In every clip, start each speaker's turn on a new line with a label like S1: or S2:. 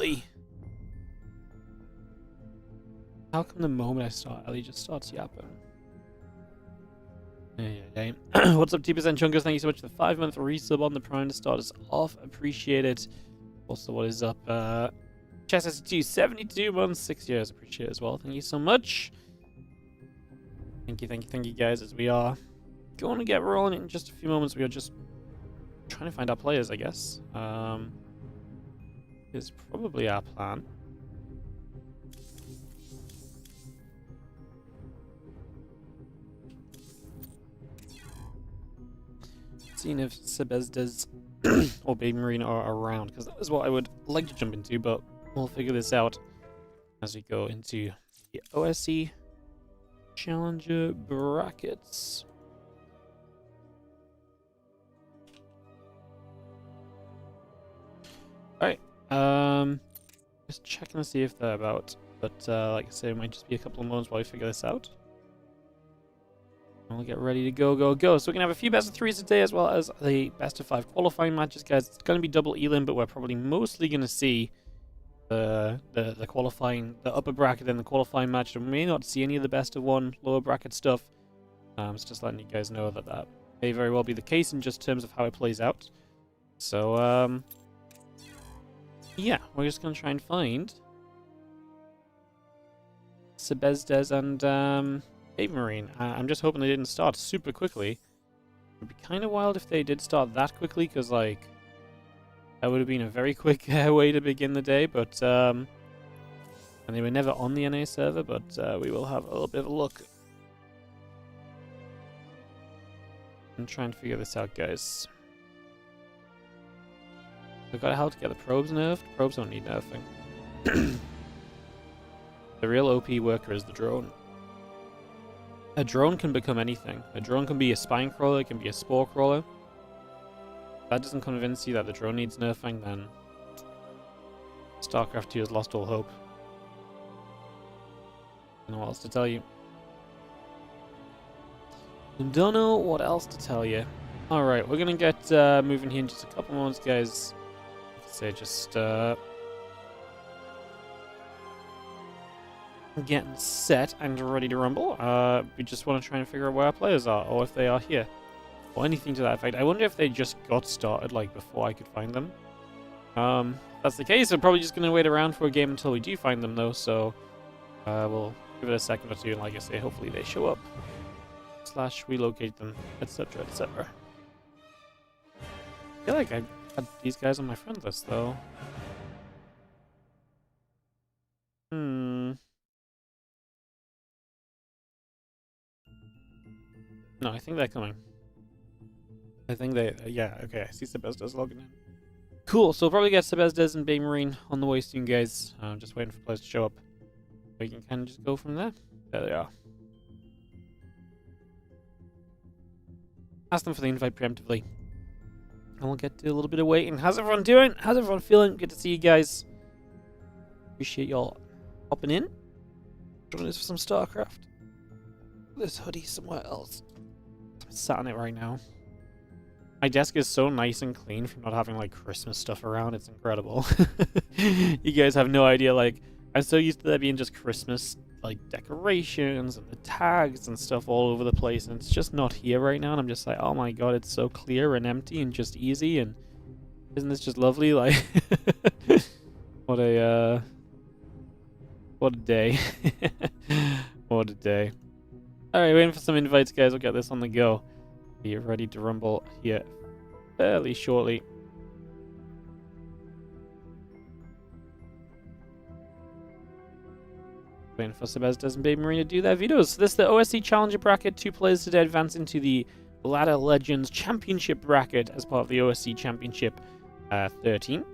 S1: early. How come the moment I start early just starts yapping? Hey. What's up, 2% Chunkers? Thank you so much for the 5-month resub on the Prime to start us off. Appreciate it. Also, what is up? Chess 72 months, 6 years. Appreciate it as well. Thank you so much. Thank you, guys. As we are going to get rolling in just a few moments, we are just trying to find our players, I guess. Is probably our plan. Seeing if Sebastas or BabyMarine are around, because that is what I would like to jump into, but we'll figure this out as we go into the OSC Challenger brackets. Alright, just checking to see if they're about, but like I said, it might just be a couple of moments while we figure this out. We'll get ready to go. So we're going to have a few best of 3s today, as well as the best of 5 qualifying matches, guys. It's going to be double elim, but we're probably mostly going to see the qualifying, the upper bracket and the qualifying match. And we may not see any of the best of 1 lower bracket stuff. So just letting you guys know that may very well be the case in just terms of how it plays out. So, yeah, we're just going to try and find Sebastas and BabyMarine. I'm just hoping they didn't start super quickly. It would be kind of wild if they did start that quickly, because, like, that would have been a very quick way to begin the day, but, and they were never on the NA server, but we will have a little bit of a look. And try and figure this out, guys. I've got how to get the probes nerfed. Probes don't need nerfing. The real OP worker is the drone. A drone can become anything. A drone can be a spine crawler, it can be a spore crawler. If that doesn't convince you that the drone needs nerfing, then StarCraft 2 has lost all hope. I don't know what else to tell you. Don't know what else to tell you. Alright, we're gonna get moving here in just a couple moments, guys. Like I say, just getting set and ready to rumble. We just want to try and figure out where our players are, or if they are here, or anything to that effect. I wonder if they just got started, like, before I could find them. If that's the case, we're probably just going to wait around for a game until we do find them, though, so we'll give it a second or two, and like I say, hopefully they show up. / relocate them, etc, etc. I feel like I had these guys on my friend list, though. No, I think they're coming. I think they... yeah, okay, I see Sebastas logging in. Cool, so we'll probably get Sebastas and BabyMarine on the way soon, guys. Just waiting for players to show up. We can kind of just go from there. There they are. Ask them for the invite preemptively. And we'll get to a little bit of waiting. How's everyone doing? How's everyone feeling? Good to see you guys. Appreciate y'all hopping in. Joining us for some StarCraft. This hoodie somewhere else. I'm sat on it right now. My desk is so nice and clean from not having, like, Christmas stuff around. It's incredible. You guys have no idea, like, I'm so used to there being just Christmas, like, decorations and the tags and stuff all over the place, and it's just not here right now, and I'm just like, oh my god, it's so clear and empty and just easy, and isn't this just lovely? Like, what a day. What a day. Alright, waiting for some invites, guys. We'll get this on the go. Be ready to rumble here fairly shortly. Waiting for Sebastas and BabyMarine to do their videos. So this is the OSC Challenger bracket. 2 players today advance into the LetAlex Championship bracket as part of the OSC Championship 13.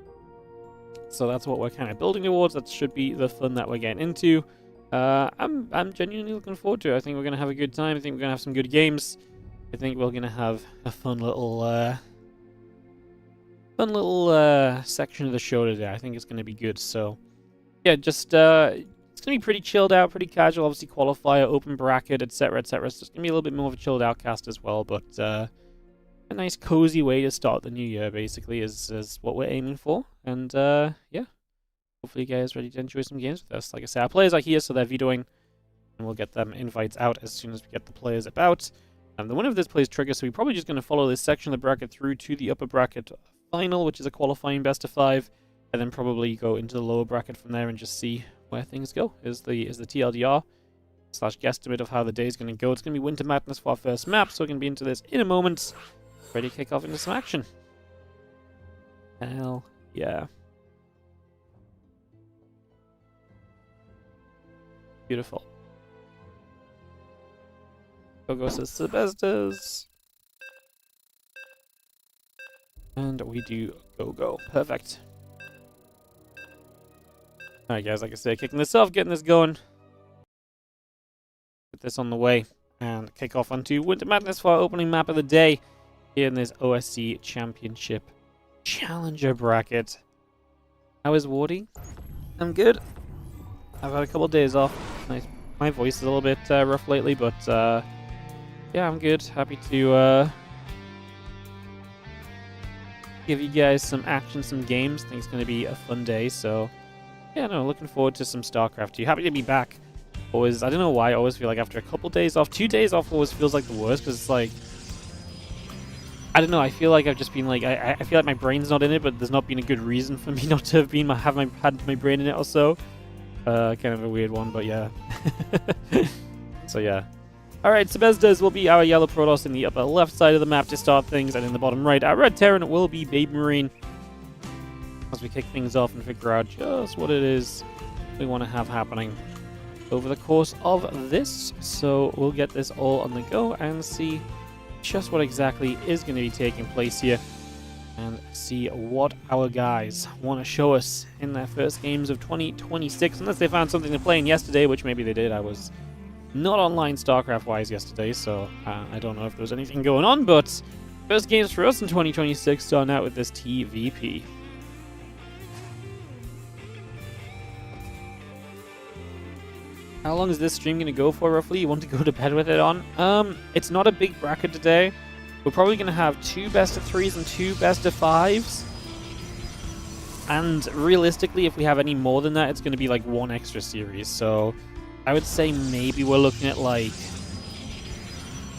S1: So that's what we're kind of building towards. That should be the fun that we're getting into. I'm genuinely looking forward to it. I think we're going to have a good time. I think we're going to have some good games. I think we're going to have a fun little section of the show today. I think it's going to be good. So, yeah, just it's going to be pretty chilled out, pretty casual. Obviously, qualifier, open bracket, etc., etc. It's just going to be a little bit more of a chilled out cast as well. But a nice, cozy way to start the new year, basically, is what we're aiming for. And, yeah. hopefully you guys are ready to enjoy some games with us. Like I said, our players are here, so they're vetoing, and we'll get them invites out as soon as we get the players about. The winner of this plays trigger, so we're probably just going to follow this section of the bracket through to the upper bracket final, which is a qualifying best of 5, and then probably go into the lower bracket from there and just see where things go. Is the TLDR / guesstimate of how the day is going to go. It's going to be Winter Madness for our first map, so we're going to be into this in a moment. Ready to kick off into some action. Hell yeah. Beautiful. Go says Sebastas. And we do go. Perfect. Alright guys, like I said, kicking this off, getting this going. Put this on the way. And kick off onto Winter Madness for our opening map of the day. Here in this OSC Championship Challenger bracket. How is Wardy? I'm good. I've had a couple of days off. My voice is a little bit rough lately, but yeah, I'm good. Happy to give you guys some action, some games. I think it's going to be a fun day, so yeah, no, looking forward to some StarCraft 2. Happy to be back. Always, I don't know why, I always feel like after a couple of days off, 2 days off always feels like the worst, because it's like, I don't know, I feel like I've just been like, I feel like my brain's not in it, but there's not been a good reason for me not to have been, had my brain in it or so. Kind of a weird one, but yeah. So yeah. Alright, Sebastas will be our yellow Protoss in the upper left side of the map to start things, and in the bottom right, our red Terran will be BabyMarine. As we kick things off and figure out just what it is we want to have happening over the course of this. So we'll get this all on the go and see just what exactly is going to be taking place here, and see what our guys want to show us in their first games of 2026, unless they found something to play in yesterday, which maybe they did. I was not online StarCraft-wise yesterday, so I don't know if there was anything going on, but first games for us in 2026 starting out with this TVP. How long is this stream going to go for, roughly? You want to go to bed with it on? It's not a big bracket today. We're probably going to have 2 best of 3s and 2 best of 5s. And realistically, if we have any more than that, it's going to be like 1 extra series. So I would say maybe we're looking at like,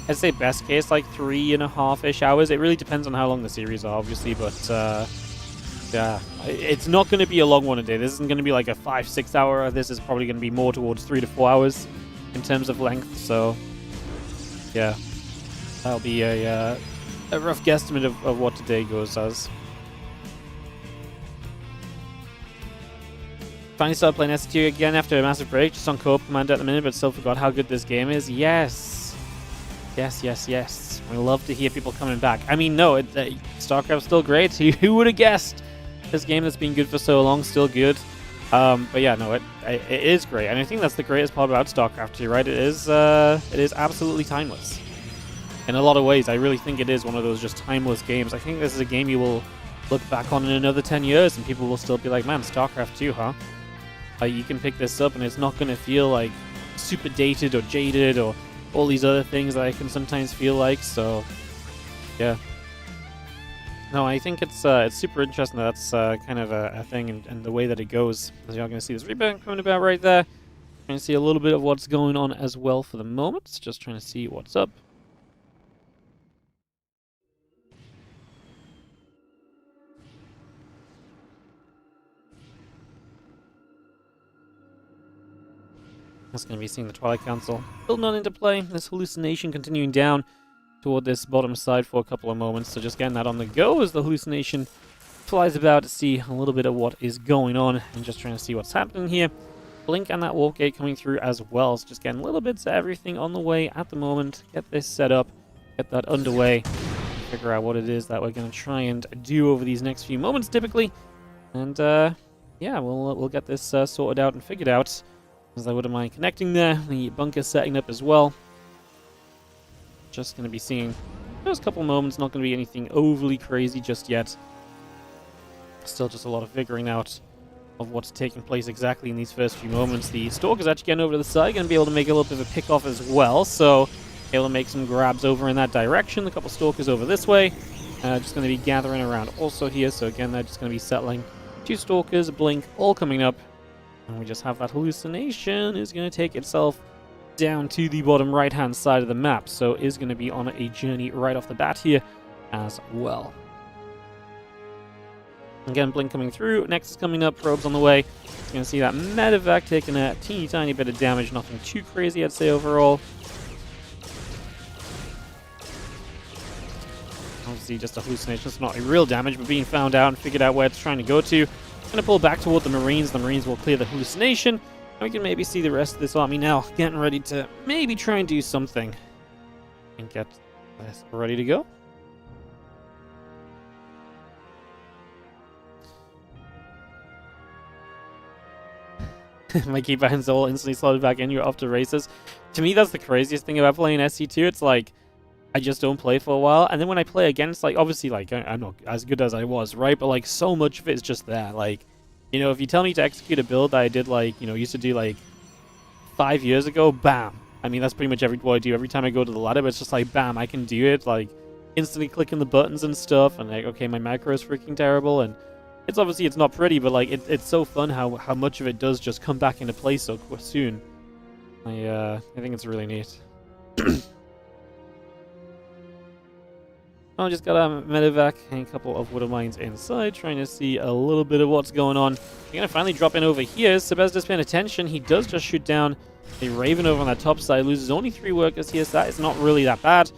S1: I'd say best case like 3.5-ish hours. It really depends on how long the series are, obviously, but yeah, it's not going to be a long one a day. This isn't going to be like a 5-6 hour. This is probably going to be more towards 3 to 4 hours in terms of length. So yeah, that'll be a rough guesstimate of what today goes as. Finally started playing ST again after a massive break, just on co-op Commander at the minute, but still forgot how good this game is. Yes. Yes. We love to hear people coming back. I mean, no, StarCraft's still great. Who would have guessed? This game that's been good for so long, still good. But yeah, no, it is great. And I think that's the greatest part about StarCraft 2, right? It is absolutely timeless. In a lot of ways, I really think it is one of those just timeless games. I think this is a game you will look back on in another 10 years and people will still be like, man, StarCraft 2, huh? You can pick this up and it's not going to feel like super dated or jaded or all these other things that I can sometimes feel like. So yeah, no, I think it's super interesting that that's kind of a thing, and the way that it goes. As you're going to see this rebound coming about right there. Trying to see a little bit of what's going on as well for the moment. Just trying to see what's up. That's going to be seeing the Twilight Council still not into play. This hallucination continuing down toward this bottom side for a couple of moments. So just getting that on the go as the hallucination flies about to see a little bit of what is going on and just trying to see what's happening here. Blink and that warp gate coming through as well. So just getting little bits of everything on the way at the moment. Get this set up, get that underway, figure out what it is that we're going to try and do over these next few moments typically. And yeah, we'll get this sorted out and figured out. As I wouldn't mind connecting there, the bunker setting up as well. Just going to be seeing just a couple moments, not going to be anything overly crazy just yet. Still just a lot of figuring out of what's taking place exactly in these first few moments. The Stalker's actually getting over to the side, going to be able to make a little bit of a pick-off as well, so able to make some grabs over in that direction. A couple Stalkers over this way. Just going to be gathering around also here, so again, they're just going to be settling 2 Stalkers, a Blink, all coming up. And we just have that hallucination is going to take itself down to the bottom right-hand side of the map. So is going to be on a journey right off the bat here as well. Again, Blink coming through. Next is coming up. Probes on the way. You're going to see that Medevac taking a teeny tiny bit of damage. Nothing too crazy, I'd say, overall. Obviously, just a hallucination. It's not a real damage, but being found out and figured out where it's trying to go to. Going to pull back toward the Marines. The Marines will clear the hallucination. And we can maybe see the rest of this army now getting ready to maybe try and do something. And get this ready to go. My keybinds all instantly slotted back in. You're off to races. To me, that's the craziest thing about playing SC2. It's like, I just don't play for a while. And then when I play again, it's like, obviously, like, I'm not as good as I was, right? But, like, so much of it is just there. Like, you know, if you tell me to execute a build that I did, like, you know, used to do, like, 5 years ago, bam. I mean, that's pretty much what I do every time I go to the ladder. But it's just like, bam, I can do it. Like, instantly clicking the buttons and stuff. And, like, okay, my macro is freaking terrible. And it's obviously, it's not pretty, but, like, it's so fun how much of it does just come back into play so soon. I think it's really neat. I just got a Medevac and a couple of Widow Mines inside, trying to see a little bit of what's going on. We're going to finally drop in over here. Sebastas paying attention. He does just shoot down a Raven over on that top side. Loses only 3 workers here, so that is not really that bad.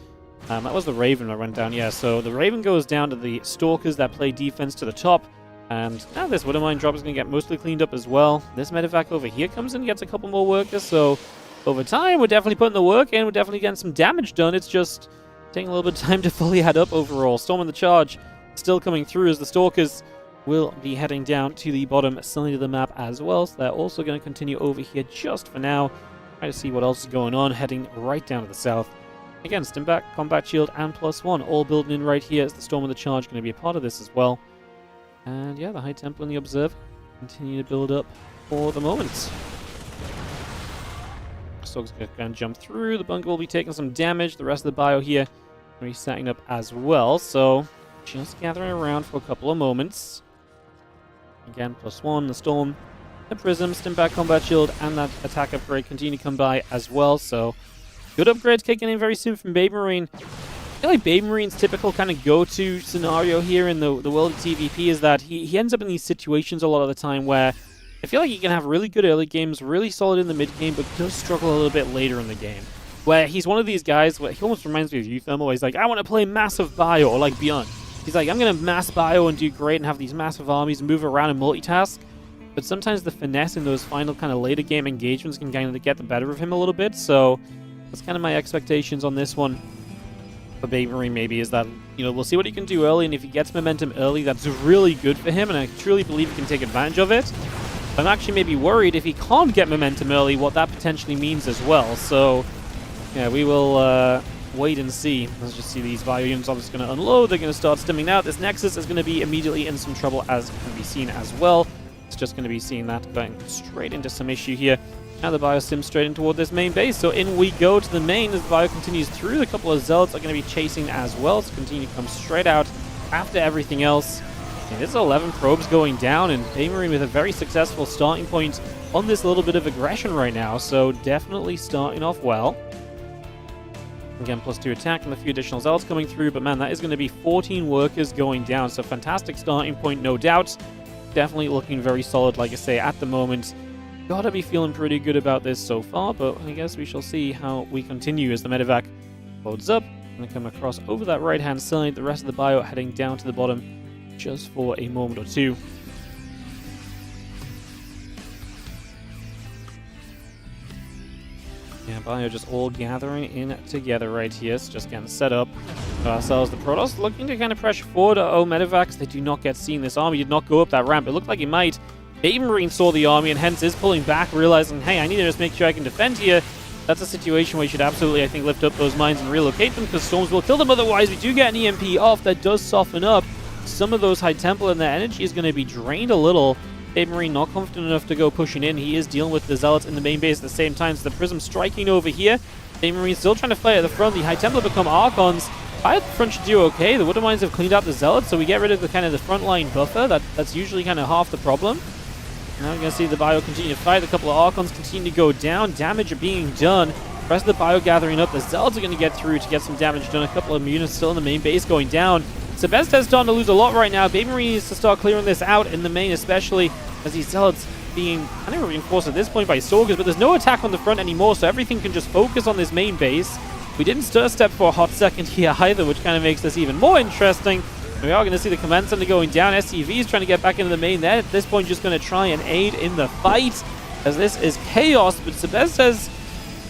S1: That was the Raven that went down, yeah. So the Raven goes down to the Stalkers that play defense to the top. And now this Widow Mine drop is going to get mostly cleaned up as well. This Medevac over here comes in and gets a couple more workers. So over time, we're definitely putting the work in. We're definitely getting some damage done. It's just taking a little bit of time to fully add up overall. Storm in the charge still coming through as the Stalkers will be heading down to the bottom side of the map as well. So they're also going to continue over here just for now. Try to see what else is going on, heading right down to the south. Again, Stimback, Combat Shield, and +1 all building in right here as the Storm in the charge going to be a part of this as well. And yeah, the High Temple and the Observer continue to build up for the moment. Stokes going to jump through. The bunker will be taking some damage. The rest of the bio here will be setting up as well. So just gathering around for a couple of moments. Again, +1, the Storm, the Prism, Stimback, Combat Shield, and that attack upgrade continue to come by as well. So good upgrades kicking in very soon from BabyMarine. I feel like BabyMarine's typical kind of go-to scenario here in the world of TVP is that he ends up in these situations a lot of the time where I feel like he can have really good early games, really solid in the mid game, but does struggle a little bit later in the game. Where he's one of these guys where he almost reminds me of Uthermal, where he's like, I want to play massive bio, or like Beyond. He's like, I'm going to mass bio and do great and have these massive armies and move around and multitask. But sometimes the finesse in those final kind of later game engagements can kind of get the better of him a little bit. So that's kind of my expectations on this one. For BabyMarine maybe is that, you know, we'll see what he can do early, and if he gets momentum early, that's really good for him, and I truly believe he can take advantage of it. I'm actually maybe worried if he can't get momentum early, what that potentially means as well. So, yeah, we will wait and see. Let's just see these bio units are just going to unload. They're going to start stimming out. This Nexus is going to be immediately in some trouble, as can be seen as well. It's just going to be seeing that going straight into some issue here. Now the bio sims straight in toward this main base. So in we go to the main as the bio continues through. A couple of Zealots are going to be chasing as well. So continue to come straight out after everything else. And this is 11 probes going down, and BabyMarine with a very successful starting point on this little bit of aggression right now. So definitely starting off well. Again, +2 attack and a few additional Zealots coming through. But man, that is going to be 14 workers going down. So fantastic starting point, no doubt. Definitely looking very solid, like I say, at the moment. Gotta be feeling pretty good about this so far, but I guess we shall see how we continue as the Medevac loads up. Gonna come across over that right-hand side, the rest of the bio heading down to the bottom just for a moment or two. Yeah, bio just all gathering in together right here, so just getting set up. Ourselves, the Protoss looking to kind of pressure forward. Oh, Medevacs, they do not get seen. This army did not go up that ramp. It looked like he might. BabyMarine saw the army and hence is pulling back, realizing, hey, I need to just make sure I can defend here. That's a situation where you should absolutely, I think, lift up those mines and relocate them, because storms will kill them. Otherwise, we do get an EMP off. That does soften up some of those High Temple, and their energy is going to be drained a little. BabyMarine not confident enough to go pushing in. He is dealing with the Zealots in the main base at the same time, so the Prism striking over here. BabyMarine still trying to fight at the front. The High Templar become Archons. Fire at the front should do okay. The Wooden Mines have cleaned out the Zealots, so we get rid of the kind of the front line buffer. That's usually kind of half the problem. Now we're going to see the Bio continue to fight. A couple of Archons continue to go down. Damage being done. The rest of the Bio gathering up. The Zealots are going to get through to get some damage done. A couple of units still in the main base going down. Sebastas starting to lose a lot right now. BabyMarine needs to start clearing this out in the main, especially as these Zealots being kind of reinforced at this point by Stalkers, but there's no attack on the front anymore, so everything can just focus on this main base. We didn't stir step for a hot second here either, which kind of makes this even more interesting. And we are going to see the command center going down. SCV is trying to get back into the main there. At this point, just going to try and aid in the fight, as this is chaos. But Sebastas,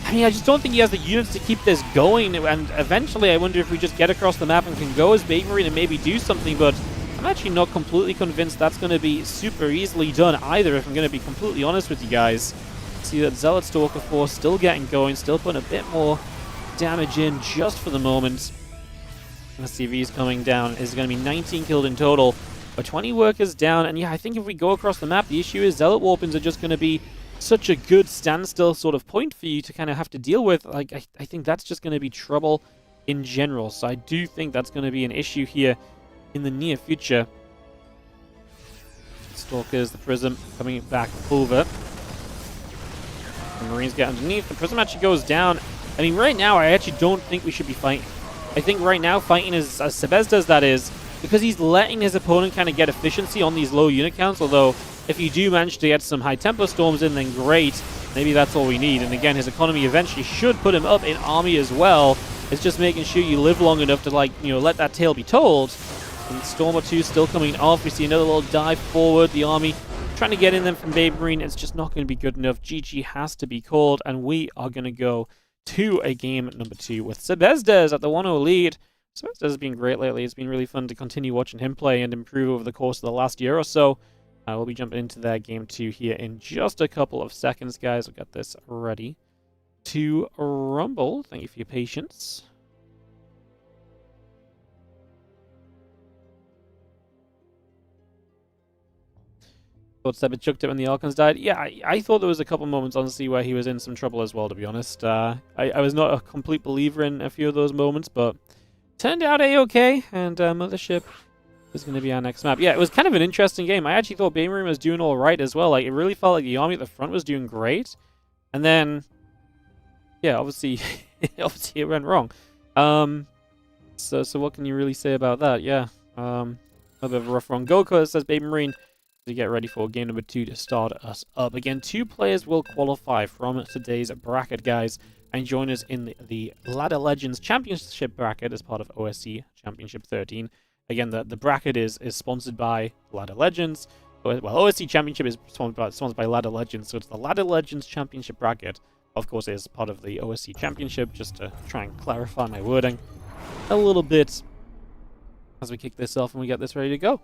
S1: I mean, I just don't think he has the units to keep this going. And eventually, I wonder if we just get across the map and can go as BabyMarine and maybe do something. But I'm actually not completely convinced that's going to be super easily done either, if I'm going to be completely honest with you guys. See that Zealot Stalker Force still getting going, still putting a bit more damage in just for the moment. SCV is coming down. Is going to be 19 killed in total, but 20 workers down. And yeah, I think if we go across the map, the issue is Zealot Warpins are just going to be such a good standstill sort of point for you to kind of have to deal with. Like, I think that's just going to be trouble in general. So I do think that's going to be an issue here in the near future. Stalkers, the Prism coming back over. The Marines get underneath. The Prism actually goes down. I mean, right now, I actually don't think we should be fighting. I think right now, fighting is, as Sebastas that is, because he's letting his opponent kind of get efficiency on these low unit counts. Although, if you do manage to get some high tempo storms in, then great. Maybe that's all we need. And again, his economy eventually should put him up in army as well. It's just making sure you live long enough to, like, you know, let that tale be told. And Storm or 2 still coming off. We see another little dive forward. The army trying to get in them from BabyMarine. It's just not going to be good enough. GG has to be called, and we are going to go to a game number 2 with Sebastas at the 1-0 lead. Sebastas has been great lately. It's been really fun to continue watching him play and improve over the course of the last year or so. We'll be jumping into that game 2 here in just a couple of seconds, guys. We'll get this ready to rumble. Thank you for your patience. Thought Seb had chucked it when the Archons died. Yeah, I thought there was a couple moments, honestly, where he was in some trouble as well, to be honest. I was not a complete believer in a few of those moments, but turned out A-okay, and Mothership is going to be our next map. Yeah, it was kind of an interesting game. I actually thought BabyMarine was doing all right as well. Like, it really felt like the army at the front was doing great. And then, yeah, obviously, obviously it went wrong. So what can you really say about that? Yeah, a bit of a rough run. Goku says BabyMarine to get ready for game number 2 to start us up. Again, 2 players will qualify from today's bracket, guys, and join us in the Ladder Legends Championship bracket as part of OSC Championship 13. Again, the bracket is sponsored by Ladder Legends. Well, OSC Championship is sponsored by Ladder Legends, so it's the Ladder Legends Championship bracket. Of course, it is part of the OSC Championship, just to try and clarify my wording a little bit as we kick this off and we get this ready to go.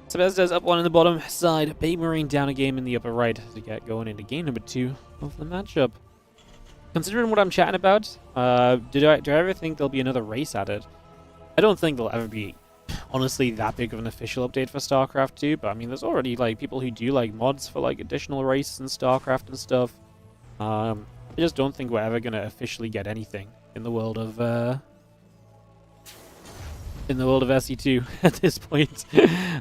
S1: Sebastas up 1 in the bottom side. BabyMarine down a game in the upper right to get going into game number 2 of the matchup. Considering what I'm chatting about, do I ever think there'll be another race at it? I don't think there'll ever be, honestly, that big of an official update for StarCraft 2, but I mean, there's already, like, people who do, like, mods for, like, additional races in StarCraft and stuff. I just don't think we're ever going to officially get anything in the world of, SC2 at this point.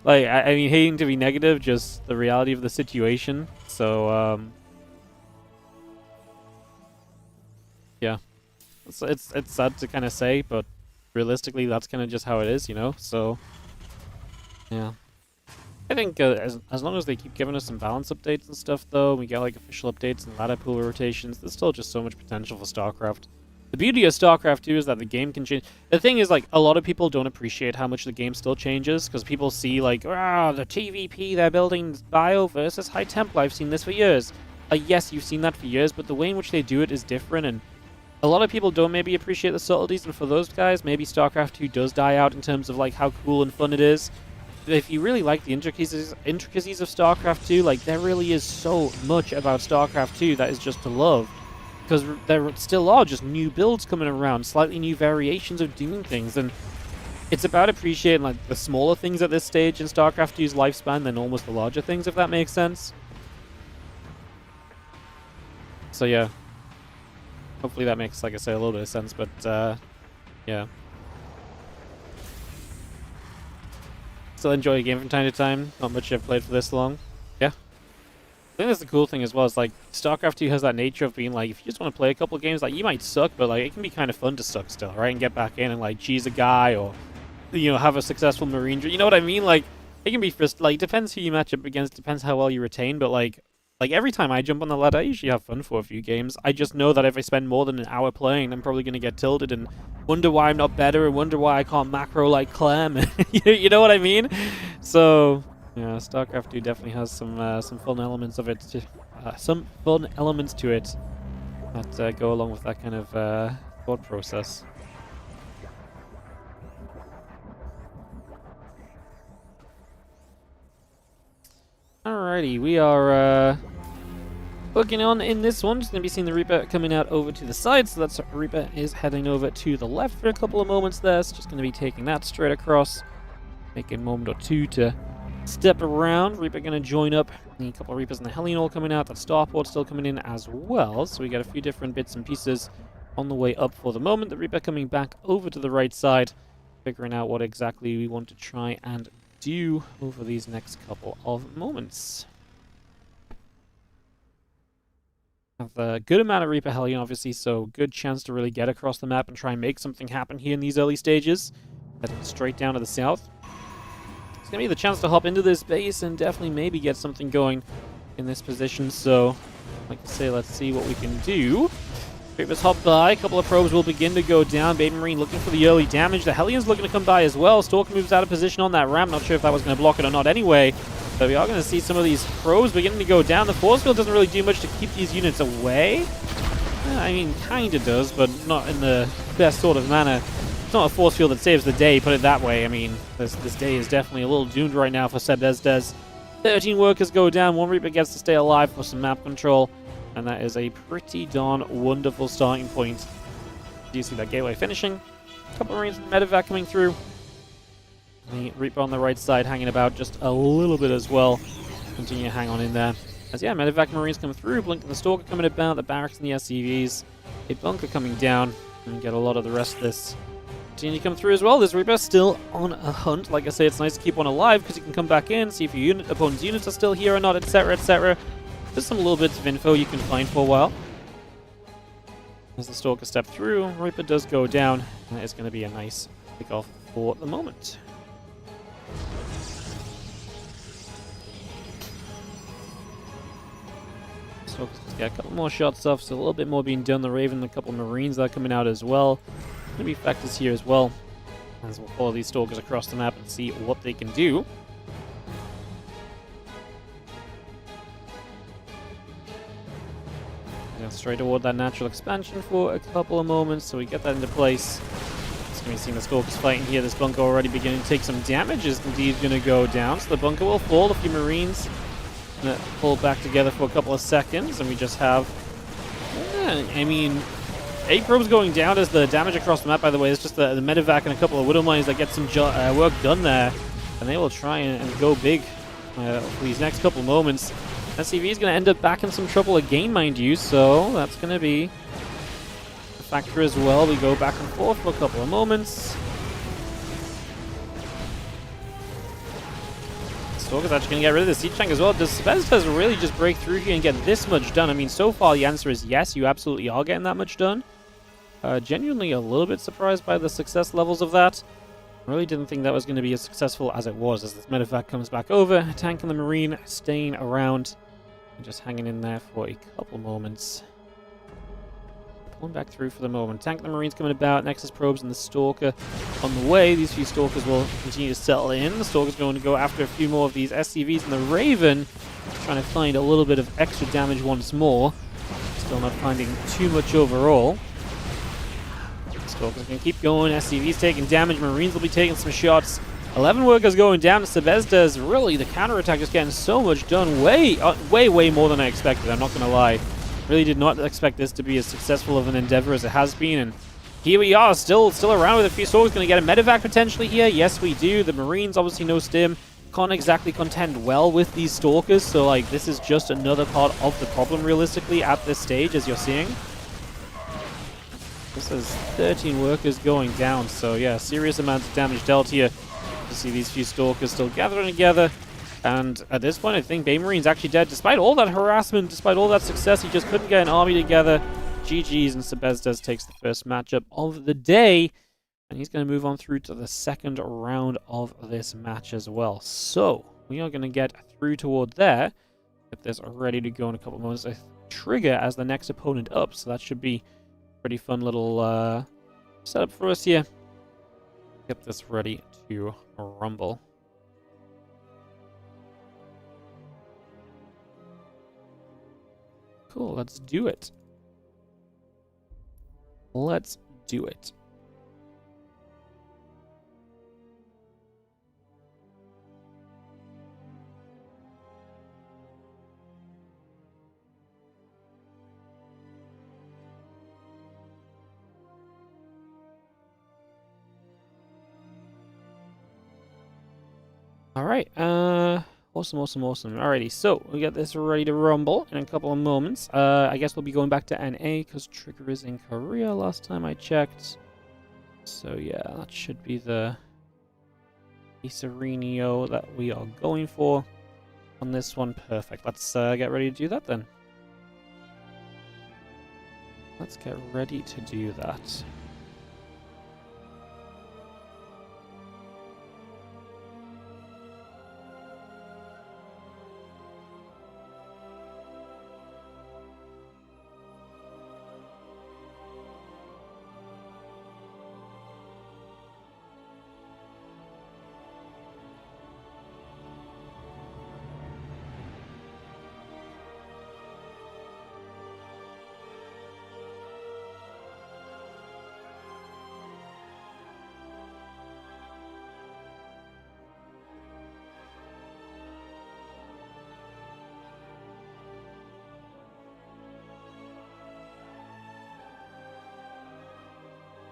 S1: Like, I mean, hating to be negative, just the reality of the situation. So, yeah. It's sad to kind of say, but realistically, that's kind of just how it is, you know? So, yeah. I think as long as they keep giving us some balance updates and stuff, though, we get, like, official updates and ladder pool rotations, there's still just so much potential for StarCraft. The beauty of StarCraft 2 is that the game can change. The thing is, like, a lot of people don't appreciate how much the game still changes, because people see, like, the TVP, they're building bio versus high tempo. I've seen this for years. Yes, you've seen that for years, but the way in which they do it is different, and a lot of people don't maybe appreciate the subtleties, and for those guys, maybe StarCraft 2 does die out in terms of, like, how cool and fun it is. If you really like the intricacies of StarCraft 2, like, there really is so much about StarCraft 2 that is just to love. Because there still are just new builds coming around, slightly new variations of doing things, and it's about appreciating like the smaller things at this stage in StarCraft 2's lifespan than almost the larger things, if that makes sense. So yeah, hopefully that makes, like I say, a little bit of sense, but yeah. Still enjoy a game from time to time. Not much I've played for this long. Yeah. I think that's the cool thing as well. Is like StarCraft 2 has that nature of being like, if you just want to play a couple of games, like you might suck, but like it can be kind of fun to suck still, right? And get back in and like cheese a guy, or you know, have a successful Marine. You know what I mean? Like it can be like depends who you match up against, depends how well you retain, but like every time I jump on the ladder, I usually have fun for a few games. I just know that if I spend more than an hour playing, I'm probably going to get tilted and wonder why I'm not better and wonder why I can't macro like Clem. You know what I mean? So, yeah, StarCraft 2 definitely has some fun elements of it. Some fun elements to it that go along with that kind of thought process. Alrighty, we are working on in this one. Just going to be seeing the Reaper coming out over to the side. So that's Reaper is heading over to the left for a couple of moments there. So just going to be taking that straight across. Making a moment or two to step around. Reaper going to join up. A couple of Reapers and the Hellion all coming out. That Starport still coming in as well. So we got a few different bits and pieces on the way up for the moment. The Reaper coming back over to the right side. Figuring out what exactly we want to try and do over these next couple of moments. Have a good amount of Reaper Hellion, obviously, so good chance to really get across the map and try and make something happen here in these early stages. Heading straight down to the south. It's going to be the chance to hop into this base and definitely maybe get something going in this position, so like I say, let's see what we can do. Reapers hop by, a couple of probes will begin to go down. BabyMarine looking for the early damage. The Hellion's looking to come by as well. Stalker moves out of position on that ramp. Not sure if that was going to block it or not anyway. But we are going to see some of these probes beginning to go down. The force field doesn't really do much to keep these units away. I mean, kind of does, but not in the best sort of manner. It's not a force field that saves the day, put it that way. I mean, this day is definitely a little doomed right now for Sebastas. 13 workers go down. One Reaper gets to stay alive for some map control. And that is a pretty darn wonderful starting point. Do you see that gateway finishing? A couple of Marines and medevac coming through. The Reaper on the right side hanging about just a little bit as well. Continue to hang on in there. As yeah, medevac Marines come through. Blink and the Stalker coming about. The barracks and the SCVs. A bunker coming down. And get a lot of the rest of this. Continue to come through as well. This Reaper still on a hunt. Like I say, it's nice to keep one alive because you can come back in, see if your opponent's units are still here or not, etc., etc. Just some little bits of info you can find for a while. As the Stalker steps through, Reaper does go down, and it's going to be a nice kickoff for the moment. Stalker's just got a couple more shots off, so a little bit more being done. The Raven, a couple of Marines that are coming out as well. Going to be factors here as well, as we'll follow these Stalkers across the map and see what they can do. Straight toward that natural expansion for a couple of moments, so we get that into place. It's going to be seeing the Stalkers fighting here. This bunker already beginning to take some damage. Is indeed going to go down, so the bunker will fall. A few Marines going to pull back together for a couple of seconds, and we just have, I mean, 8 probes going down as the damage across the map, by the way. It's just the medevac and a couple of Widow Mines that get some work done there, and they will try and go big for these next couple of moments. SCV is going to end up back in some trouble again, mind you, so that's going to be a factor as well. We go back and forth for a couple of moments. Stalker's actually going to get rid of the siege tank as well. Does Sebastas really just break through here and get this much done? I mean, so far the answer is yes, you absolutely are getting that much done. Genuinely a little bit surprised by the success levels of that. Really didn't think that was going to be as successful as it was, as this medevac comes back over. Tank and the Marine staying around and just hanging in there for a couple moments. Pulling back through for the moment. Tank and the Marines coming about. Nexus probes and the Stalker on the way. These few Stalkers will continue to settle in. The Stalker's going to go after a few more of these SCVs, and the Raven trying to find a little bit of extra damage once more. Still not finding too much overall. Stalker's going to keep going. SCV's taking damage. Marines will be taking some shots. 11 workers going down to Sebastas. Really, the counterattack is getting so much done. Way more than I expected. I'm not going to lie. Really did not expect this to be as successful of an endeavor as it has been. And here we are, still around with a few swords. Going to get a medevac potentially here. Yes, we do. The Marines, obviously no stim. Can't exactly contend well with these Stalkers. So, like, this is just another part of the problem, realistically, at this stage, as you're seeing. This is 13 workers going down. So, yeah, serious amounts of damage dealt here. You see these few Stalkers still gathering together. And at this point, I think BabyMarine's actually dead. Despite all that harassment, despite all that success, he just couldn't get an army together. GG's, and Sebastas takes the first matchup of the day. And he's going to move on through to the second round of this match as well. So, we are going to get through toward there. Get this ready to go in a couple of moments. I trigger as the next opponent up, so that should be a pretty fun little setup for us here. Get this ready to rumble. Cool, let's do it. Let's do it. All right, awesome. Alrighty, so we get this ready to rumble in a couple of moments. I guess we'll be going back to NA because Trigger is in Korea last time I checked. So yeah, that should be the Serenio that we are going for on this one. Perfect. Let's get ready to do that then. Let's get ready to do that.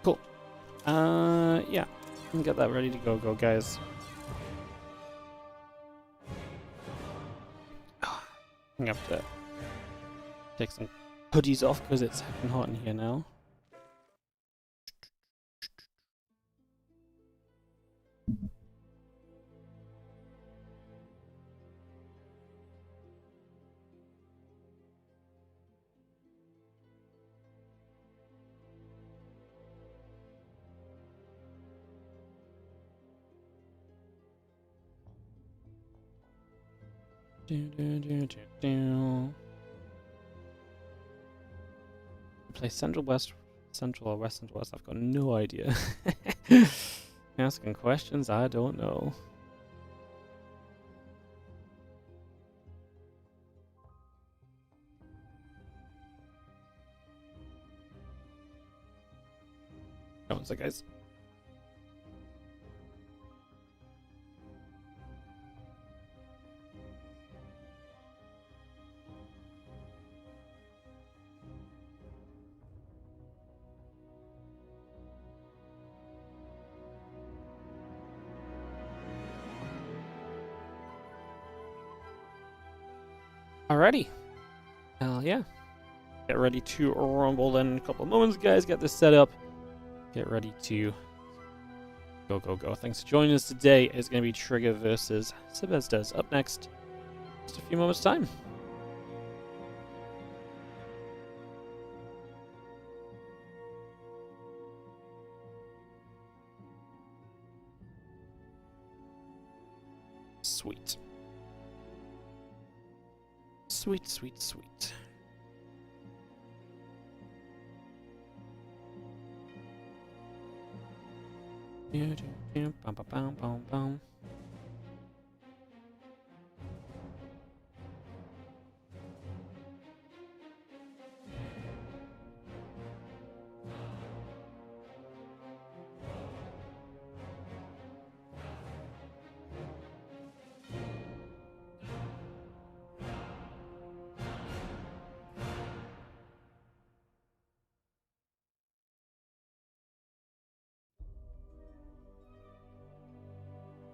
S1: Cool. Yeah. Get that ready to go, guys. I'm gonna have to take some hoodies off because it's heckin' hot in here now. Play Central, West, Central, or West, Central, West. I've got no idea. Asking questions I don't know. Oh, one sec, guys. Alrighty. Hell yeah. Get ready to rumble then in a couple of moments, guys. Get this set up. Get ready to go. Thanks for joining us today. It's going to be Trigger versus Sebastas up next. Just a few moments' time. Sweet. Sweet. Bum.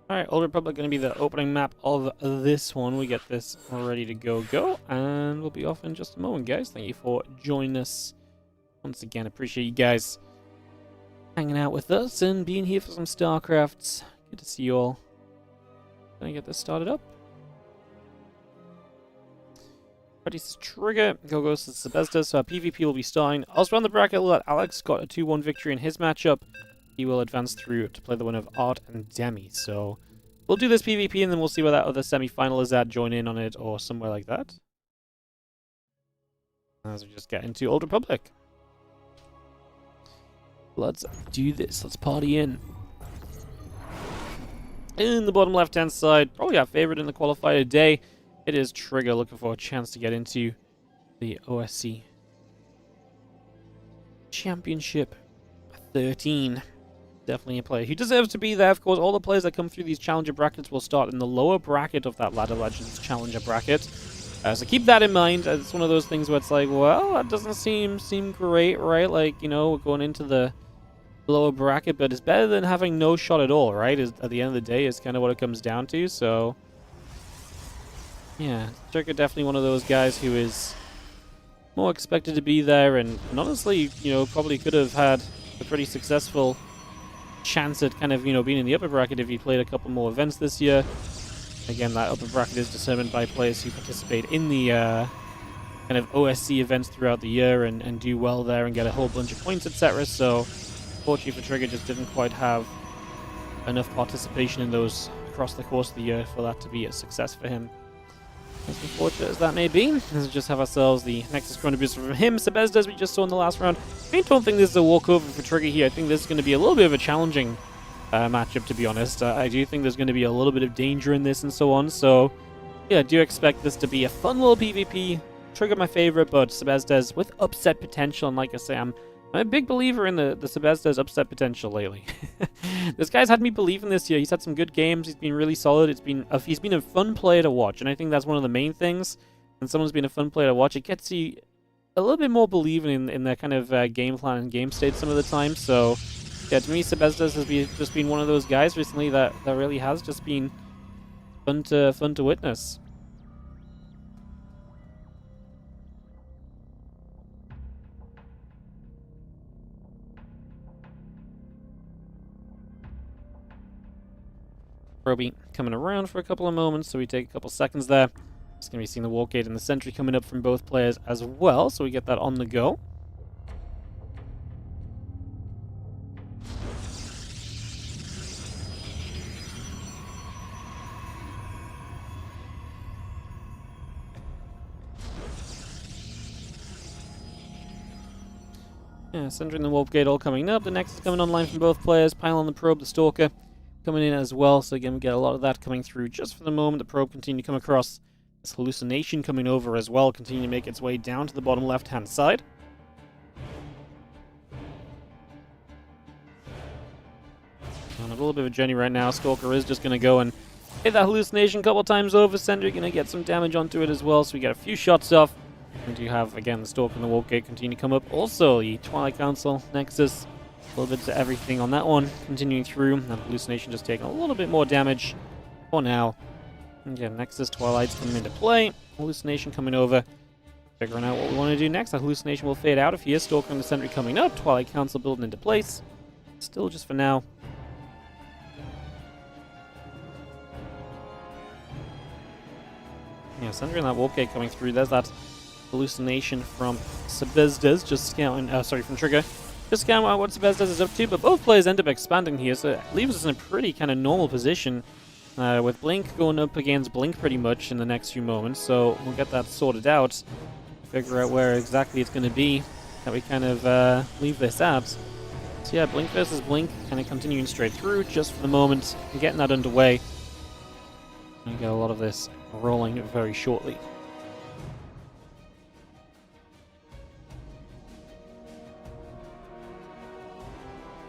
S1: Alright, Old Republic going to be the opening map of this one. We get this ready to go, and we'll be off in just a moment, guys. Thank you for joining us once again. Appreciate you guys hanging out with us and being here for some StarCrafts. Good to see you all. Gonna get this started up. Ready to trigger. Go goes to Sebastas. So our PvP will be starting. Elsewhere on the bracket, LetAlex got a 2-1 victory in his matchup. He will advance through to play the winner of Art and Demi. So we'll do this PvP and then we'll see where that other semi-final is at. Join in on it or somewhere like that. As we just get into Old Republic. Let's do this. Let's party in. In the bottom left-hand side, probably our favorite in the qualifier today, it is Trigger, looking for a chance to get into the OSC Championship 13. Definitely a player who deserves to be there. Of course, all the players that come through these challenger brackets will start in the lower bracket of that Ladder Legends challenger bracket. So keep that in mind. It's one of those things where it's like, well, that doesn't seem great, right? Like, you know, we're going into the lower bracket, but it's better than having no shot at all, right? At the end of the day, is kind of what it comes down to. So, yeah, Trigger definitely one of those guys who is more expected to be there, and honestly, you know, probably could have had a pretty successful chance at kind of, you know, being in the upper bracket if he played a couple more events this year. Again, that upper bracket is determined by players who participate in the kind of OSC events throughout the year and do well there and get a whole bunch of points, etc. So, fortunately for Trigger, just didn't quite have enough participation in those across the course of the year for that to be a success for him. As unfortunate as that may be, let's just have ourselves the Nexus Chrono Booster from him. Sebastas, as we just saw in the last round. I don't think this is a walkover for Trigger here. I think this is going to be a little bit of a challenging matchup, to be honest. I do think there's going to be a little bit of danger in this and so on. So, yeah, I do expect this to be a fun little PvP. Trigger my favorite, but Sebastas with upset potential. And like I say, I'm a big believer in the Sebastas upset potential lately. This guy's had me believing this year. He's had some good games. He's been really solid. He's been a fun player to watch, and I think that's one of the main things. When someone's been a fun player to watch, it gets you a little bit more believing in their kind of game plan and game state some of the time. So, yeah, to me, Sebastas has just been one of those guys recently that really has just been fun to witness. Proby coming around for a couple of moments, so we take a couple seconds there. Just going to be seeing the Warp Gate and the Sentry coming up from both players as well, so we get that on the go. Yeah, Sentry and the Warp Gate all coming up. The Nexus coming online from both players. Pile on the Probe, the Stalker coming in as well, so again we get a lot of that coming through just for the moment. The Probe continue to come across. This Hallucination coming over as well, continue to make its way down to the bottom left hand side. On a little bit of a journey right now. Stalker is just going to go and hit that Hallucination a couple times over. Sentry going to get some damage onto it as well, so we get a few shots off. We do have, again, the Stalker and the Warp Gate continue to come up. Also, the Twilight Council, Nexus, a little bit to everything on that one. Continuing through, and Hallucination just taking a little bit more damage for now. Again, Nexus, Twilight's coming into play. Hallucination coming over. Figuring out what we want to do next. That Hallucination will fade out of here. Stalker and the Sentry coming up. Twilight Council building into place. Still just for now. Yeah, Sentry and that Warp Gate coming through. There's that Hallucination from Sebastas, just scouting, from Trigger. Just scouting out what Sebastas is up to, but both players end up expanding here, so it leaves us in a pretty kind of normal position, with Blink going up against Blink pretty much in the next few moments, so we'll get that sorted out, figure out where exactly it's going to be that we kind of leave this at. So yeah, Blink versus Blink, kind of continuing straight through, just for the moment, and getting that underway. We get a lot of this rolling very shortly.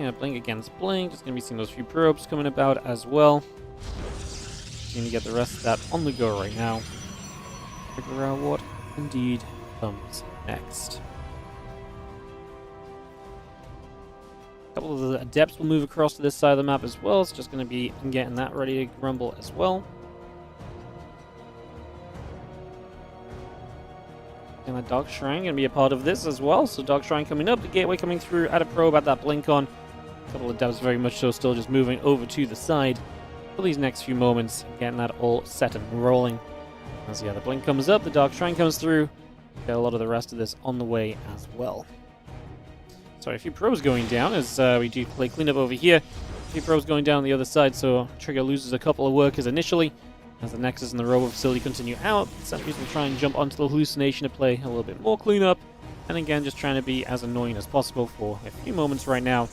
S1: Yeah, Blink against Blink. Just going to be seeing those few probes coming about as well. Going to get the rest of that on the go right now. Figure out what indeed comes next. couple of the adepts will move across to this side of the map as well. It's just going to be getting that ready to rumble as well. And the Dark Shrine going to be a part of this as well. So Dark Shrine coming up, the gateway coming through, at a probe at that blink on. A couple of adepts very much so still just moving over to the side for these next few moments, getting that all set and rolling. As the blink comes up, the Dark Shrine comes through. Get a lot of the rest of this on the way as well. Sorry, a few probes going down as we do play cleanup over here. A few probes going down the other side, so Trigger loses a couple of workers initially. As the Nexus and the Robo facility continue out, Sentries will try and jump onto the hallucination to play a little bit more cleanup. And again, just trying to be as annoying as possible for a few moments right now.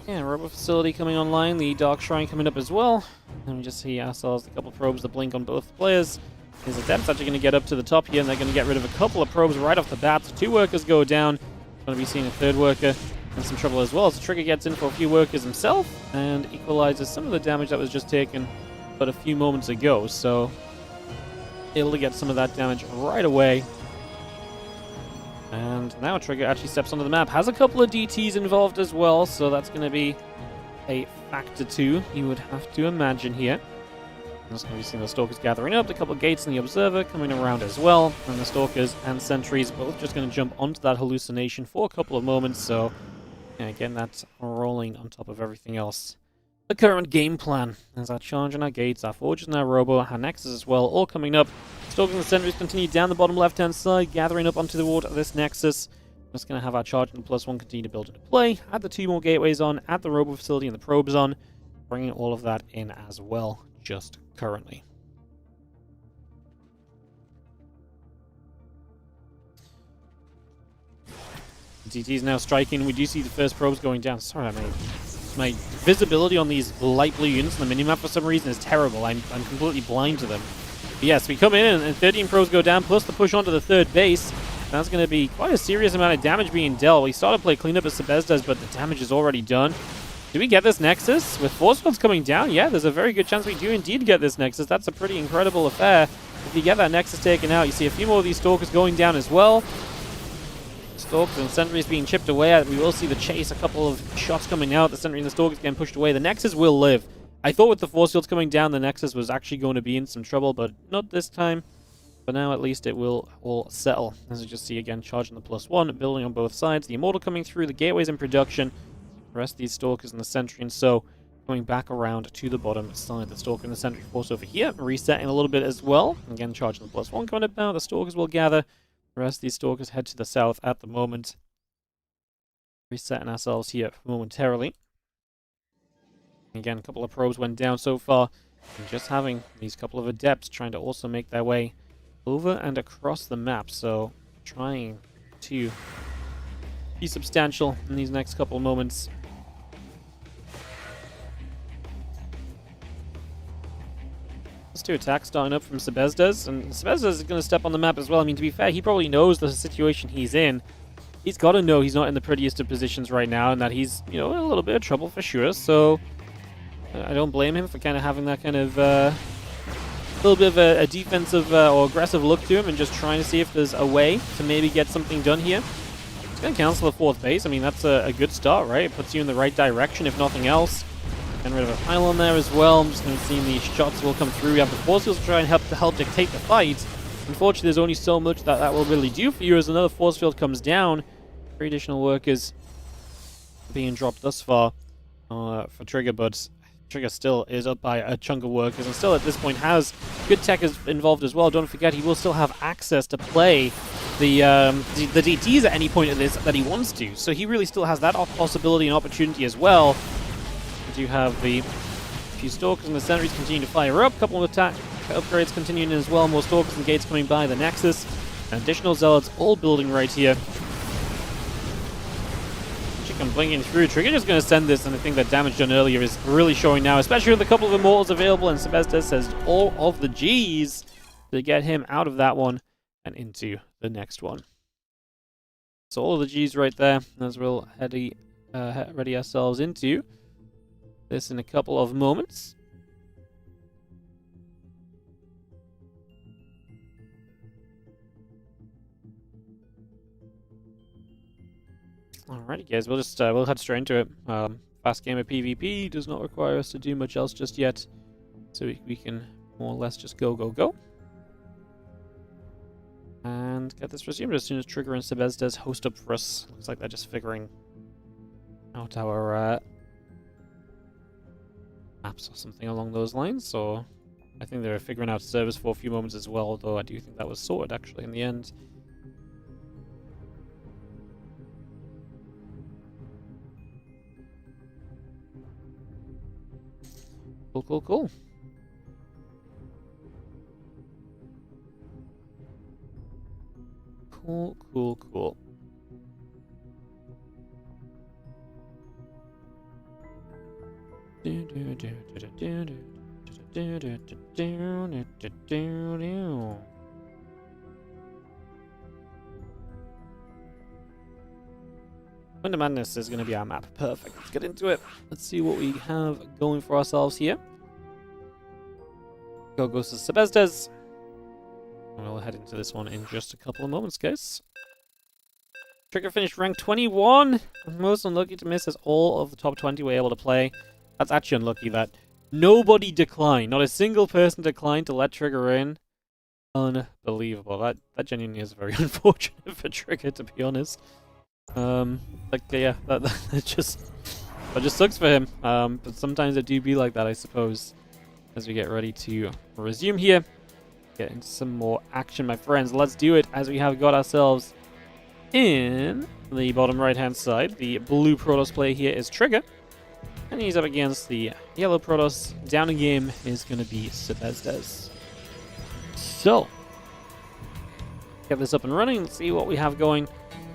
S1: Yeah, Robo facility coming online, the Dark Shrine coming up as well. And we just see ourselves a couple of probes that blink on both players. His Adept's actually going to get up to the top here, and they're going to get rid of a couple of probes right off the bat. So 2 workers go down. Going to be seeing a 3rd worker in some trouble as well. So Trigger gets in for a few workers himself and equalizes some of the damage that was just taken but a few moments ago. So able to get some of that damage right away. And now Trigger actually steps onto the map. Has a couple of DTs involved as well, so that's going to be a factor too, you would have to imagine here. Just going to be seeing the Stalkers gathering up, a couple of gates and the Observer coming around as well, and the Stalkers and Sentries both just going to jump onto that hallucination for a couple of moments, so yeah, again, that's rolling on top of everything else. The current game plan, as our charge and our gates, our Forges and our Robo, our Nexus as well, all coming up. Stalkers and Sentries continue down the bottom left-hand side, gathering up onto the ward of this Nexus. Just going to have our charge and +1 continue to build into play, add the 2 more gateways on, add the Robo facility and the probes on, bringing all of that in as well, just currently. DT is now striking. We do see the first probes going down. Sorry, my visibility on these light blue units on the minimap for some reason is terrible. I'm completely blind to them. But yes, we come in and 13 probes go down, plus the push onto the 3rd base. That's going to be quite a serious amount of damage being dealt. We started to play cleanup as Sebastas, but the damage is already done. Do we get this Nexus? With force fields coming down, yeah, there's a very good chance we do indeed get this Nexus. That's a pretty incredible affair. If you get that Nexus taken out, you see a few more of these Stalkers going down as well. Stalkers and Sentries being chipped away. We will see the chase, a couple of shots coming out. The Sentry and the Stalkers getting pushed away. The Nexus will live. I thought with the force fields coming down, the Nexus was actually going to be in some trouble, but not this time. For now, at least, it will all settle. As you just see again, charging the +1, building on both sides. The Immortal coming through, the gateways in production. The rest of these Stalkers and the Sentry, and so going back around to the bottom side. The Stalker and the Sentry force over here, resetting a little bit as well. Again, charging the +1 coming up now. The Stalkers will gather. The rest of these Stalkers head to the south at the moment. Resetting ourselves here momentarily. Again, a couple of probes went down so far. And just having these couple of Adepts trying to also make their way over and across the map. So trying to be substantial in these next couple of moments. Let's do attack starting up from Sebastas, and Sebastas is going to step on the map as well. I mean, to be fair, he probably knows the situation he's in. He's got to know he's not in the prettiest of positions right now, and that he's, you know, in a little bit of trouble for sure. So I don't blame him for kind of having that kind of little bit of a defensive or aggressive look to him, and just trying to see if there's a way to maybe get something done here. He's going to cancel the 4th base. I mean, that's a good start, right? It puts you in the right direction, if nothing else. Getting rid of a pylon there as well. I'm just going to see these shots will come through. You have the force fields to try and help dictate the fight. Unfortunately, there's only so much that will really do for you as another force field comes down. 3 additional workers being dropped thus far for Trigger, but Trigger still is up by a chunk of workers, and still at this point has good tech involved as well. Don't forget, he will still have access to play the DTs at any point in this that he wants to. So he really still has that possibility and opportunity as well. We do have the few Stalkers and the Sentries continue to fire up. A couple of attack upgrades continuing as well. More Stalkers and gates coming by. The Nexus. And additional Zealots all building right here. Chicken blinking through. Trigger just going to send this, and I think that damage done earlier is really showing now, especially with a couple of Immortals available, and Sebastas has all of the Gs to get him out of that one and into the next one. So all of the Gs right there, as we'll ready ourselves into this in a couple of moments. Alrighty, guys, we'll head straight into it. Fast game of PvP does not require us to do much else just yet, so we can more or less just go. And get this resumed as soon as Trigger and Sebastas host up for us. Looks like they're just figuring out our maps or something along those lines. So I think they were figuring out servers for a few moments as well, though I do think that was sorted actually in the end. Cool. Cool. Winter Madness is going to be our map. Perfect. Let's get into it. Let's see what we have going for ourselves here. Go goes to Sebastas. We'll head into this one in just a couple of moments, guys. Trigger finished rank 21. Most unlucky to miss as all of the top 20 were able to play. That's actually unlucky that nobody declined. Not a single person declined to let Trigger in. Unbelievable. That genuinely is very unfortunate for Trigger, to be honest. Yeah, that just sucks for him. But sometimes it do be like that, I suppose. As we get ready to resume here. Get into some more action, my friends. Let's do it, as we have got ourselves in the bottom right hand side. The blue Protoss player here is Trigger, and he's up against the yellow Protoss. Down in game is going to be Sebastas. So get this up and running. Let's see what we have going.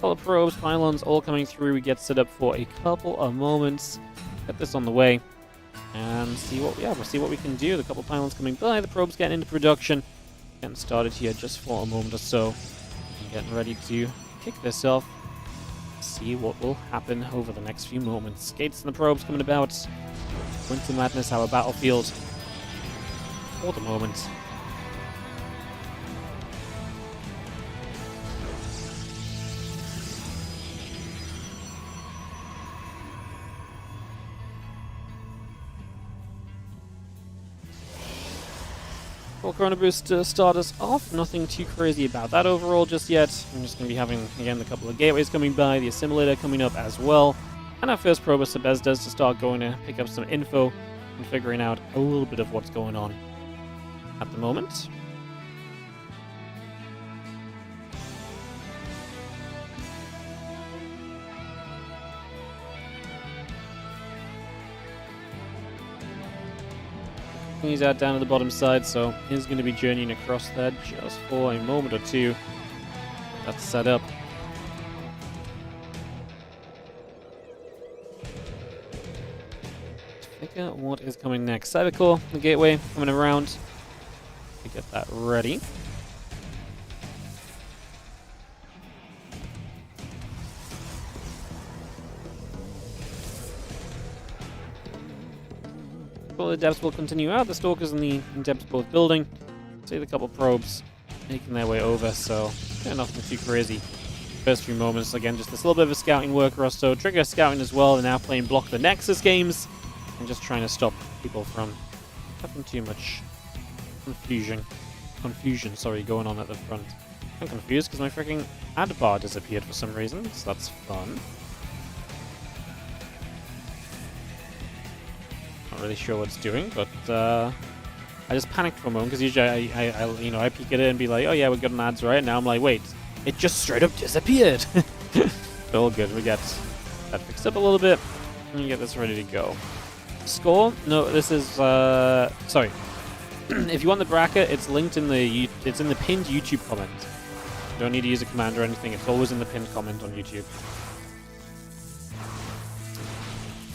S1: Color probes, pylons all coming through. We get set up for a couple of moments. Get this on the way and see what we can do. The couple of pylons coming by, the probes getting into production. Getting started here just for a moment or so. And getting ready to kick this off. See what will happen over the next few moments. Gates and the probes coming about. Winter Madness, our battlefield for the moment. Corona Boost to start us off. Nothing too crazy about that overall just yet. I'm just going to be having, again, a couple of gateways coming by, the assimilator coming up as well, and our first probe, Sebastas, to start going to pick up some info and figuring out a little bit of what's going on at the moment. He's out down at the bottom side, so he's going to be journeying across there just for a moment or two. That's set up. Figure out what is coming next. Cybercore, the gateway, coming around to get that ready. Well, the depths will continue out. The Stalkers and the depths both building. See the couple probes making their way over, so nothing too crazy. First few moments, again, just this little bit of a scouting work or so. Trigger scouting as well. They're now playing Block the Nexus games and just trying to stop people from having too much confusion, going on at the front. I'm confused because my freaking ad bar disappeared for some reason, so that's fun. Not really sure what it's doing, but I just panicked for a moment because usually I peek at it and be like, oh yeah, we got an ads right. Now I'm like, wait, it just straight up disappeared. But all good. We get that fixed up a little bit, and we get this ready to go. Score? No, this is sorry. If you want the bracket, it's linked in the pinned YouTube comment. You don't need to use a command or anything. It's always in the pinned comment on YouTube.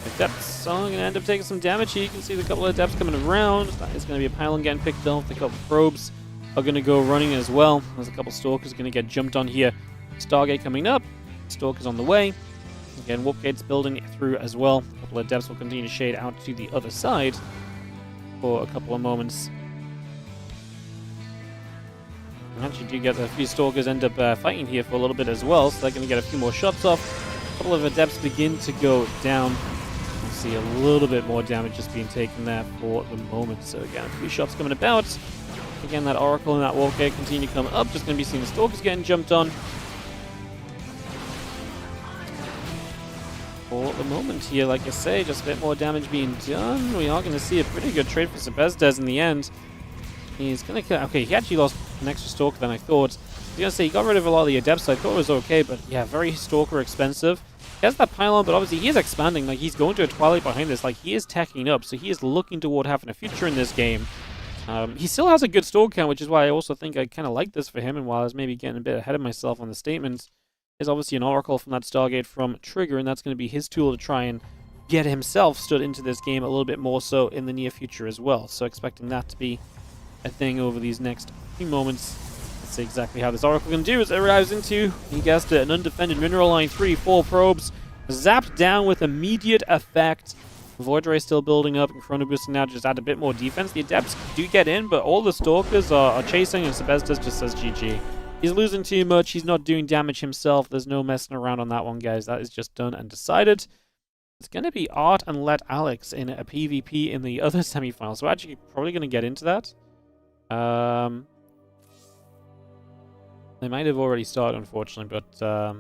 S1: The depths are going to end up taking some damage here. You can see the couple of depths coming around. That is going to be a pylon getting picked off. The couple of probes are going to go running as well. There's a couple of Stalkers going to get jumped on here. Stargate coming up. Stalkers on the way. Again, Warp Gate's building through as well. A couple of depths will continue to shade out to the other side for a couple of moments. And actually do get a few Stalkers end up fighting here for a little bit as well, so they're going to get a few more shots off. couple of adepts begin to go down. You see a little bit more damage just being taken there for the moment. So again, a few shots coming about. Again, that Oracle and that Walker continue to come up. Just going to be seeing the Stalkers getting jumped on. For the moment here, like I say, just a bit more damage being done. We are going to see a pretty good trade for Sebastas in the end. He's going to kill... Okay, he actually lost an extra Stalker than I thought. I was going to say, he got rid of a lot of the Adepts, so I thought it was okay, but yeah, very Stalker expensive. He has that pylon, but obviously he is expanding. Like, he's going to a Twilight behind this. Like, he is teching up, so he is looking toward having a future in this game. He still has a good Stalker count, which is why I also think I kind of like this for him, and while I was maybe getting a bit ahead of myself on the statements, is obviously an Oracle from that Stargate from Trigger, and that's going to be his tool to try and get himself stood into this game a little bit more so in the near future as well. So expecting that to be a thing over these next few moments. Let's see exactly how this Oracle can do as it arrives into, you guessed it, an undefended mineral line. 3-4 probes zapped down with immediate effect. Void Ray still building up, and Chrono Boosting now just add a bit more defense. The Adepts do get in, but all the Stalkers are chasing, and Sebastas just says GG. He's losing too much. He's not doing damage himself. There's no messing around on that one, guys. That is just done and decided. It's going to be Art and LetAlex in a PvP in the other semifinal. So we're actually probably going to get into that. They might have already started, unfortunately, but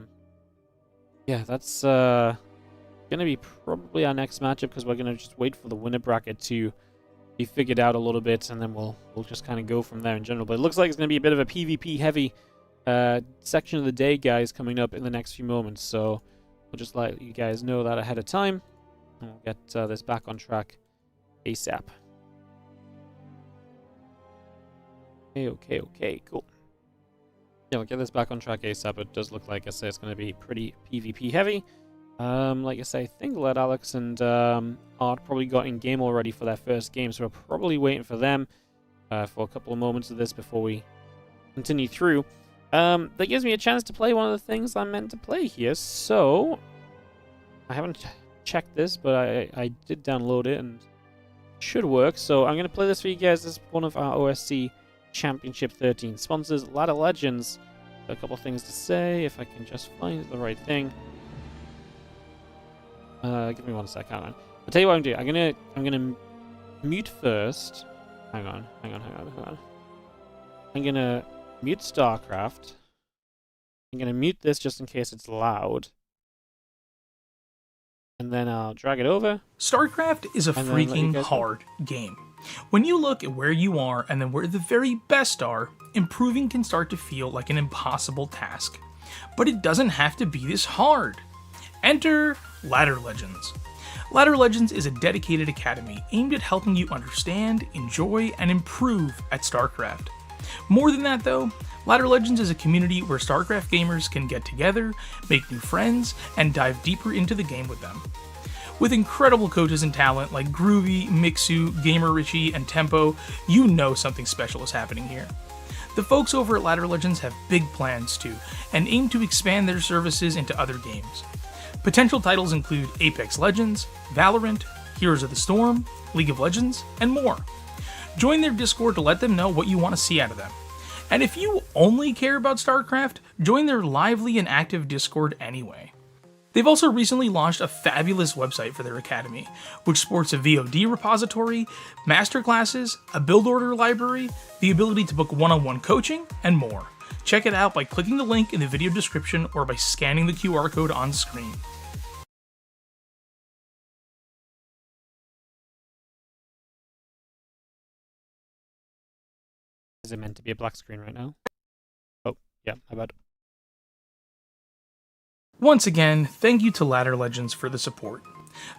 S1: yeah, that's going to be probably our next matchup, because we're going to just wait for the winner bracket to be figured out a little bit, and then we'll just kind of go from there in general. But it looks like it's going to be a bit of a PvP heavy section of the day, guys, coming up in the next few moments. So we'll just let you guys know that ahead of time, and we'll get this back on track ASAP. Okay, cool. Yeah, we'll get this back on track ASAP. It does look like, I say, it's going to be pretty PvP heavy. Like I say, I think LetAlex and Art probably got in game already for their first game, so we're probably waiting for them for a couple of moments of this before we continue through. That gives me a chance to play one of the things I'm meant to play here, so I haven't checked this, but I did download it and it should work. So I'm going to play this for you guys. This is one of our OSC Championship 13 sponsors, Ladder Legends. Got a couple of things to say, if I can just find the right thing. Give me 1 sec, hang on. I'll tell you what I'm doing. I'm gonna mute first. Hang on. I'm gonna mute StarCraft. I'm gonna mute this just in case it's loud. And then I'll drag it over.
S2: StarCraft is a freaking hard game. When you look at where you are and then where the very best are, improving can start to feel like an impossible task. But it doesn't have to be this hard. Enter Ladder Legends. Ladder Legends is a dedicated academy aimed at helping you understand, enjoy, and improve at StarCraft. More than that though, Ladder Legends is a community where StarCraft gamers can get together, make new friends, and dive deeper into the game with them. With incredible coaches and talent like Groovy, Mixu, Gamer Richie, and Tempo, you know something special is happening here. The folks over at Ladder Legends have big plans too, and aim to expand their services into other games. Potential titles include Apex Legends, Valorant, Heroes of the Storm, League of Legends, and more. Join their Discord to let them know what you want to see out of them. And if you only care about StarCraft, join their lively and active Discord anyway. They've also recently launched a fabulous website for their academy, which sports a VOD repository, masterclasses, a build order library, the ability to book one-on-one coaching, and more. Check it out by clicking the link in the video description or by scanning the QR code on screen.
S1: Is it meant to be a black screen right now? Oh, yeah, how about...
S2: Once again, thank you to Ladder Legends for the support.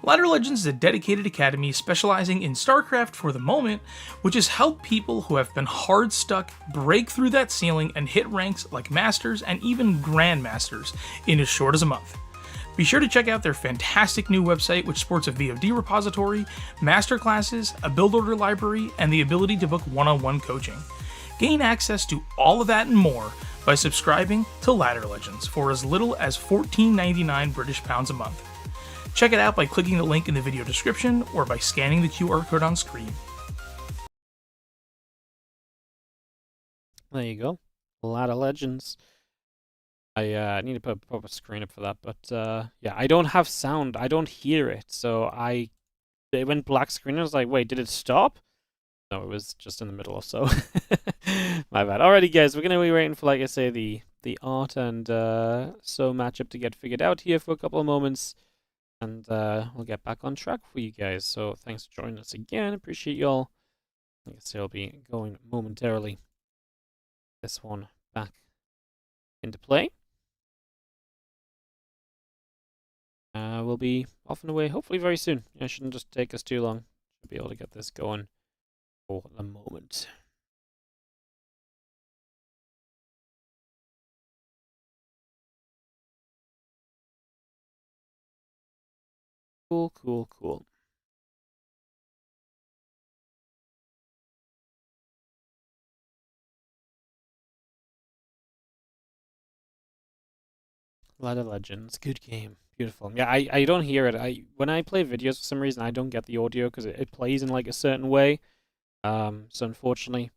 S2: Ladder Legends is a dedicated academy specializing in StarCraft for the moment, which has helped people who have been hard stuck break through that ceiling and hit ranks like Masters and even Grandmasters in as short as a month. Be sure to check out their fantastic new website, which sports a VOD repository, masterclasses, a build order library, and the ability to book one-on-one coaching. Gain access to all of that and more by subscribing to Ladder Legends for as little as £14.99 British pounds a month. Check it out by clicking the link in the video description or by scanning the QR code on screen.
S1: There you go. Ladder Legends. I need to put a proper screen up for that, but yeah, I don't have sound. I don't hear it, so it went black screen. And I was like, wait, did it stop? No, it was just in the middle or so. My bad. Alrighty, guys, we're gonna be waiting for, like I say, the art and so matchup to get figured out here for a couple of moments, and we'll get back on track for you guys. So thanks for joining us again. Appreciate y'all. Like I say, I'll be going momentarily. This one back into play. We'll be off and away hopefully very soon. It shouldn't just take us too long. Should be able to get this going for the moment. Cool, cool, cool. Light of Legends, good game, beautiful. Yeah, I don't hear it. When I play videos for some reason I don't get the audio because it plays in like a certain way. So unfortunately,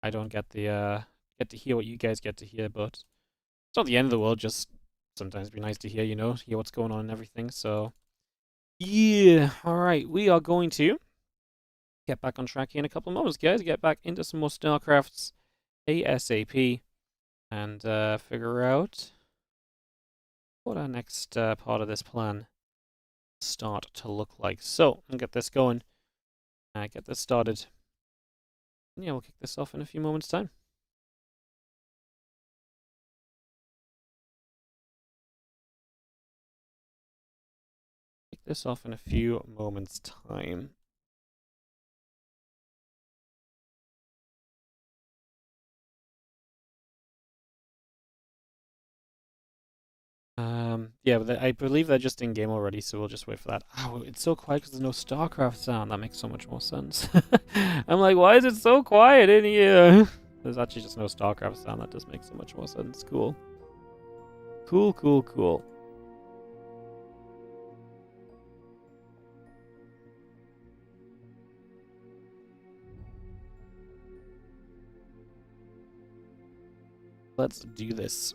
S1: I don't get the get to hear what you guys get to hear. But it's not the end of the world. Just sometimes be nice to hear, hear what's going on and everything. So yeah, all right, we are going to get back on track here in a couple of moments, guys. Get back into some more StarCrafts ASAP and figure out what our next part of this plan start to look like. So, I'll get this going. Get this started. And yeah, we'll kick this off in a few moments' time. Kick this off in a few moments' time. Yeah, but I believe they're just in game already, so we'll just wait for that. Oh, it's so quiet because there's no StarCraft sound. That makes so much more sense. I'm like, why is it so quiet in here? There's actually just no StarCraft sound. That does make so much more sense. Cool. Cool, cool, cool. Let's do this.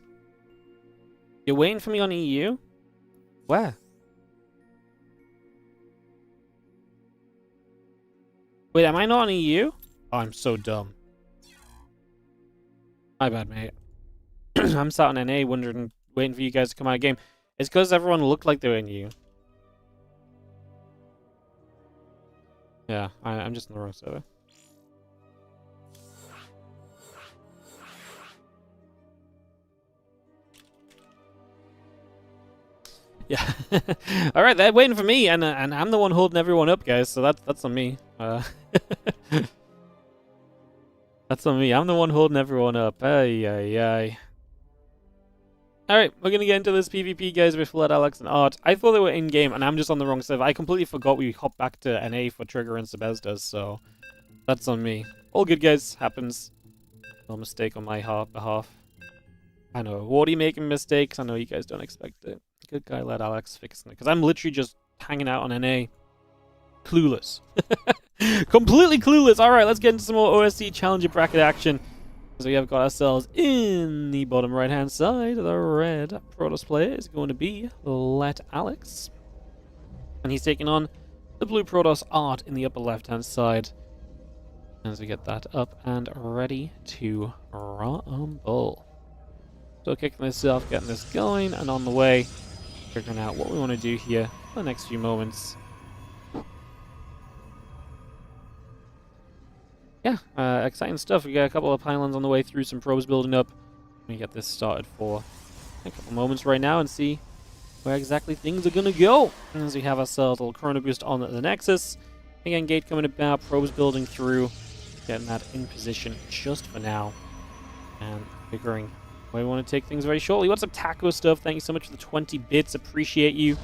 S1: You're waiting for me on EU? Where? Wait, am I not on EU? Oh, I'm so dumb. My bad, mate. I'm sat on NA wondering, waiting for you guys to come out of game. It's because everyone looked like they were in EU. Yeah, I'm just in the wrong server. Yeah. All right, they're waiting for me, and I'm the one holding everyone up, guys. So that's on me. That's on me. I'm the one holding everyone up. Ay ay ay. All right, we're gonna get into this PvP, guys, with LetAlex and Art. I thought they were in game, and I'm just on the wrong server. I completely forgot we hopped back to NA for Trigger and Sebastas, so that's on me. All good, guys. Happens. No mistake on my behalf. I know. Wardy making mistakes. I know you guys don't expect it. Good guy, LetAlex fixing it. Because I'm literally just hanging out on NA. Clueless. Completely clueless. Alright, let's get into some more OSC Challenger bracket action. So we have got ourselves in the bottom right-hand side. The red Protoss player is going to be LetAlex. And he's taking on the blue Protoss Art in the upper left-hand side. As we get that up and ready to rumble. So kicking this off, getting this going, and on the way, figuring out what we want to do here for the next few moments. Yeah, exciting stuff. We got a couple of pylons on the way through, some probes building up. We get this started for a couple moments right now and see where exactly things are going to go. As we have ourselves a little chrono boost on the Nexus. Again, gate coming about, probes building through, getting that in position just for now. And figuring where we want to take things very shortly. What's up, Taco Stuff? Thank you so much for the 20 bits. Appreciate you.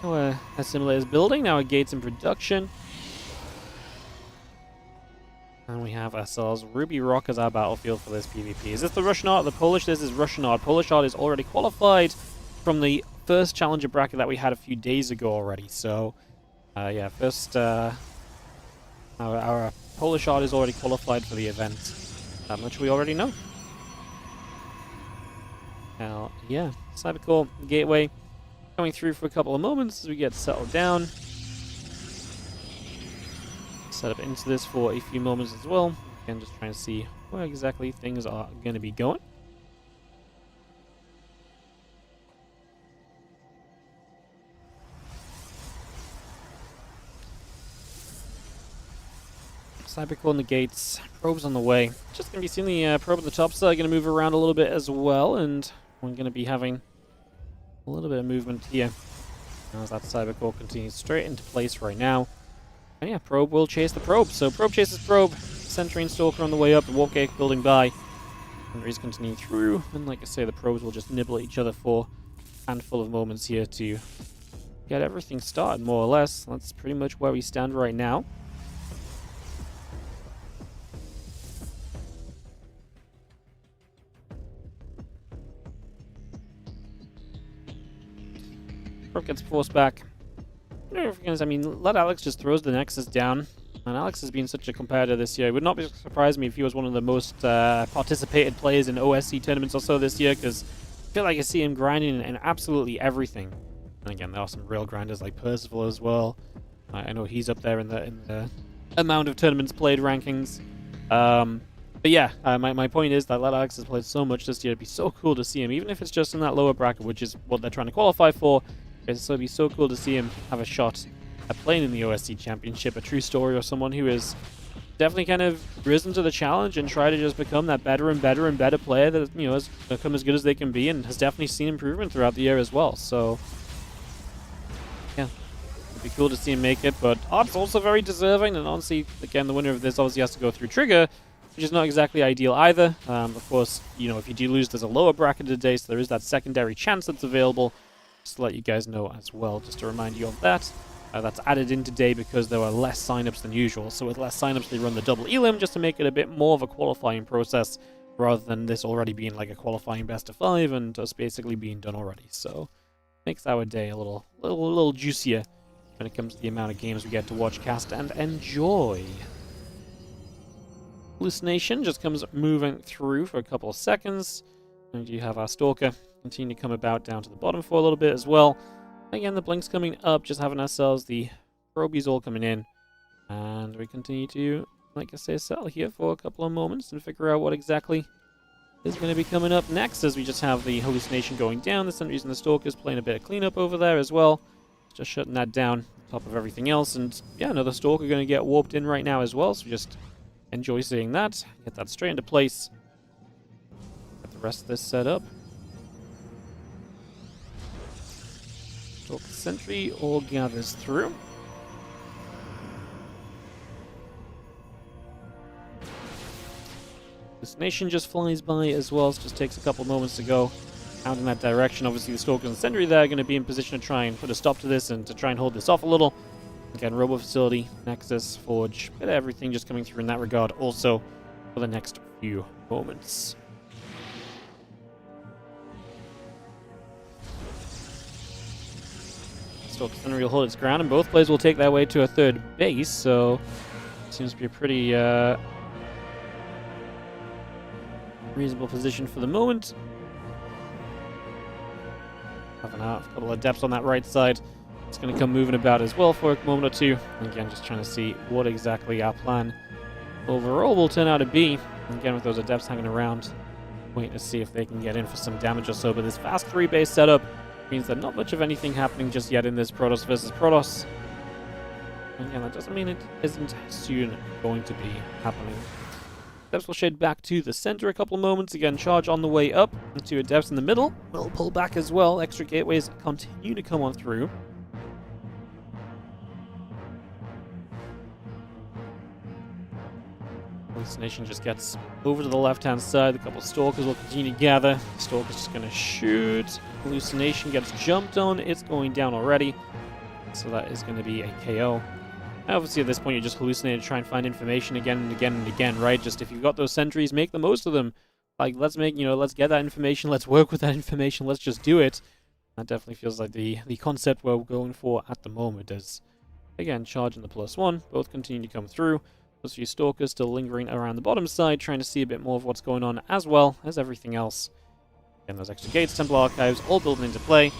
S1: Now assimilator's building. Now our gate's in production. And we have ourselves Ruby Rock as our battlefield for this PvP. Is this the Russian Art or the Polish? This is Russian Art. Polish Art is already qualified from the first Challenger bracket that we had a few days ago already. So Yeah, first, our Polish art is already qualified for the event. That much we already know. Now, yeah, Cybercore Gateway coming through for a couple of moments as we get settled down. Set up into this for a few moments as well. Again, just trying to see where exactly things are going to be going. Cybercore on the gates, probes on the way. Just going to be seeing the probe at the top side, going to move around a little bit as well, and we're going to be having a little bit of movement here as that Cybercore continues straight into place right now. And yeah, probe will chase the probe. So probe chases probe, Sentry and Stalker on the way up, the warp gate building by. Sentry's continuing through, and like I say, the probes will just nibble at each other for a handful of moments here to get everything started, more or less. That's pretty much where we stand right now. Probe gets forced back. I mean, LetAlex just throws the Nexus down. And Alex has been such a competitor this year. It would not surprise me if he was one of the most participated players in OSC tournaments or so this year, because I feel like I see him grinding in absolutely everything. And again, there are some real grinders like Percival as well. I know he's up there in the amount of tournaments played rankings. But yeah, my point is that LetAlex has played so much this year. It'd be so cool to see him, even if it's just in that lower bracket, which is what they're trying to qualify for. It'd be so cool to see him have a shot at playing in the OSC Championship, a true story, or someone who has definitely kind of risen to the challenge and tried to just become that better and better and better player that, you know, has become as good as they can be and has definitely seen improvement throughout the year as well. So, yeah, it'd be cool to see him make it, but Art's also very deserving, and honestly, again, the winner of this obviously has to go through Trigger, which is not exactly ideal either. Of course, you know, if you do lose, there's a lower bracket today, so there is that secondary chance that's available. Just to let you guys know as well, just to remind you of that. That's added in today because there were less signups than usual. So with less signups, they run the double elim just to make it a bit more of a qualifying process, rather than this already being like a qualifying best of 5 and just basically being done already. So makes our day a little juicier when it comes to the amount of games we get to watch, cast, and enjoy. Hallucination just comes moving through for a couple of seconds, and you have our Stalker continue to come about down to the bottom for a little bit as well. Again, the blink's coming up, just having ourselves the probies all coming in. And we continue to, like I say, settle here for a couple of moments and figure out what exactly is going to be coming up next, as we just have the hallucination going down. The Sentries and the Stalkers playing a bit of cleanup over there as well. Just shutting that down on top of everything else. And yeah, another Stalker going to get warped in right now as well, so just enjoy seeing that. Get that straight into place. Get the rest of this set up. Sentry all gathers through. This nation just flies by as well, so just takes a couple moments to go out in that direction. Obviously the Stalkers and Sentry there are going to be in position to try and put a stop to this and to try and hold this off a little. Again, Robo Facility, Nexus, Forge, bit of everything just coming through in that regard also for the next few moments. Stalker will hold its ground, and both players will take their way to a third base, so seems to be a pretty reasonable position for the moment. Have a couple of depths on that right side. It's going to come moving about as well for a moment or two. And again, just trying to see what exactly our plan overall will turn out to be. And again, with those adepts hanging around, waiting to see if they can get in for some damage or so. But this fast 3-base setup means that not much of anything happening just yet in this Protoss versus Protoss. And again, that doesn't mean it isn't soon going to be happening. Adepts will shade back to the center a couple of moments. Again, charge on the way up. And 2 adepts in the middle will pull back as well. Extra gateways continue to come on through. Hallucination just gets over to the left-hand side. A couple of Stalkers will continue to gather. Stalker's just going to shoot. Hallucination gets jumped on. It's going down already. So that is going to be a KO. And obviously at this point you're just hallucinating to try and find information again and again and again, right? Just if you've got those sentries, make the most of them. Like, let's get that information. Let's work with that information. Let's just do it. That definitely feels like the concept we're going for at the moment, as Again, charging the +1. Both continue to come through. Those few Stalkers still lingering around the bottom side, trying to see a bit more of what's going on, as well as everything else. Again, those extra gates, Temple Archives, all building into play.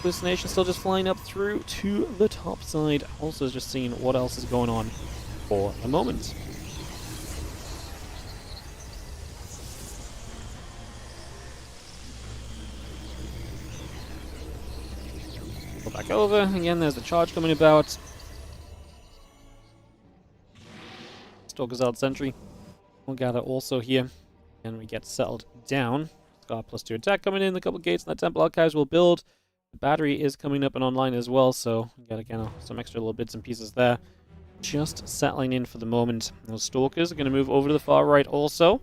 S1: Hallucination still just flying up through to the top side. Also just seeing what else is going on for the moment. Go back over. Again, there's the charge coming about. Stalker's out sentry. We'll gather also here. And we get settled down. Scar +2 attack coming in. A couple gates in that Temple Archives will build. The battery is coming up and online as well, so we got again some extra little bits and pieces there. Just settling in for the moment. Those Stalkers are going to move over to the far right also.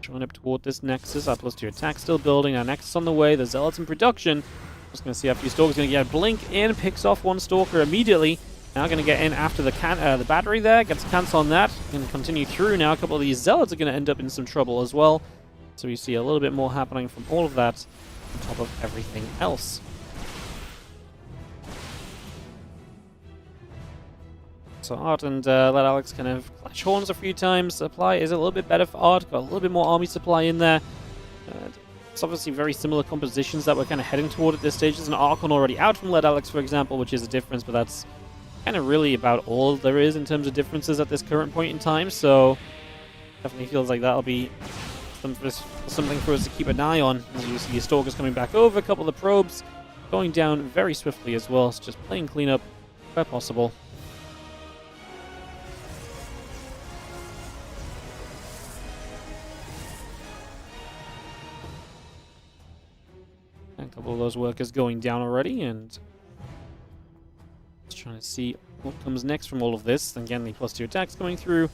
S1: Trying up toward this Nexus. Our +2 attack still building. Our Nexus on the way. The Zealots in production. Just going to see a few Stalkers going to get blink in. Picks off one Stalker immediately. Now going to get in after the battery there. Gets a cancel on that. Going to continue through now. A couple of these Zealots are going to end up in some trouble as well. So we see a little bit more happening from all of that on top of everything else. So Art and LetAlex kind of clash horns a few times. Supply is a little bit better for Art. Got a little bit more army supply in there. It's obviously very similar compositions that we're kind of heading toward at this stage. There's an Archon already out from LetAlex, for example, which is a difference, but that's kind of really about all there is in terms of differences at this current point in time. So definitely feels like that'll be something for us to keep an eye on. As you see the Stalkers coming back over, a couple of the probes going down very swiftly as well. So just playing cleanup where possible. A couple of those workers going down already, and just trying to see what comes next from all of this. Again, the +2 attacks coming through.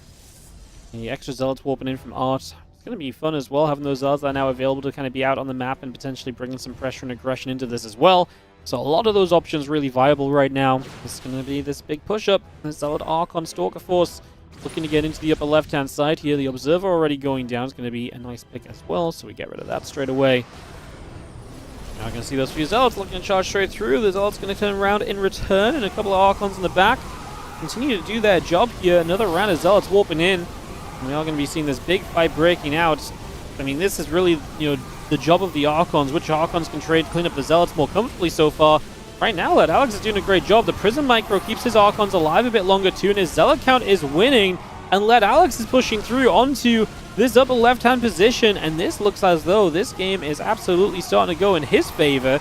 S1: The extra Zealots warping in from Art. It's going to be fun as well, having those Zealots that are now available to kind of be out on the map and potentially bringing some pressure and aggression into this as well. So a lot of those options really viable right now. It's going to be this big push-up. The Zealot Archon Stalker Force looking to get into the upper left-hand side here. The Observer already going down is going to be a nice pick as well, so we get rid of that straight away. Now I can see those few Zealots looking to charge straight through. The Zealots going to turn around in return, and a couple of Archons in the back continue to do their job here. Another round of Zealots warping in. And we are going to be seeing this big fight breaking out. I mean, this is really, the job of the Archons. Which Archons can clean up the Zealots more comfortably so far. Right now, LetAlex is doing a great job. The Prism Micro keeps his Archons alive a bit longer too, and his Zealot count is winning. And LetAlex is pushing through onto this upper left-hand position, and this looks as though this game is absolutely starting to go in his favor.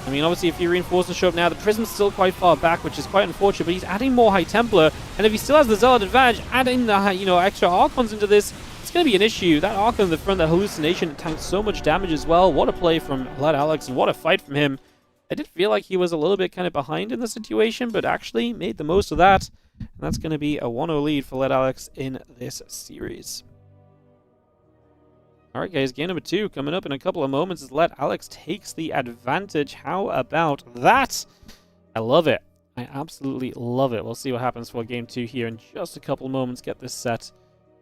S1: I mean, obviously, if he reinforces show up now, the Prism's still quite far back, which is quite unfortunate, but he's adding more High Templar, and if he still has the Zealot advantage, adding the, extra Archons into this, it's going to be an issue. That Archon in the front, that Hallucination, tanked so much damage as well. What a play from LetAlex, and what a fight from him. I did feel like he was a little bit kind of behind in the situation, but actually made the most of that, and that's going to be a 1-0 lead for LetAlex in this series. Alright guys, game number 2 coming up in a couple of moments as LetAlex takes the advantage. How about that? I love it. I absolutely love it. We'll see what happens for game 2 here in just a couple of moments. Get this set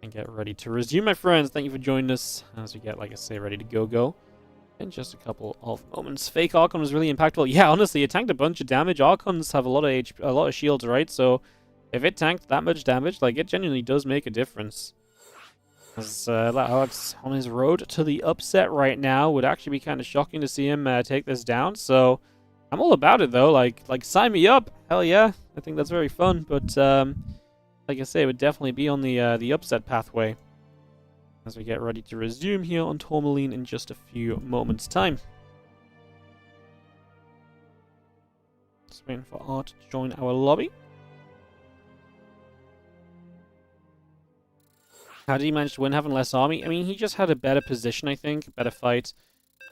S1: and get ready to resume, my friends. Thank you for joining us as we get, like I say, ready to go. In just a couple of moments. Fake Archon was really impactful. Yeah, honestly, it tanked a bunch of damage. Archons have a lot of shields, right? So if it tanked that much damage, like, it genuinely does make a difference. As LetAlex on his road to the upset right now. Would actually be kind of shocking to see him take this down. So I'm all about it though. Like sign me up. Hell yeah. I think that's very fun. But like I say, it would definitely be on the upset pathway as we get ready to resume here on Tourmaline in just a few moments' time. Just waiting for Art to join our lobby. How did he manage to win having less army? I mean, he just had a better position, I think. A better fight.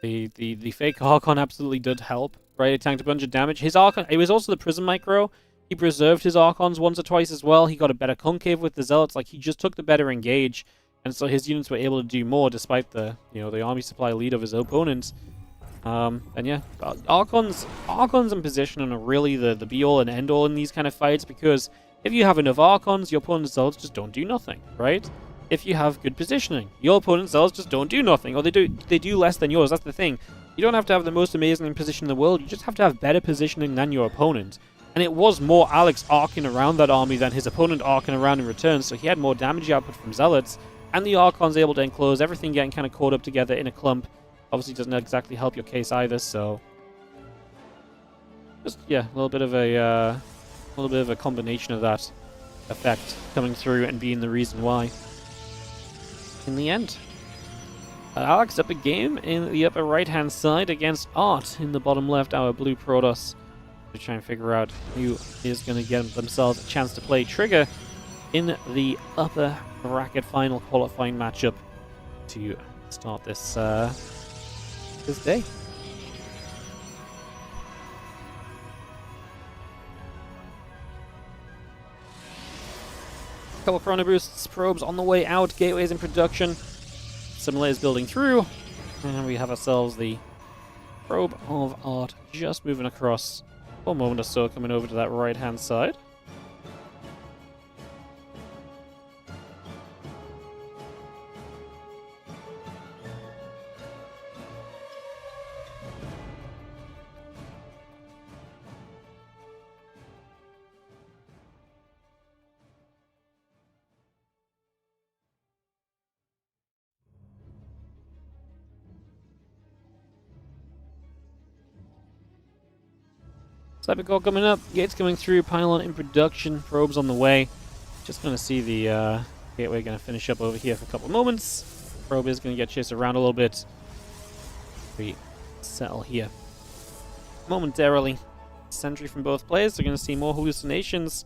S1: The fake Archon absolutely did help, right? It tanked a bunch of damage. His Archon, it was also the Prism Micro. He preserved his Archons once or twice as well. He got a better concave with the Zealots. Like, he just took the better engage. And so his units were able to do more despite the, the army supply lead of his opponents. And yeah, Archons in position are really the be-all and end-all in these kind of fights, because if you have enough Archons, your opponent's Zealots just don't do nothing, right? If you have good positioning, your opponent's Zealots just don't do nothing, or they do less than yours. That's the thing. You don't have to have the most amazing position in the world. You just have to have better positioning than your opponent. And it was more Alex arcing around that army than his opponent arcing around in return, so he had more damage output from Zealots. And the Archon's able to enclose, everything getting kind of caught up together in a clump. Obviously doesn't exactly help your case either, so... Just, yeah, a little bit of a combination of that effect coming through and being the reason why. In the end. Alex up a game in the upper right-hand side against Art in the bottom left, our blue Protoss. To try and figure out who is going to get themselves a chance to play Trigger in the upper bracket final qualifying matchup to start this this day. Couple Chrono Boosts, probes on the way out, gateways in production, simulators building through, and we have ourselves the probe of Art just moving across for a moment or so, coming over to that right hand side. Cyber core coming up, gates coming through, pylon in production, probes on the way. Just going to see the gateway going to finish up over here for a couple of moments. Probe is going to get chased around a little bit. We settle here momentarily. Sentry from both players. They're going to see more hallucinations.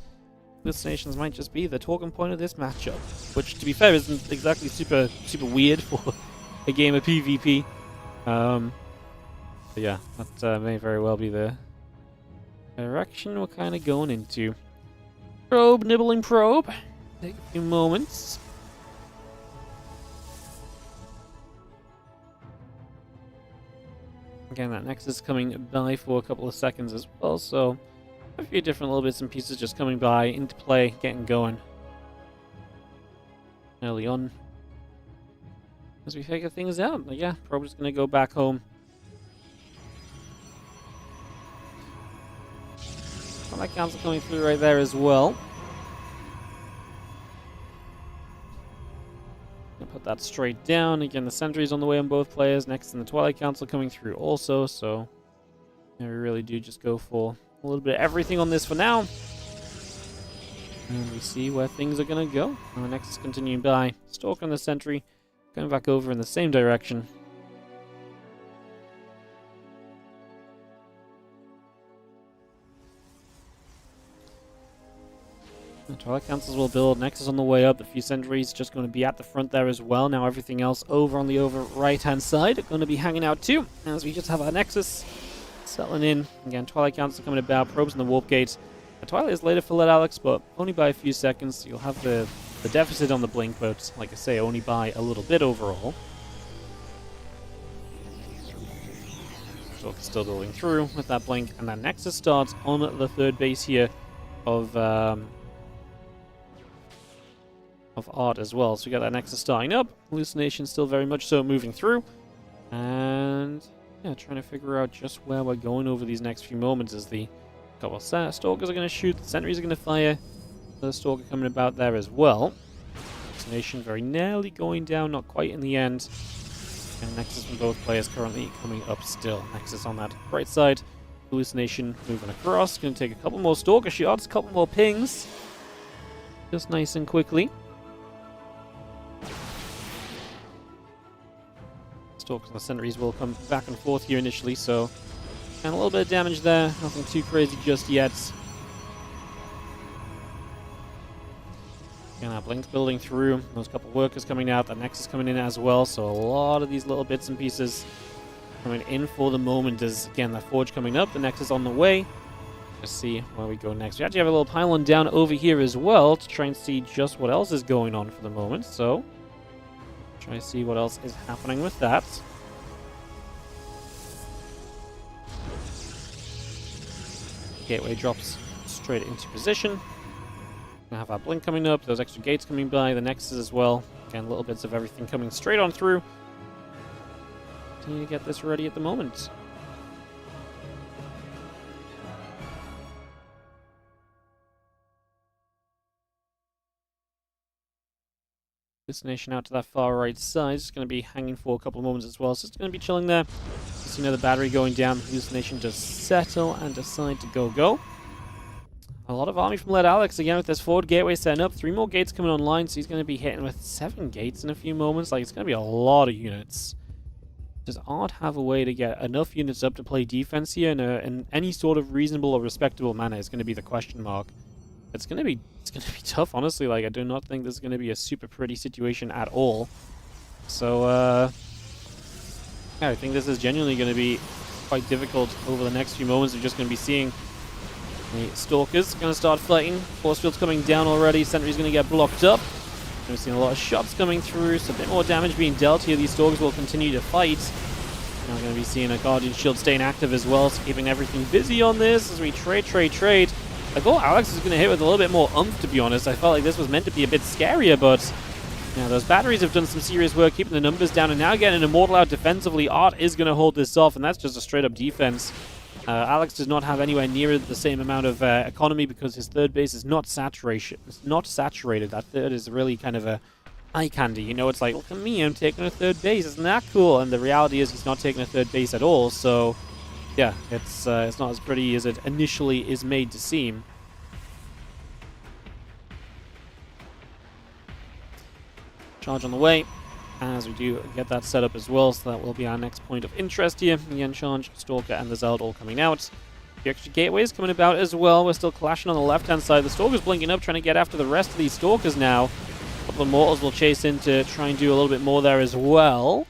S1: Hallucinations might just be the talking point of this matchup, which, to be fair, isn't exactly super weird for a game of PvP. But yeah, that may very well be the direction we're kind of going into. Probe, nibbling probe. Take a few moments. Again, that Nexus coming by for a couple of seconds as well, so a few different little bits and pieces just coming by, into play, getting going early on as we figure things out. But yeah, probe is going to go back home. That council coming through right there as well. Put that straight down. Again, the sentries on the way on both players. Next in the Twilight Council coming through also. So yeah, we really do just go for a little bit of everything on this for now. And we see where things are going to go. And the next is continuing by. Stalk on the sentry. Going back over in the same direction. The Twilight Councils will build. Nexus on the way up. The few sentries just going to be at the front there as well. Now everything else over on the right-hand side are going to be hanging out too. As we just have our Nexus settling in. Again, Twilight Council coming about. Probes in the Warp Gate. The Twilight is later for LetAlex, but only by a few seconds. You'll have the deficit on the blink, but like I say, only by a little bit overall. Still going through with that blink. And that Nexus starts on the third base here of Art as well. So we got that Nexus starting up. Hallucination still very much so moving through. And yeah, trying to figure out just where we're going over these next few moments as the couple of Stalkers are going to shoot, the Sentries are going to fire. Another Stalker coming about there as well. Hallucination very nearly going down, not quite in the end. And Nexus from both players currently coming up still. Nexus on that right side. Hallucination moving across. Going to take a couple more Stalker shots, a couple more pings. Just nice and quickly. Stalkers and the Sentries will come back and forth here initially, so and a little bit of damage there, nothing too crazy just yet. Again, our Blink's building through, those couple workers coming out, the Nexus coming in as well, so a lot of these little bits and pieces coming in for the moment as, again, the Forge coming up, the Nexus on the way. Let's see where we go next. We actually have a little pylon down over here as well to try and see just what else is going on for the moment, so try to see what else is happening with that. Gateway drops straight into position. We have our Blink coming up, those extra gates coming by, the Nexus as well. Again, little bits of everything coming straight on through. Continue to get this ready at the moment. Hallucination out to that far right side. It's going to be hanging for a couple of moments as well. So it's going to be chilling there. Just another battery going down. Hallucination does settle and decide to go. A lot of army from LetAlex again with this forward gateway setting up. 3 more gates coming online, so he's going to be hitting with 7 gates in a few moments. Like, it's going to be a lot of units. Does Art have a way to get enough units up to play defense here in any sort of reasonable or respectable manner is going to be the question mark. It's going to be tough, honestly. Like, I do not think this is going to be a super pretty situation at all. So, yeah, I think this is genuinely going to be quite difficult over the next few moments. We're just going to be seeing the Stalkers going to start fighting. Force field's coming down already. Sentry's going to get blocked up. We've seen a lot of shots coming through, so a bit more damage being dealt here. These Stalkers will continue to fight. Now we're going to be seeing a Guardian Shield staying active as well, so keeping everything busy on this as we trade. I thought Alex was going to hit with a little bit more oomph, to be honest. I felt like this was meant to be a bit scarier, but yeah, those batteries have done some serious work keeping the numbers down, and now getting an Immortal out defensively. Art is going to hold this off, and that's just a straight-up defense. Alex does not have anywhere near the same amount of economy because his third base is not saturated. It's not saturated. That third is really kind of a eye candy. You know, it's like, look at me, I'm taking a third base. Isn't that cool? And the reality is he's not taking a third base at all. So, yeah, it's not as pretty as it initially is made to seem. Charge on the way, as we do get that set up as well, so that will be our next point of interest here. Again, Charge, Stalker, and the Zeld all coming out. The extra gateways coming about as well. We're still clashing on the left-hand side. The Stalker's blinking up, trying to get after the rest of these Stalkers now. A couple of Mortals will chase in to try and do a little bit more there as well.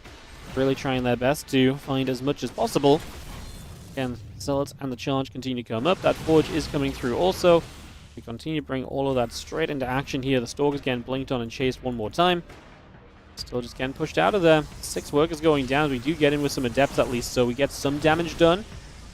S1: Really trying their best to find as much as possible. Again, Zealots and the Charge continue to come up. That Forge is coming through also. We continue to bring all of that straight into action here. The Stalker's getting blinked on and chased one more time. Still just getting pushed out of there. 6 workers going down. We do get in with some Adepts at least, so we get some damage done.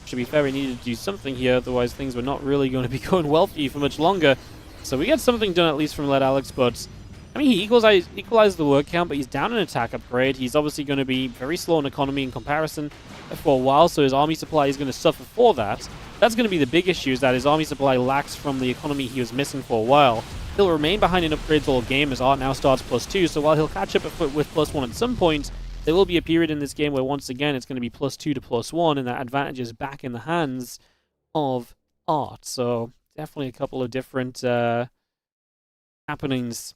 S1: To be fair, we needed to do something here, otherwise things were not really going to be going well for you for much longer. So we get something done at least from LetAlex, but I mean, he equalized the work count, but he's down an attack upgrade. He's obviously going to be very slow in economy in comparison for a while, so his army supply is going to suffer for that. That's going to be the big issue, is that his army supply lacks from the economy he was missing for a while. He'll remain behind in upgrades all game as Art now starts +2, so while he'll catch up with +1 at some point, there will be a period in this game where once again it's going to be +2 to +1, and that advantage is back in the hands of Art. So definitely a couple of different happenings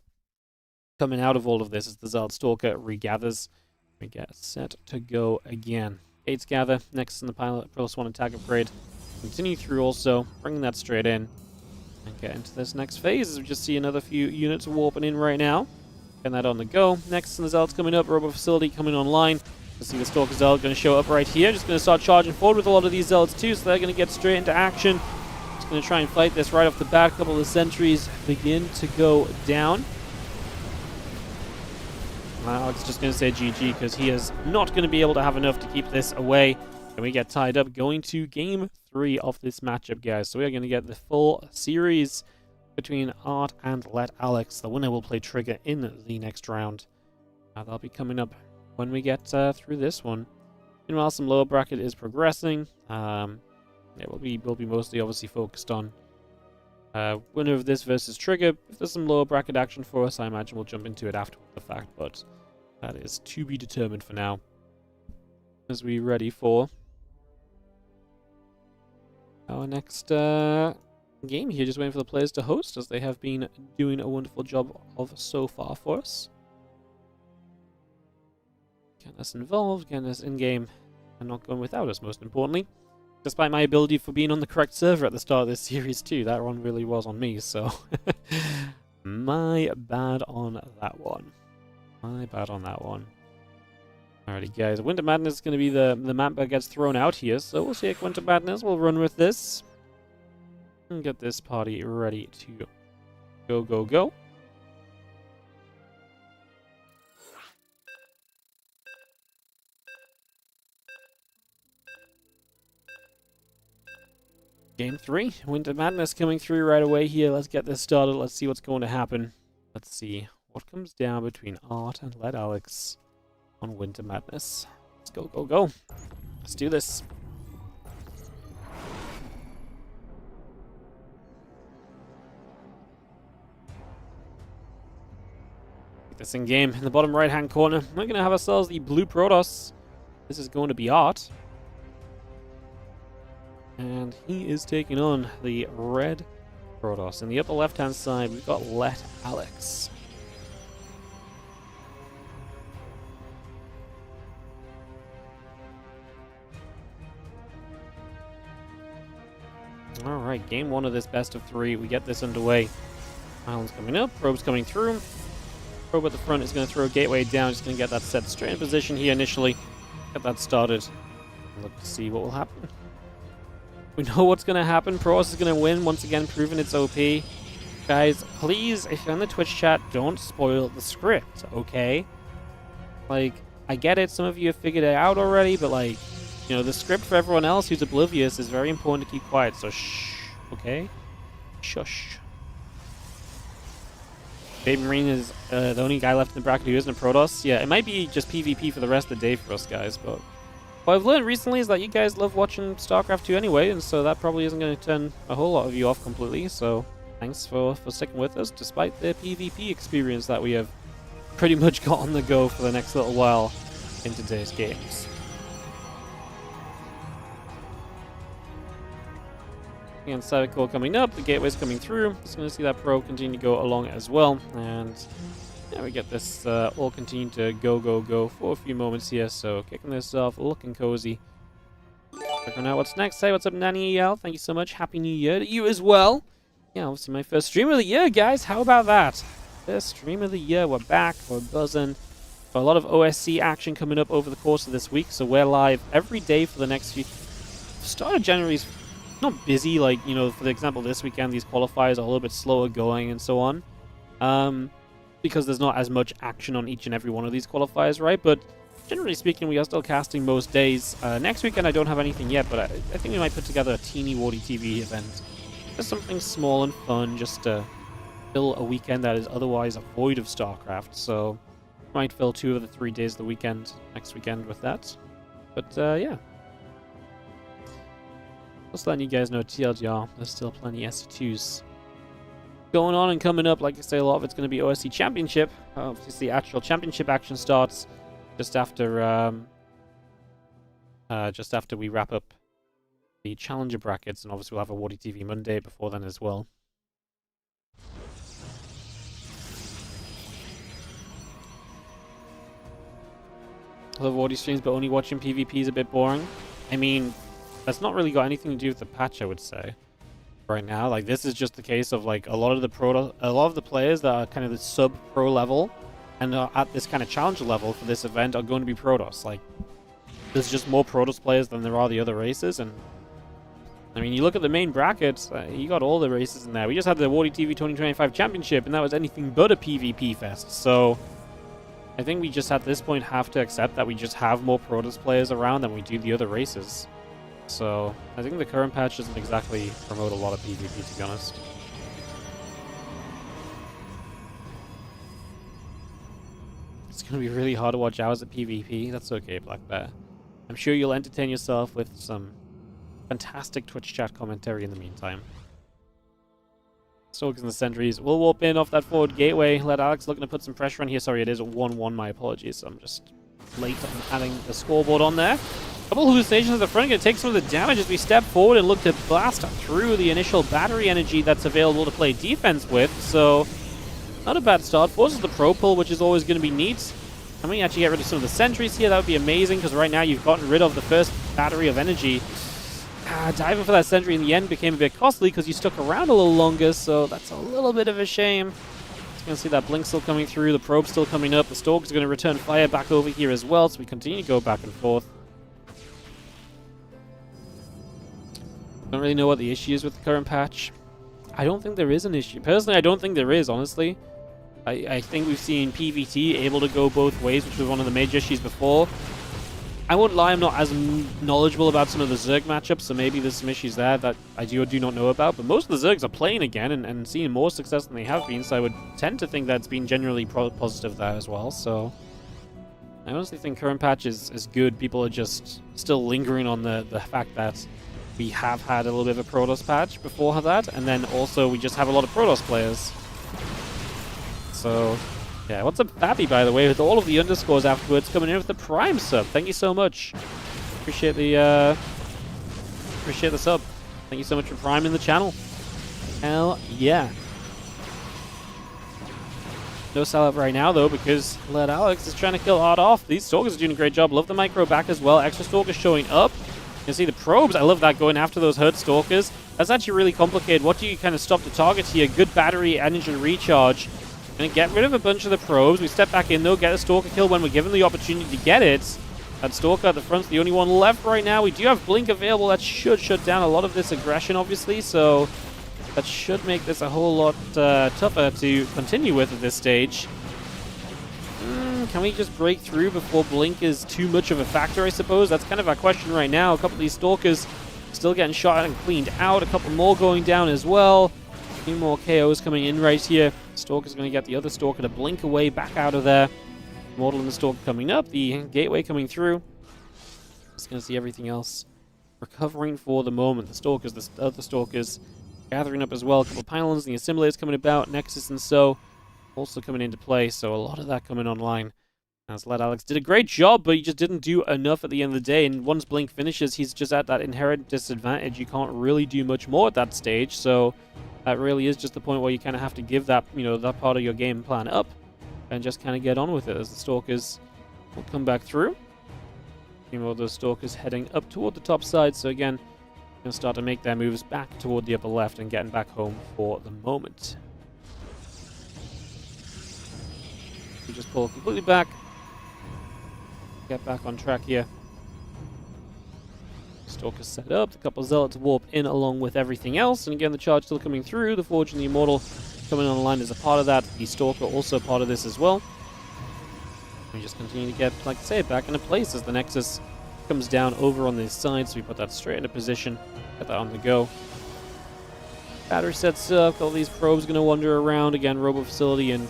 S1: coming out of all of this as the Zeld Stalker regathers. We get set to go again. Gates gather, next in the pilot, +1 attack upgrade. Continue through also, bringing that straight in. And get into this next phase as we just see another few units warping in right now. Getting that on the go. Next in the Zeld's coming up, Robo Facility coming online. You see the Stalker Zeld going to show up right here. Just going to start charging forward with a lot of these Zelds too, so they're going to get straight into action. Just going to try and fight this right off the bat. A couple of the sentries begin to go down. Alex just going to say GG because he is not going to be able to have enough to keep this away. And we get tied up going to Game 3 of this matchup, guys. So we are going to get the full series between Art and LetAlex. The winner will play Trigger in the next round. That'll be coming up when we get through this one. Meanwhile, some lower bracket is progressing. Yeah, we'll be mostly obviously focused on winner of this versus Trigger. If there's some lower bracket action for us, I imagine we'll jump into it after the fact, but that is to be determined for now. As we ready for our next game here, just waiting for the players to host, as they have been doing a wonderful job of so far for us. Getting us involved, getting us in-game, and not going without us, most importantly. Despite my ability for being on the correct server at the start of this series too, that one really was on me, so my bad on that one. My bad on that one. Alrighty, guys. Winter Madness is going to be the map that gets thrown out here, so we'll see if Winter Madness will run with this. And get this party ready to go. Game 3. Winter Madness coming through right away here. Let's get this started. Let's see what's going to happen. Let's see what comes down between Art and LetAlex on Winter Madness. Let's go. Let's do this. Get this in game in the bottom right-hand corner. We're going to have ourselves the blue Protoss. This is going to be Art. And he is taking on the red Protoss. In the upper left-hand side, we've got LetAlex. Alright, game one of this best of 3. We get this underway. Island's coming up, probe's coming through. Probe at the front is going to throw a gateway down, just going to get that set straight in position here initially. Get that started. Look to see what will happen. We know what's going to happen. Protoss is going to win, once again, proving its OP. Guys, please, if you're in the Twitch chat, don't spoil the script, okay? Like, I get it, some of you have figured it out already, but like, you know, the script for everyone else who's oblivious is very important to keep quiet, so shh, okay? Shush. BabyMarine is the only guy left in the bracket who isn't a Protoss. Yeah, it might be just PvP for the rest of the day for us guys, but what I've learned recently is that you guys love watching StarCraft 2 anyway, and so that probably isn't going to turn a whole lot of you off completely, so thanks for sticking with us, despite the PvP experience that we have pretty much got on the go for the next little while in today's games. And Cybercore coming up, the gateway's coming through. Just going to see that probe continue to go along as well. And yeah, we get this all continue to go for a few moments here. So kicking this off, looking cozy. Checking out what's next. Hey, what's up, Nanny EL? Thank you so much. Happy New Year to you as well. Yeah, obviously my first stream of the year, guys. How about that? First stream of the year. We're back. We're buzzing. Got a lot of OSC action coming up over the course of this week. So we're live every day for the next few... Start of January's not busy, like, you know, for example, this weekend, these qualifiers are a little bit slower going and so on. Because there's not as much action on each and every one of these qualifiers, right? But generally speaking, we are still casting most days. Next weekend, I don't have anything yet, but I think we might put together a teeny WardiTV event. Just something small and fun, just to fill a weekend that is otherwise void of StarCraft. So, might fill 2 of the 3 days of the weekend, next weekend with that. But, yeah. Just letting you guys know, TLDR, there's still plenty of SC2s going on and coming up. Like I say, a lot of it's going to be OSC Championship. Obviously, the actual championship action starts just after we wrap up the challenger brackets, and obviously we'll have a WardiTV Monday before then as well. I love Wardi streams, but only watching PvP is a bit boring. I mean, that's not really got anything to do with the patch, I would say. Right now, like, this is just the case of like a lot of the players that are kind of the sub-pro level and are at this kind of challenger level for this event are going to be Protoss. Like, there's just more Protoss players than there are the other races, and I mean, you look at the main brackets, you got all the races in there. We just had the WardiTV 2025 Championship, and that was anything but a PvP fest. So I think we just at this point have to accept that we just have more Protoss players around than we do the other races. So I think the current patch doesn't exactly promote a lot of PvP, to be honest. It's going to be really hard to watch hours of PvP. That's okay, Black Bear. I'm sure you'll entertain yourself with some fantastic Twitch chat commentary in the meantime. Stalkers and the sentries. We'll warp in off that forward gateway. LetAlex looking to put some pressure on here. Sorry, it is 1-1. My apologies. I'm just late on adding the scoreboard on there. Couple hallucinations at the front, going to take some of the damage as we step forward and look to blast through the initial battery energy that's available to play defense with. So, not a bad start. Forces the pro pull, which is always going to be neat. Can we actually get rid of some of the sentries here? That would be amazing, because right now you've gotten rid of the first battery of energy. Diving for that sentry in the end became a bit costly because you stuck around a little longer, so that's a little bit of a shame. Just going to see that blink still coming through, the probe still coming up. The Stalkers are going to return fire back over here as well, so we continue to go back and forth. Don't really know what the issue is with the current patch. I don't think there is an issue. Personally, I don't think there is, honestly. I think we've seen PvT able to go both ways, which was one of the major issues before. I won't lie, I'm not as knowledgeable about some of the Zerg matchups, so maybe there's some issues there that I do or do not know about, but most of the Zergs are playing again and seeing more success than they have been, so I would tend to think that's been generally positive there as well, so I honestly think current patch is good. People are just still lingering on the fact that we have had a little bit of a Protoss patch before that, and then also we just have a lot of Protoss players. So Yeah, what's up, Fabi, by the way, with all of the underscores afterwards, coming in with the Prime sub. Thank you so much. Appreciate the sub. Thank you so much for priming the channel. Hell yeah. No sellout right now, though, because LetAlex is trying to kill Art off. These Stalkers are doing a great job. Love the micro back as well. Extra Stalkers showing up. You can see the probes. I love that, going after those hurt Stalkers. That's actually really complicated. What do you kind of stop the target here? Good battery engine recharge. Gonna get rid of a bunch of the probes. We step back in, though, get a Stalker kill when we're given the opportunity to get it. That Stalker at the front's the only one left right now. We do have Blink available. That should shut down a lot of this aggression, obviously, so that should make this a whole lot tougher to continue with at this stage. Can we just break through before Blink is too much of a factor, I suppose? That's kind of our question right now. A couple of these Stalkers still getting shot and cleaned out. A couple more going down as well. A few more KOs coming in right here. Stalker's going to get the other Stalker to blink away back out of there. Mortal and the Stalker coming up. The gateway coming through. Just going to see everything else recovering for the moment. The Stalkers, the other Stalkers gathering up as well. A couple of pylons, the assimilators coming about. Nexus and so also coming into play. So a lot of that coming online. As LetAlex did a great job, but he just didn't do enough at the end of the day. And once Blink finishes, he's just at that inherent disadvantage. You can't really do much more at that stage. So that really is just the point where you kind of have to give that, that part of your game plan up and just kind of get on with it as the Stalkers will come back through. A few more of those Stalkers heading up toward the top side. So again, going to start to make their moves back toward the upper left and getting back home for the moment. We just pull completely back. Get back on track here. Stalkers set up. A couple of Zealots warp in along with everything else. And again, the charge still coming through. The Forge and the Immortal coming online as a part of that. The Stalker also part of this as well. We just continue to get, like I say, back into place as the Nexus comes down over on this side. So we put that straight into position. Get that on the go. Battery sets up. All these probes going to wander around. Again, Robo Facility and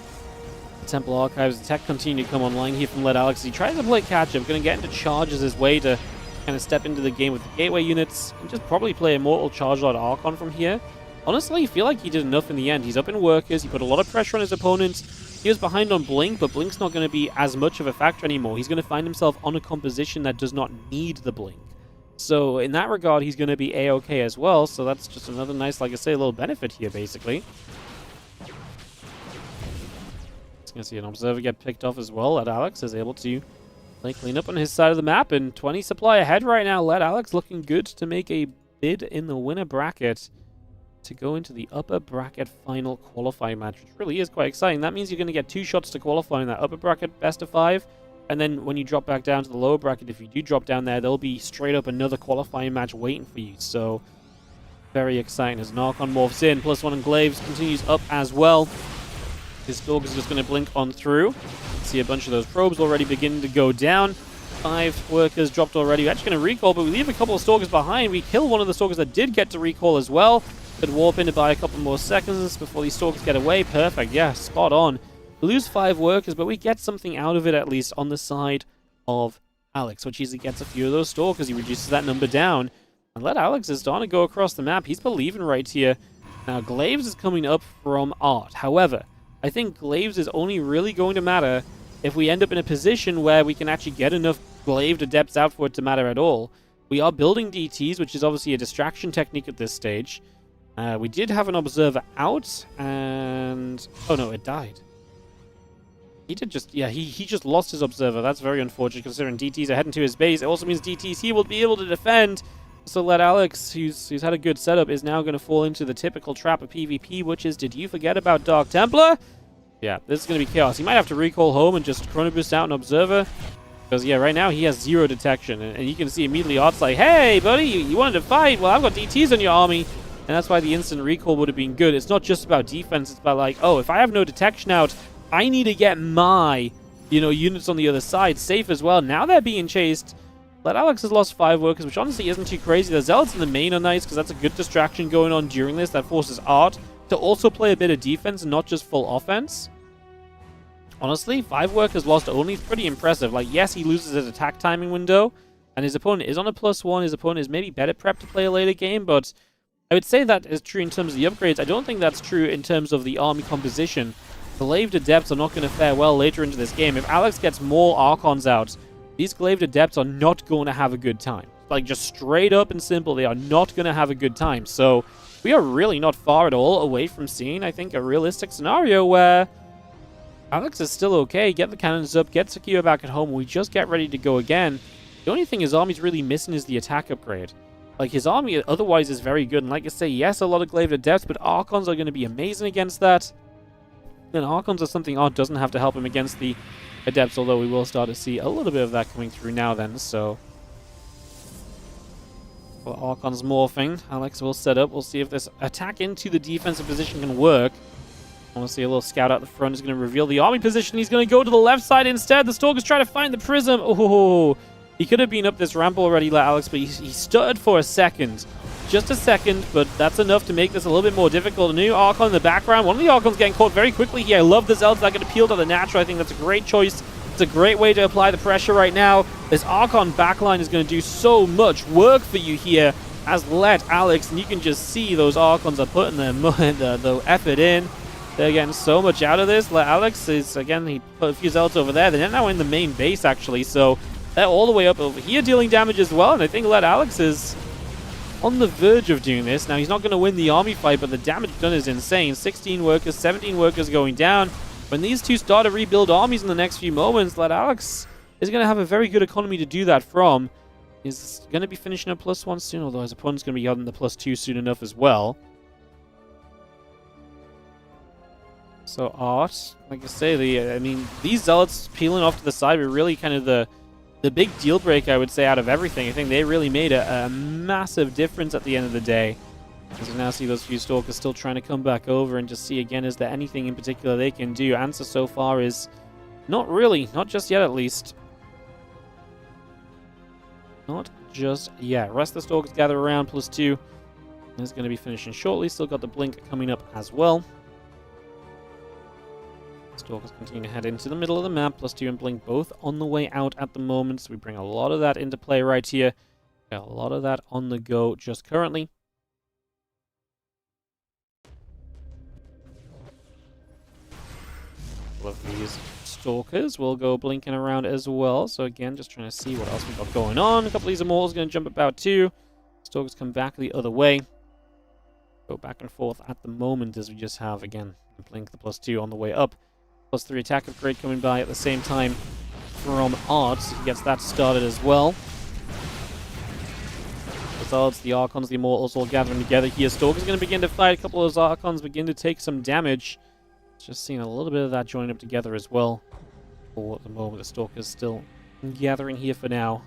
S1: Temple Archives. The tech continue to come online here from LetAlex. He tries to play catch-up. Going to get into charges his way to kind of step into the game with the gateway units and just probably play Immortal Charge Lord Archon from here. Honestly, I feel like he did enough in the end. He's up in workers. He put a lot of pressure on his opponents. He was behind on Blink, but Blink's not going to be as much of a factor anymore. He's going to find himself on a composition that does not need the Blink. So in that regard, he's going to be A-okay as well. So that's just another nice, like I say, little benefit here, basically. Just going to see an Observer get picked off as well. LetAlex is able to play clean up on his side of the map, and 20 supply ahead right now. LetAlex looking good to make a bid in the winner bracket to go into the upper bracket final qualifying match, which really is quite exciting. That means you're going to get 2 shots to qualify in that upper bracket best of 5, and then when you drop back down to the lower bracket, if you do drop down there, there'll be straight up another qualifying match waiting for you. So very exciting as Narcon morphs in. +1 and Glaives continues up as well. His Stalker is just going to blink on through. See a bunch of those probes already beginning to go down. 5 workers dropped already. We're actually going to recall, but we leave a couple of Stalkers behind. We kill one of the Stalkers that did get to recall as well. Could warp in to buy a couple more seconds before these Stalkers get away. Perfect. Yeah, spot on. We lose 5 workers, but we get something out of it at least on the side of Alex, which easily gets a few of those Stalkers. He reduces that number down. And LetAlex is starting to go across the map. He's believing right here. Now, Glaives is coming up from Art. However, I think Glaives is only really going to matter if we end up in a position where we can actually get enough Glaved Adepts out for it to matter at all. We are building DTs, which is obviously a distraction technique at this stage. We did have an Observer out, and... oh no, it died. He did just... yeah, he just lost his Observer. That's very unfortunate, considering DTs are heading to his base. It also means DTs he will be able to defend. So LetAlex, who's had a good setup, is now going to fall into the typical trap of PvP, which is, did you forget about Dark Templar? Yeah, this is going to be chaos. He might have to recall home and just Chrono Boost out an Observer. Because, yeah, right now he has 0 detection. And you can see immediately Art's like, hey, buddy, you wanted to fight? Well, I've got DTs on your army. And that's why the instant recall would have been good. It's not just about defense. It's about, like, oh, if I have no detection out, I need to get my, units on the other side safe as well. Now they're being chased. LetAlex has lost 5 workers, which honestly isn't too crazy. The Zealots in the main are nice, because that's a good distraction going on during this. That forces Art to also play a bit of defense and not just full offense. Honestly, 5 workers lost only is pretty impressive. Like, yes, he loses his attack timing window, and his opponent is on a +1. His opponent is maybe better prepped to play a later game, but I would say that is true in terms of the upgrades. I don't think that's true in terms of the army composition. Glaive Adepts are not going to fare well later into this game. If Alex gets more Archons out, these Glaive Adepts are not going to have a good time. Like, just straight up and simple, they are not going to have a good time. So, we are really not far at all away from seeing, I think, a realistic scenario where Alex is still okay. Get the cannons up, get Sakio back at home. We just get ready to go again. The only thing his army's really missing is the attack upgrade. Like, his army otherwise is very good. And like I say, yes, a lot of Glaive Adepts, but Archons are going to be amazing against that. And Archons are something Art doesn't have to help him against the Adepts, although we will start to see a little bit of that coming through now then, so... Well, Archon's morphing. Alex will set up. We'll see if this attack into the defensive position can work. I want to see a little scout out the front is going to reveal the army position. He's going to go to the left side instead. The Stalker's trying to find the Prism. Oh, he could have been up this ramp already, LetAlex, but he stuttered for a second. Just a second, but that's enough to make this a little bit more difficult. A new Archon in the background. One of the Archons getting caught very quickly here. I love the Zealots that can appeal to the natural. I think that's a great choice. It's a great way to apply the pressure right now. This Archon backline is going to do so much work for you here as LetAlex, and you can just see those Archons are putting the effort in. They're getting so much out of this. LetAlex is, again, he put a few Zealots over there. They're now in the main base, actually, so they're all the way up over here dealing damage as well, and I think LetAlex is on the verge of doing this. Now, he's not going to win the army fight, but the damage done is insane. 16 workers, 17 workers going down. When these two start to rebuild armies in the next few moments, LetAlex is going to have a very good economy to do that from. He's going to be finishing up +1 soon, although his opponent's going to be getting the +2 soon enough as well. So Art, like I say, these Zealots peeling off to the side were really kind of the big deal breaker, I would say, out of everything. I think they really made a massive difference at the end of the day. As we now see those few Stalkers still trying to come back over and just see again, is there anything in particular they can do? Answer so far is not really. Not just yet, at least. Not just yet. Rest of the Stalkers gather around, +2. Is going to be finishing shortly. Still got the Blink coming up as well. Stalkers continue to head into the middle of the map. +2 and Blink both on the way out at the moment. So we bring a lot of that into play right here. Got a lot of that on the go just currently. Of these Stalkers will go blinking around as well. So again, just trying to see what else we've got going on. A couple of these Immortals going to jump about too. Stalkers come back the other way. Go back and forth at the moment as we just have, again, Blink the +2 on the way up. +3 attack upgrade coming by at the same time from Art. So he gets that started as well. Results, the Archons, the Immortals all gathering together here. Stalker's going to begin to fight. A couple of those Archons begin to take some damage. Just seeing a little bit of that joining up together as well. For the moment, the Stalker's still gathering here for now.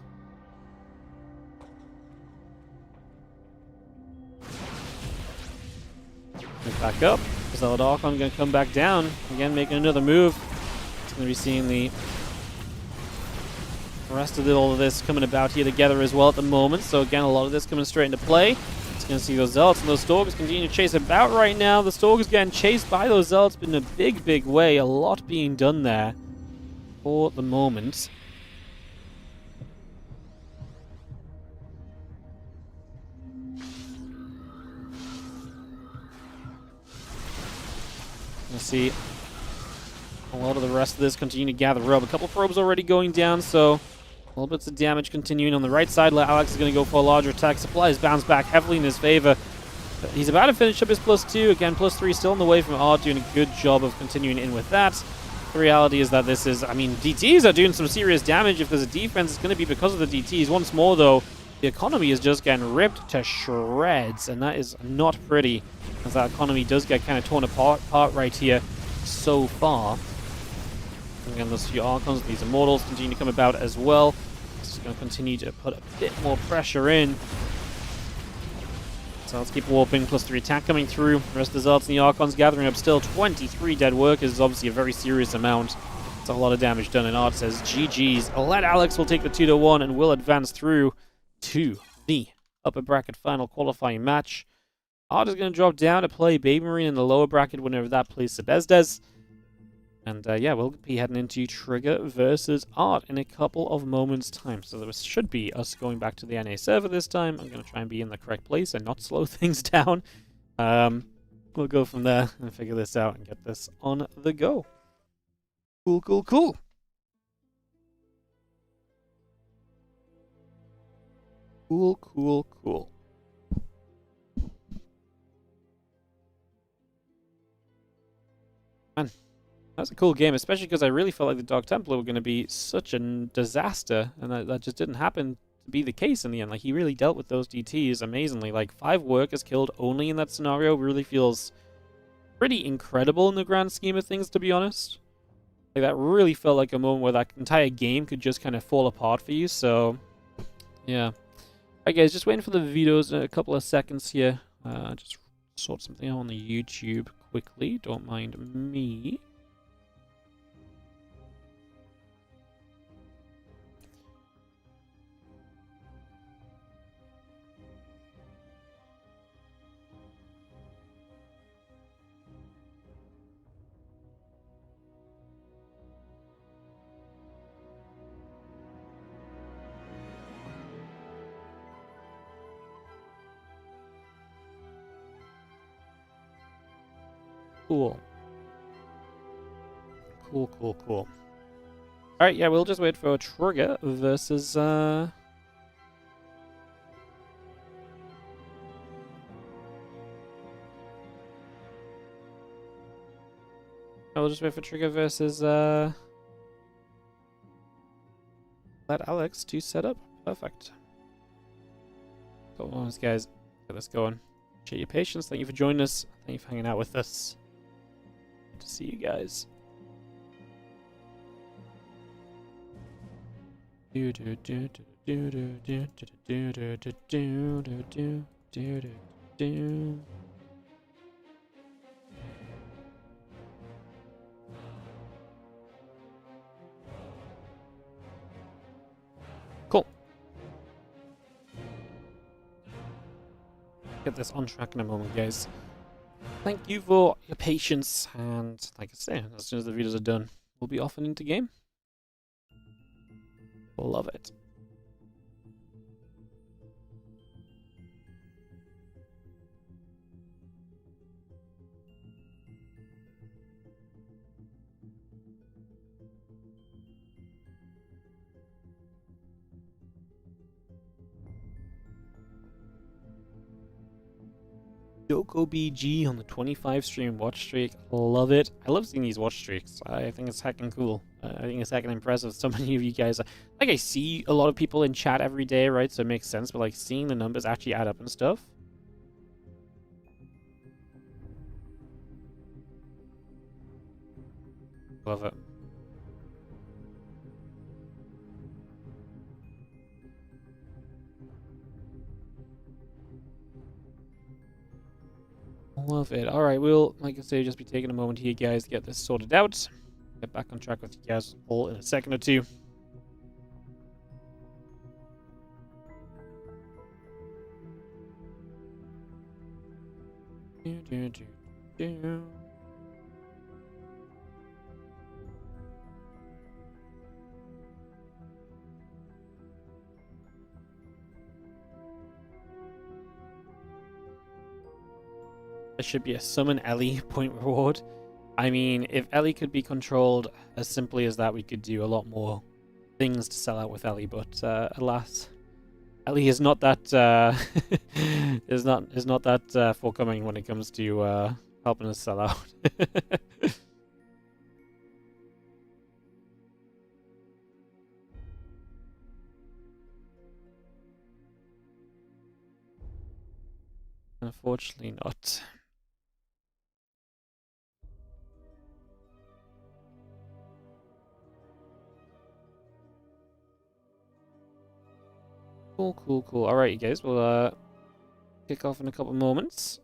S1: Back up. Zealot Archon going to come back down. Again, making another move. It's going to be seeing the rest of all of this coming about here together as well at the moment. So again, a lot of this coming straight into play. It's going to see those Zealots and those Stalkers continue to chase about right now. The Stalkers getting chased by those Zealots, but in a big, big way. A lot being done there for the moment. We'll see a lot of the rest of this continue to gather up. A couple probes already going down, so little bits of damage continuing on the right side. Alex is going to go for a larger attack. Supplies bounce back heavily in his favor. But he's about to finish up his +2. Again, +3 still in the way from Art, doing a good job of continuing in with that. The reality is that this is, DTs are doing some serious damage. If there's a defense, it's going to be because of the DTs. Once more, though, the economy is just getting ripped to shreds, and that is not pretty, as that economy does get kind of torn apart right here so far. And again, those few Archons, these Immortals continue to come about as well. This is going to continue to put a bit more pressure in. So let's keep warping. +3 attack coming through. The rest of the Zealots and the Archons gathering up still. 23 dead workers is obviously a very serious amount. It's a lot of damage done, and Art says GG's. LetAlex will take the 2-1 and will advance through to the upper bracket final qualifying match. Art is going to drop down to play BabyMarine in the lower bracket whenever that plays Sebastas. And yeah, we'll be heading into Trigger versus Art in a couple of moments' time. So there should be us going back to the NA server this time. I'm going to try and be in the correct place and not slow things down. we'll go from there and figure this out and get this on the go. Cool, cool, cool. Cool, cool, cool. Man, that was a cool game, especially because I really felt like the Dark Templar were going to be such a disaster, and that just didn't happen to be the case in the end. Like, he really dealt with those DTs amazingly. Like, 5 workers killed only in that scenario really feels pretty incredible in the grand scheme of things, to be honest. Like, that really felt like a moment where that entire game could just kind of fall apart for you, so yeah. Alright guys, just waiting for the videos in a couple of seconds here. Just sort something out on the YouTube quickly, don't mind me. Cool. Cool, cool, cool. Alright, yeah, we'll just wait for Trigger versus, We'll just wait for Trigger versus, LetAlex to set up. Perfect. Come on, guys. Get this going. Appreciate your patience. Thank you for joining us. Thank you for hanging out with us. Good to see you guys. Do do do do do do do do do do do do do do do. Cool. Get this on track in a moment, guys. Thank you for your patience, and like I say, as soon as the videos are done, we'll be off and into game. Love it. Doko BG on the 25 stream watch streak. Love it. I love seeing these watch streaks. I think it's heckin' cool. I think it's heckin' impressive. So many of you guys, like, I see a lot of people in chat every day, right? So it makes sense. But like seeing the numbers actually add up and stuff. Love it. Love it. Alright, we'll, like I say, just be taking a moment here, guys, to get this sorted out. Get back on track with you guys all in a second or two. Do, do, do, do. There should be a summon Ellie point reward. I mean, if Ellie could be controlled as simply as that, we could do a lot more things to sell out with Ellie. But alas, Ellie is not that is not that forthcoming when it comes to helping us sell out. Unfortunately, not. Cool, cool, cool. Alright, you guys, we'll kick off in a couple of moments.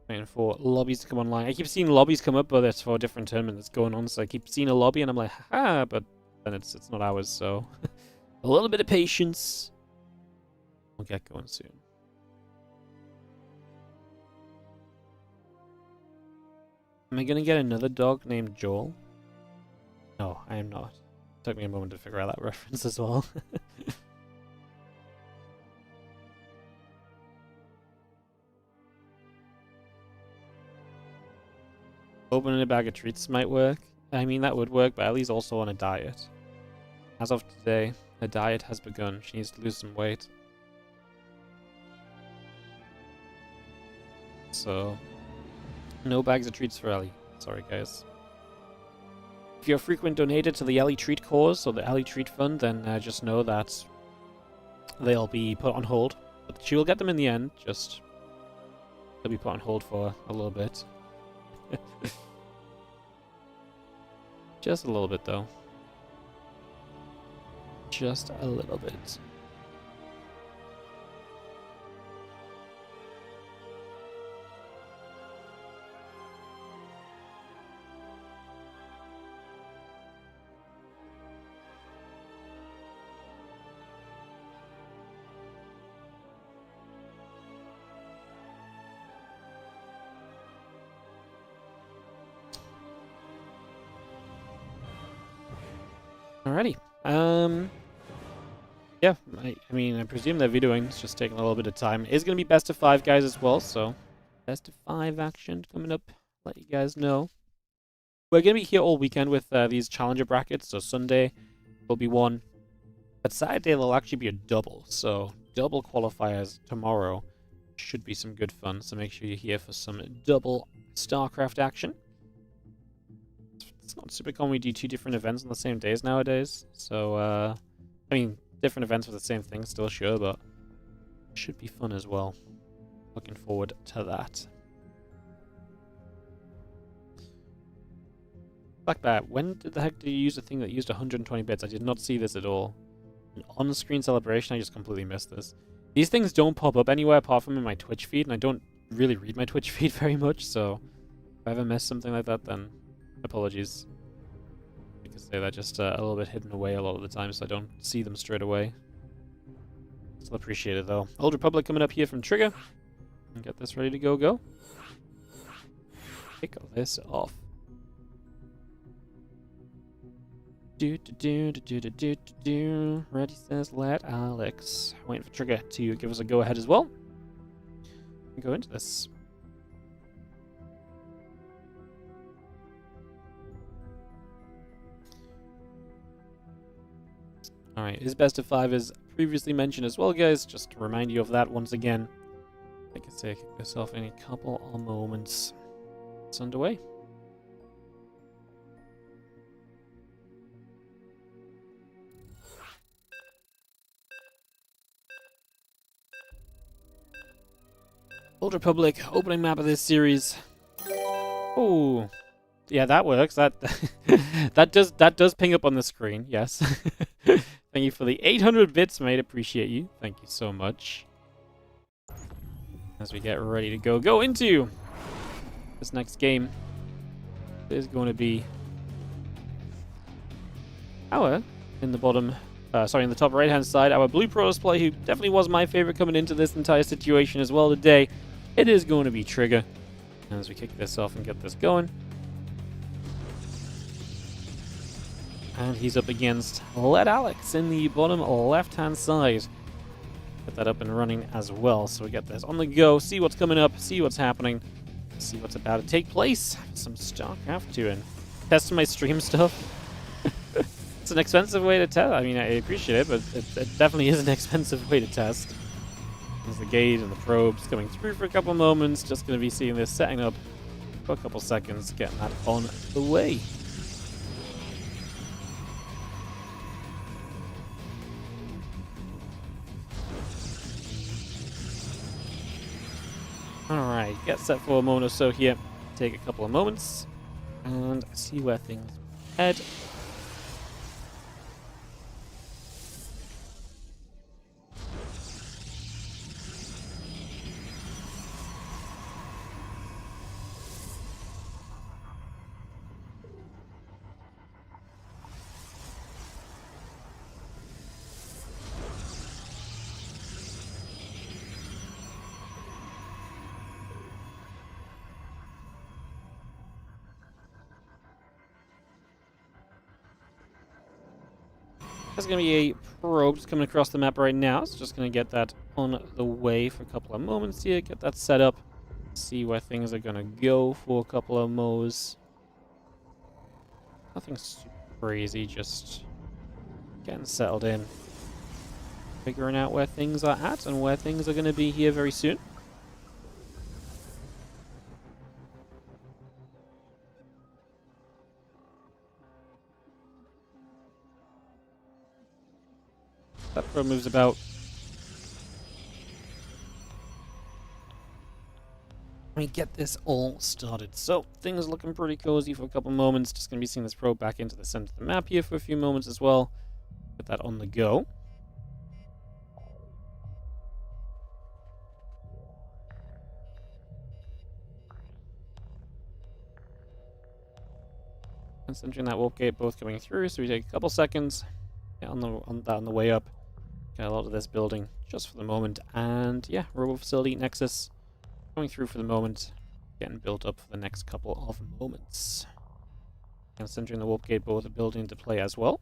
S1: Waiting for lobbies to come online. I keep seeing lobbies come up, but it's for a different tournament that's going on, so I keep seeing a lobby and I'm like, haha, but then it's not ours, so a little bit of patience. We'll get going soon. Am I gonna get another dog named Joel? No, I am not. Took me a moment to figure out that reference as well. Opening a bag of treats might work. I mean, that would work, but Ellie's also on a diet. As of today, her diet has begun. She needs to lose some weight. So, no bags of treats for Ellie. Sorry, guys. If you're a frequent donator to the Ellie Treat cause or the Ellie Treat Fund, then just know that they'll be put on hold. But she will get them in the end, just they'll be put on hold for a little bit. Just a little bit, though. Just a little bit. Alrighty. Yeah, I mean, I presume they're videoing. It's just taking a little bit of time. It's going to be best of 5, guys, as well, so best of 5 action coming up. Let you guys know. We're going to be here all weekend with these challenger brackets, so Sunday will be one. But Saturday there'll actually be a double, so double qualifiers tomorrow. Should be some good fun, so make sure you're here for some double StarCraft action. It's not super common we do 2 different events on the same days nowadays, so, I mean, different events for the same thing, still sure, but it should be fun as well. Looking forward to that. Like that, when did the heck did you use a thing that used 120 bits? I did not see this at all. An on-screen celebration, I just completely missed this. These things don't pop up anywhere apart from in my Twitch feed, and I don't really read my Twitch feed very much, so if I ever miss something like that, then apologies. Because they're just a little bit hidden away a lot of the time, so I don't see them straight away. Still appreciate it, though. Old Republic coming up here from Trigger. And get this ready to go. Kick this off. Ready says LetAlex. Waiting for Trigger to give us a go ahead as well. And go into this. Alright, his best of 5 is previously mentioned as well, guys. Just to remind you of that once again. Like I say, kick this off in a couple of moments. It's underway. Old Republic, opening map of this series. Oh, yeah, that works. That that does ping up on the screen. Yes. Thank you for the 800 bits, mate. Appreciate you. Thank you so much. As we get ready to go into this next game, there's going to be our in the bottom. Sorry, in the top right-hand side, our Blue Pro display, who definitely was my favorite coming into this entire situation as well today. It is going to be Trigger. As we kick this off and get this going. And he's up against LetAlex in the bottom left-hand side. Get that up and running as well. So we get this on the go, see what's coming up, see what's happening, see what's about to take place. Some StarCraft 2 and testing my stream stuff. It's an expensive way to test. I mean, I appreciate it, but it definitely is an expensive way to test. There's the gate and the probes coming through for a couple moments. Just going to be seeing this setting up for a couple seconds, getting that on the way. Alright, get set for a moment or so here. Take a couple of moments and see where things head. There's going to be a probe just coming across the map right now. So just going to get that on the way for a couple of moments here. Get that set up. See where things are going to go for a couple of mo's. Nothing super crazy, just getting settled in. Figuring out where things are at and where things are going to be here very soon. That probe moves about. Let me get this all started. So, things looking pretty cozy for a couple moments. Just going to be seeing this probe back into the center of the map here for a few moments as well. Get that on the go. Centering that warp gate, both coming through, so we take a couple seconds. Get on the way up. Get a lot of this building just for the moment. And yeah, Robo Facility Nexus going through for the moment. Getting built up for the next couple of moments. And centering the warp gate, both a building into play as well.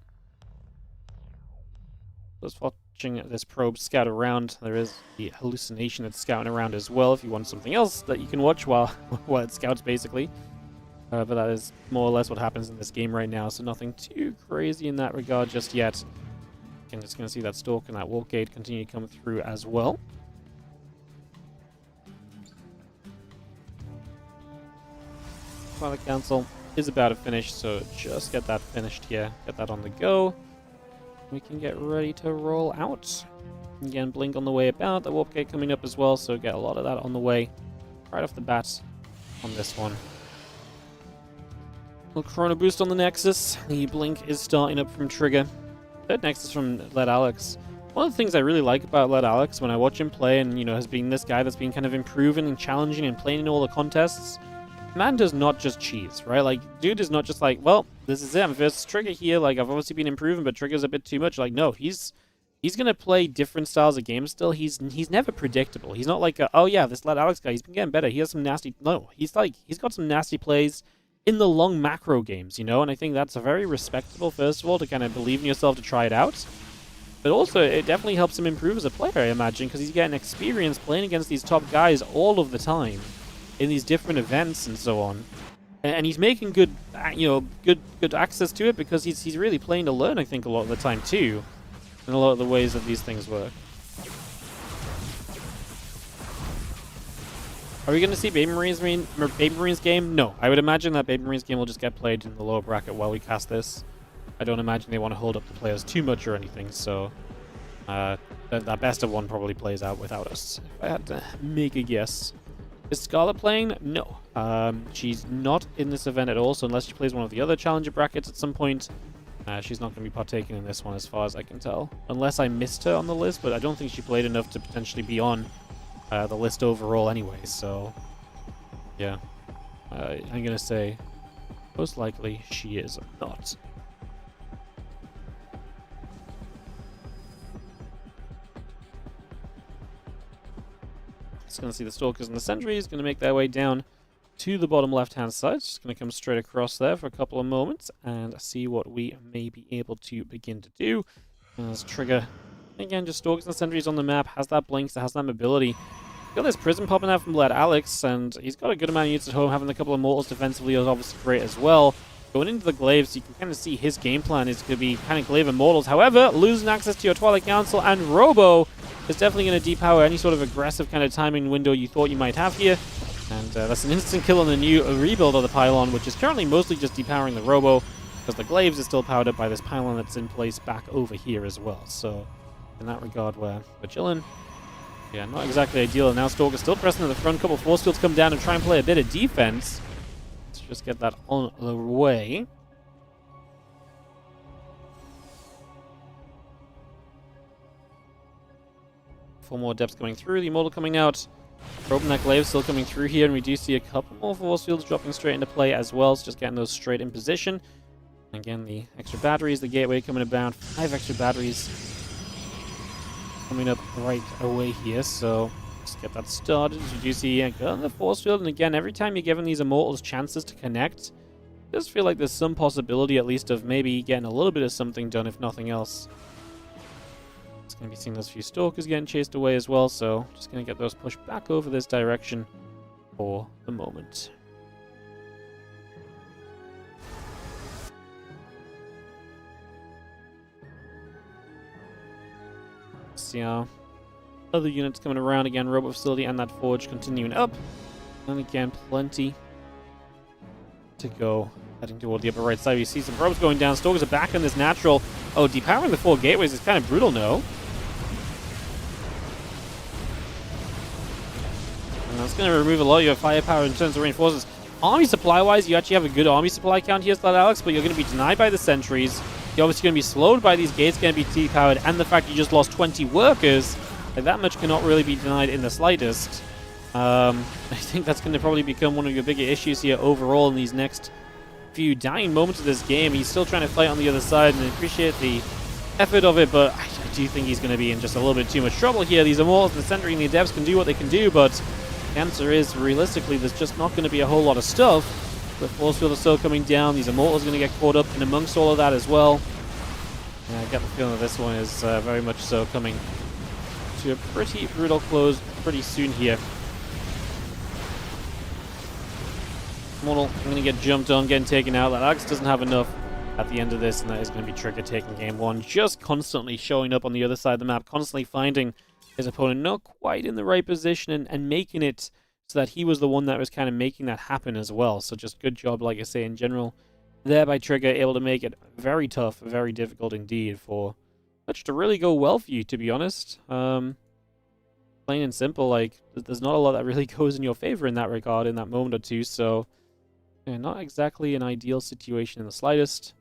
S1: Just watching this probe scout around. There is the hallucination that's scouting around as well. If you want something else that you can watch while it scouts, basically. But that is more or less what happens in this game right now, so nothing too crazy in that regard just yet. Again, just going to see that stalk and that warp gate continue to come through as well. Pilot Council is about to finish, so just get that finished here. Get that on the go. We can get ready to roll out. Again, blink on the way about. The warp gate coming up as well, so get a lot of that on the way right off the bat on this one. Little Chrono Boost on the Nexus. The blink is starting up from Trigger. Third Nexus from LetAlex. One of the things I really like about LetAlex when I watch him play, and has been this guy that's been kind of improving and challenging and playing in all the contests. Man does not just cheese, right? Like, dude is not just like, well, this is it. I'm versus Trigger here. Like, I've obviously been improving, but Trigger's a bit too much. Like, no, he's gonna play different styles of games still. He's never predictable. He's not like, oh yeah, this LetAlex guy, he's been getting better. He has some nasty. No, he's got some nasty plays in the long macro games, and I think that's a very respectable, first of all, to kind of believe in yourself to try it out. But also, it definitely helps him improve as a player, I imagine, because he's getting experience playing against these top guys all of the time in these different events and so on. And he's making good, good access to it because he's really playing to learn, I think, a lot of the time too, in a lot of the ways that these things work. Are we going to see BabyMarine's game? No. I would imagine that BabyMarine's game will just get played in the lower bracket while we cast this. I don't imagine they want to hold up the players too much or anything, so that best of one probably plays out without us, if I had to make a guess. Is Scarlet playing? No. She's not in this event at all, so unless she plays one of the other challenger brackets at some point, she's not going to be partaking in this one as far as I can tell. Unless I missed her on the list, but I don't think she played enough to potentially be on the list overall anyway, so yeah. I'm going to say most likely she is not. Just going to see the Stalkers and the Sentries going to make their way down to the bottom left-hand side. Just going to come straight across there for a couple of moments and see what we may be able to begin to do. As Trigger, again, just Stalkers and Sentries on the map, has that blink, so has that mobility. Got this Prism popping out from LetAlex, and he's got a good amount of units at home. Having a couple of Mortals defensively is obviously great as well. Going into the Glaives, you can kind of see his game plan is going to be kind of Glaive and Mortals. However, losing access to your Twilight Council and Robo is definitely going to depower any sort of aggressive kind of timing window you thought you might have here. And that's an instant kill on the new rebuild of the Pylon, which is currently mostly just depowering the Robo, because the Glaives is still powered up by this Pylon that's in place back over here as well. So in that regard, we're chilling. Yeah, not exactly ideal. And now Stalker's still pressing to the front. Couple force fields come down and try and play a bit of defense. Let's just get that on the way. Four more depths coming through. The Immortal coming out. Probing that Glaive still coming through here. And we do see a couple more force fields dropping straight into play as well. So just getting those straight in position. Again, the extra batteries, the gateway coming about. 5 extra batteries coming up right away here, so just get that started. As you do see, got the force field, and again, every time you're giving these Immortals chances to connect, Does feel like there's some possibility, at least, of maybe getting a little bit of something done, if nothing else. It's going to be seeing those few stalkers getting chased away as well, so just going to get those pushed back over this direction for the moment. See our other units coming around again, robot facility and that forge continuing up. And again, plenty to go. Heading toward the upper right side, you see some probes going down. Stalkers are back on this natural. Oh, depowering the 4 gateways is kind of brutal, no? And that's going to remove a lot of your firepower in terms of reinforcements. Army supply-wise, you actually have a good army supply count here, LetAlex, but you're going to be denied by the sentries. You're obviously going to be slowed by these gates, going to be depowered, and the fact you just lost 20 workers. Like, that much cannot really be denied in the slightest. I think that's going to probably become one of your bigger issues here overall in these next few dying moments of this game. He's still trying to fight on the other side, and I appreciate the effort of it, but I do think he's going to be in just a little bit too much trouble here. These Immortals and the Sentry and the Adepts can do what they can do, but the answer is, realistically, there's just not going to be a whole lot of stuff. The Force Field is still coming down. These Immortals are going to get caught up in amongst all of that as well. And I get the feeling that this one is very much so coming to a pretty brutal close pretty soon here. Immortal, I'm going to get jumped on, getting taken out. LetAlex doesn't have enough at the end of this, and that is going to be Trigger taking game 1. Just constantly showing up on the other side of the map, constantly finding his opponent not quite in the right position and making it so that he was the one that was kind of making that happen as well. So just good job, like I say, in general, there by Trigger, able to make it very tough, very difficult indeed for much to really go well for you, to be honest. Plain and simple, like, there's not a lot that really goes in your favor in that regard in that moment or two, so yeah, not exactly an ideal situation in the slightest,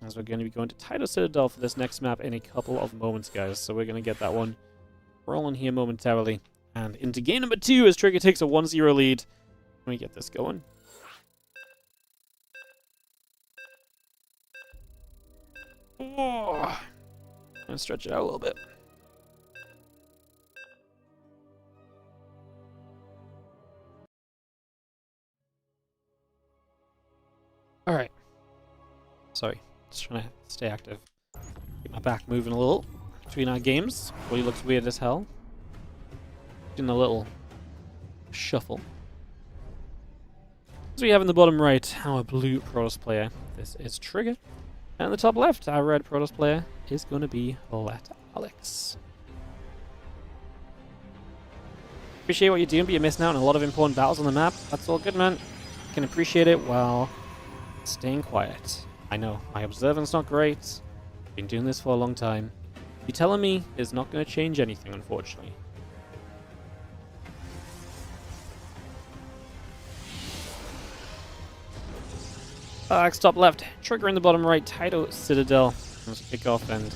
S1: as we're going to be going to Tyto Citadel for this next map in a couple of moments, guys. So we're going to get that one rolling here momentarily, and into game number 2 as Trigger takes a 1-0 lead. Let me get this going. Oh, I'm going to stretch it out a little bit. Alright. Sorry, just trying to stay active. Keep my back moving a little between our games. Body looks weird as hell. Doing a little shuffle. So we have in the bottom right our blue Protoss player. This is Trigger. And in the top left, our red Protoss player is going to be LetAlex. Appreciate what you're doing, but you're missing out on a lot of important battles on the map. That's all good, man. You can appreciate it while staying quiet. I know, my observance not great. Been doing this for a long time. You telling me is not going to change anything, unfortunately. Top left, Trigger in the bottom right, Tyto Citadel. Let's kick off and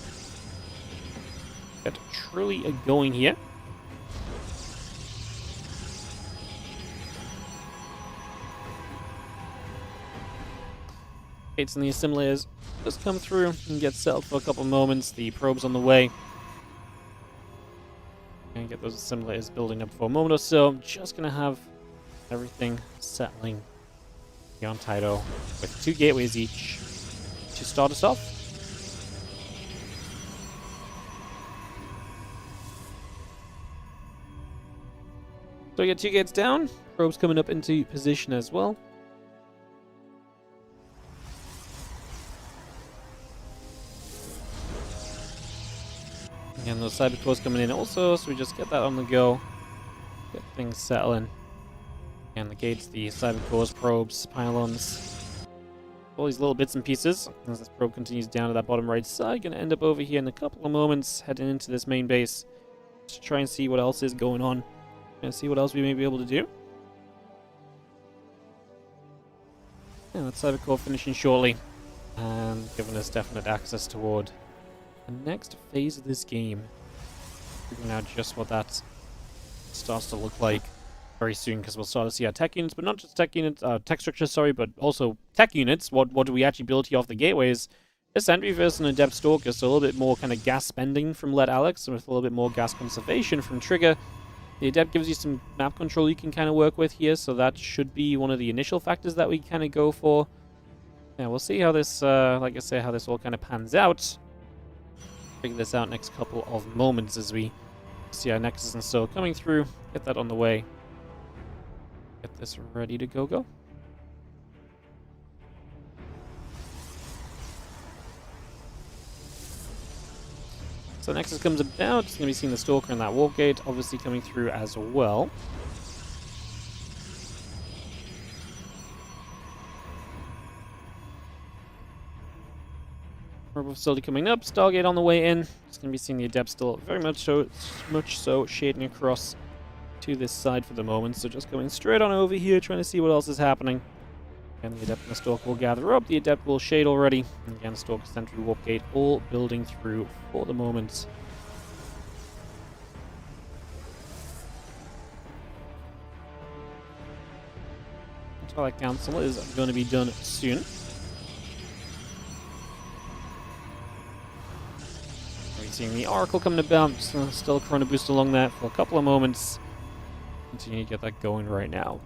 S1: get truly going here. Gates and the assimilators just come through and get settled for a couple moments. The probe's on the way. And get those assimilators building up for a moment or so. I'm just going to have everything settling here on Tyto with 2 gateways each to start us off. So we get 2 gates down. Probes coming up into position as well. And those cyber cores coming in also, so we just get that on the go. Get things settling. And the gates, the cyber cores, probes, pylons. All these little bits and pieces. As this probe continues down to that bottom right side, gonna end up over here in a couple of moments, heading into this main base. To try and see what else is going on. And see what else we may be able to do. And that cyber core finishing shortly. And giving us definite access toward the next phase of this game. Figuring out just what that starts to look like very soon, because we'll start to see our tech units, but not just tech units, tech structures, sorry, but also tech units. What do we actually build here off the gateways? A Sentry versus an Adept Stalker, so a little bit more kind of gas spending from LetAlex, and with a little bit more gas conservation from Trigger. The Adept gives you some map control you can kind of work with here, so that should be one of the initial factors that we kind of go for. Yeah, we'll see how this, like I say, how this all kind of pans out. Figure this out next couple of moments as we see our Nexus and Soul coming through. Get that on the way. Get this ready to go. So Nexus comes about. It's going to be seeing the Stalker and that Warp Gate obviously coming through as well. Orbital Facility coming up, Stargate on the way in. It's going to be seeing the Adept still very much so shading across to this side for the moment. So just going straight on over here, trying to see what else is happening. And the Adept and the Stalker will gather up. The Adept will shade already. And again, Stalker, Sentry, Warp Gate all building through for the moment. Twilight Council is going to be done soon. Seeing the Oracle coming about, still Chrono Boost along that for a couple of moments. Continue to get that going right now.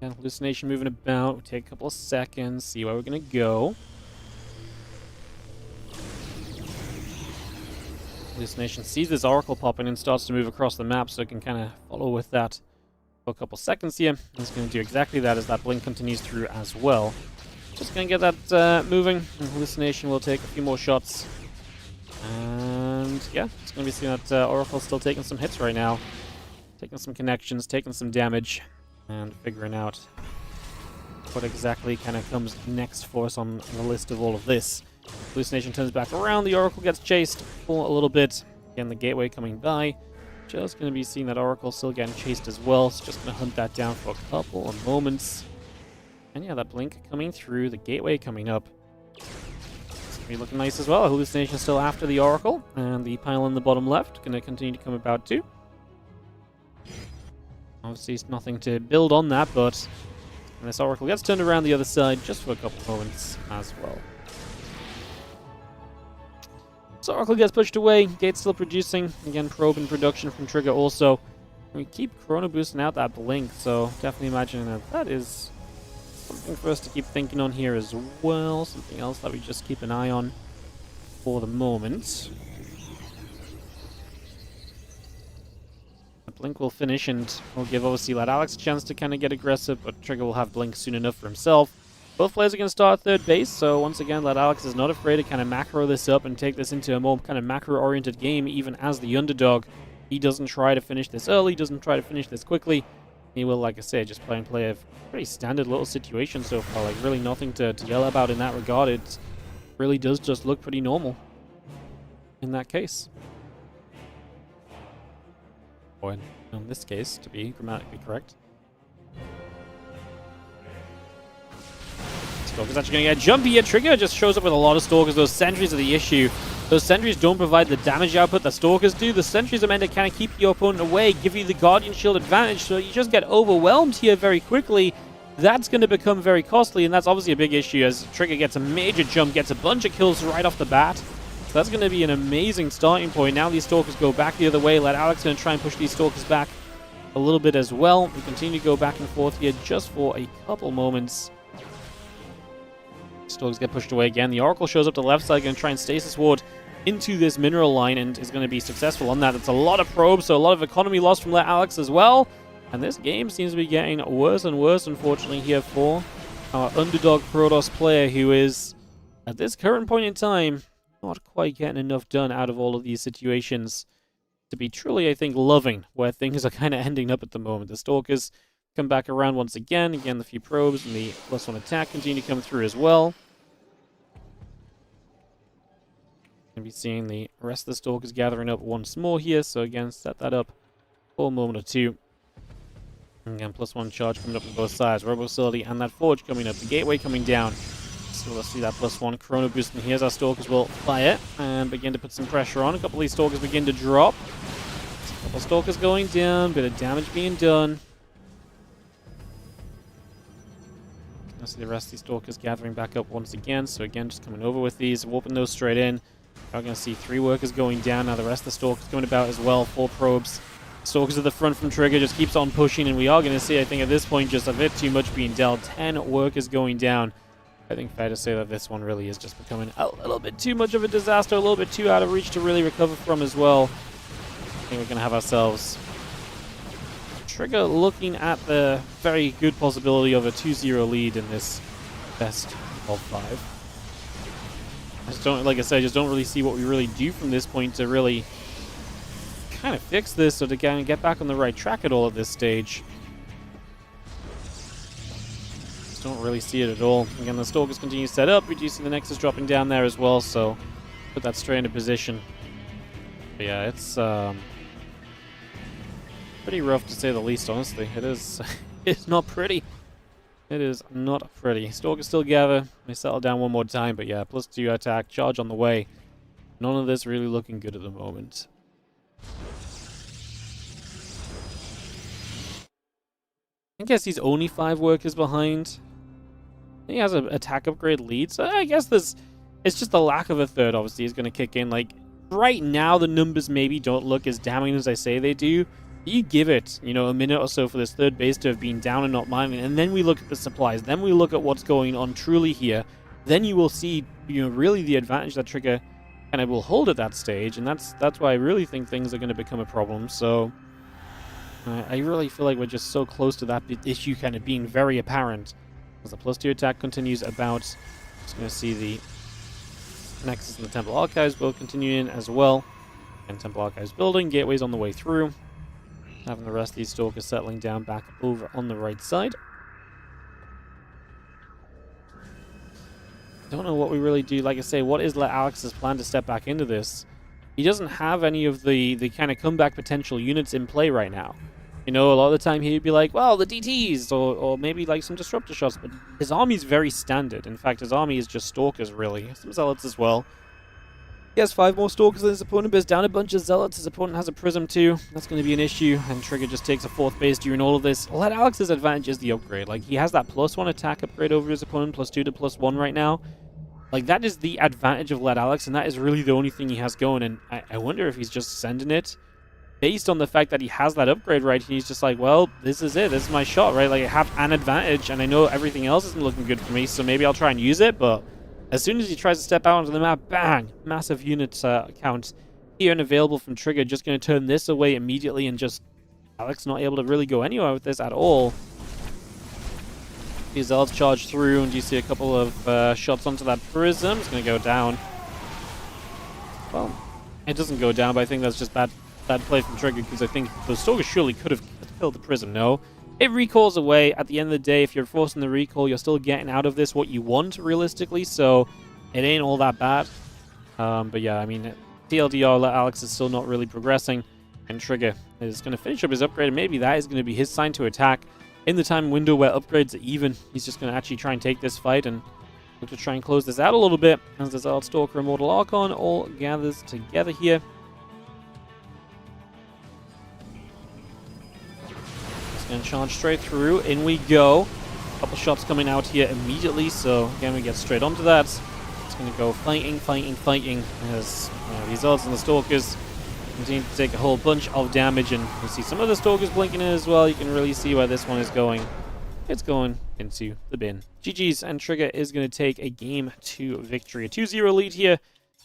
S1: And Hallucination moving about. We'll take a couple of seconds, see where we're going to go. Hallucination sees this Oracle popping and starts to move across the map so it can kind of follow with that. A couple seconds here. It's going to do exactly that as that blink continues through as well. Just going to get that moving. And Hallucination will take a few more shots. And yeah, it's going to be seeing that Oracle still taking some hits right now. Taking some connections, taking some damage, and figuring out what exactly kind of comes next for us on the list of all of this. Hallucination turns back around. The Oracle gets chased for a little bit. Again, the Gateway coming by. Just going to be seeing that Oracle still getting chased as well, so just going to hunt that down for a couple of moments. And yeah, that blink coming through, the Gateway coming up. It's going to be looking nice as well. Hallucination still after the Oracle, and the pile in the bottom left going to continue to come about too. Obviously, it's nothing to build on that, but this Oracle gets turned around the other side just for a couple of moments as well. So Oracle gets pushed away, Gate's still producing. Again, probe in production from Trigger also. We keep Chrono boosting out that blink, so definitely imagining that that is something for us to keep thinking on here as well. Something else that we just keep an eye on for the moment. The blink will finish and will give obviously LetAlex a chance to kind of get aggressive, but Trigger will have blink soon enough for himself. Both players are going to start third base, so once again, LetAlex is not afraid to kind of macro this up and take this into a more kind of macro-oriented game, even as the underdog. He doesn't try to finish this early, doesn't try to finish this quickly. He will, like I said, just play a pretty standard little situation so far. Like, really nothing to yell about in that regard. It really does just look pretty normal in that case. Or in this case, to be grammatically correct. Stalker's actually going to get jumpy here. Trigger just shows up with a lot of Stalkers. Those sentries are the issue. Those sentries don't provide the damage output that Stalkers do. The sentries are meant to kind of keep your opponent away, give you the Guardian Shield advantage, so you just get overwhelmed here very quickly. That's going to become very costly, and that's obviously a big issue as Trigger gets a major jump, gets a bunch of kills right off the bat. So that's going to be an amazing starting point. Now these Stalkers go back the other way. LetAlex going to try and push these Stalkers back a little bit as well. We continue to go back and forth here just for a couple moments. Stalkers get pushed away again. The Oracle shows up to the left side, going to try and stasis ward into this mineral line and is going to be successful on that. It's a lot of probes, so a lot of economy lost from LetAlex as well. And this game seems to be getting worse and worse, unfortunately, here for our underdog Protoss player, who is, at this current point in time, not quite getting enough done out of all of these situations to be truly, I think, loving where things are kind of ending up at the moment. The Stalkers come back around once again. Again, the few probes and the +1 attack continue to come through as well. Going to be seeing the rest of the Stalkers gathering up once more here. So again, set that up for a moment or two. And again, +1 charge coming up on both sides. Robo Facility and that Forge coming up. The Gateway coming down. So let's see that +1 Chrono boost. And here's our Stalkers will fire and begin to put some pressure on. A couple of these Stalkers begin to drop. A couple of Stalkers going down. Bit of damage being done. I see the rest of these Stalkers gathering back up once again. So again, just coming over with these, warping those straight in. We're going to see 3 workers going down. Now the rest of the Stalkers going about as well. 4 probes. Stalkers at the front from Trigger just keeps on pushing, and we are going to see, I think, at this point, just a bit too much being dealt. 10 workers going down. I think fair to say that this one really is just becoming a little bit too much of a disaster, a little bit too out of reach to really recover from as well. I think we're going to have ourselves Trigger looking at the very good possibility of a 2-0 lead in this best of 5. I just don't, like I said, I just don't really see what we really do from this point to really kind of fix this or to kind of get back on the right track at all at this stage. Just don't really see it at all. Again, the Stalkers continue to set up. We do see the Nexus dropping down there as well, so put that straight into position. But yeah, it's pretty rough to say the least, honestly. It is it's not pretty. It is not pretty. Stalkers still gather. They settle down one more time, but yeah, +2 attack, charge on the way. None of this really looking good at the moment. I guess he's only 5 workers behind. He has an attack upgrade lead, so I guess it's just the lack of a third, obviously, is going to kick in. Like, right now, the numbers maybe don't look as damning as I say they do. You give it, you know, a minute or so for this third base to have been down and not mining, and then we look at the supplies, then we look at what's going on truly here, then you will see, you know, really the advantage that Trigger kind of will hold at that stage, and that's why I really think things are going to become a problem. So I really feel like we're just so close to that issue kind of being very apparent. As the +2 attack continues about, just going to see the Nexus and the Temple Archives both continuing as well, and Temple Archives building, gateways on the way through. Having the rest of these Stalkers settling down back over on the right side. Don't know what we really do. Like I say, what is LetAlex's plan to step back into this? He doesn't have any of the kind of comeback potential units in play right now. You know, a lot of the time he'd be like, well, the DTs, or maybe like some disruptor shots, but his army's very standard. In fact, his army is just Stalkers, really. Some Zealots as well. He has 5 more Stalkers than his opponent, but is down a bunch of Zealots. His opponent has a Prism too. That's going to be an issue, and Trigger just takes a 4th base during all of this. LetAlex's advantage is the upgrade. Like, he has that +1 attack upgrade over his opponent, +2 to +1 right now. Like, that is the advantage of LetAlex, and that is really the only thing he has going, and I wonder if he's just sending it based on the fact that he has that upgrade, right? He's just like, well, this is it. This is my shot, right? Like, I have an advantage, and I know everything else isn't looking good for me, so maybe I'll try and use it, but as soon as he tries to step out onto the map, bang! Massive unit count here and available from Trigger. Just going to turn this away immediately, and just Alex not able to really go anywhere with this at all. These Zealots charge through, and you see a couple of shots onto that Prism. It's going to go down. Well, it doesn't go down, but I think that's just bad play from Trigger, because I think the Stalker surely could have killed the Prism. No. It recalls away. At the end of the day, if you're forcing the recall, you're still getting out of this what you want, realistically, so it ain't all that bad. But yeah, I mean, TLDR, LetAlex is still not really progressing, and Trigger is going to finish up his upgrade, and maybe that is going to be his sign to attack. In the time window where upgrades are even, he's just going to actually try and take this fight and look to try and close this out a little bit, as the Zealot, Stalker, and Mortal Archon all gathers together here. Going to charge straight through. In we go. A couple shots coming out here immediately, so again we get straight onto that. It's going to go fighting, as these Zealots and the Stalkers continue to take a whole bunch of damage, and you see some of the Stalkers blinking in as well. You can really see where this one is going. It's going into the bin. GG's, and Trigger is going to take a Game 2 victory. A 2-0 lead here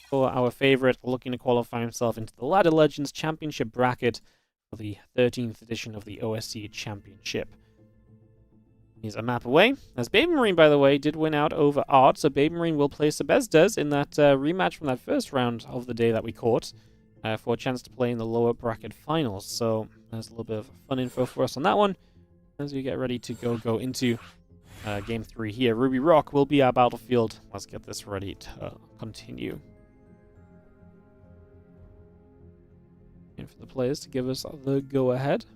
S1: for our favorite, looking to qualify himself into the Ladder Legends Championship bracket for the 13th edition of the OSC Championship. He's a map away. As BabyMarine, by the way, did win out over Art, so BabyMarine will play Sebastas in that rematch from that first round of the day that we caught for a chance to play in the lower bracket finals. So there's a little bit of fun info for us on that one as we get ready to go into Game 3 here. Ruby Rock will be our battlefield. Let's get this ready to continue. And for the players to give us the go-ahead.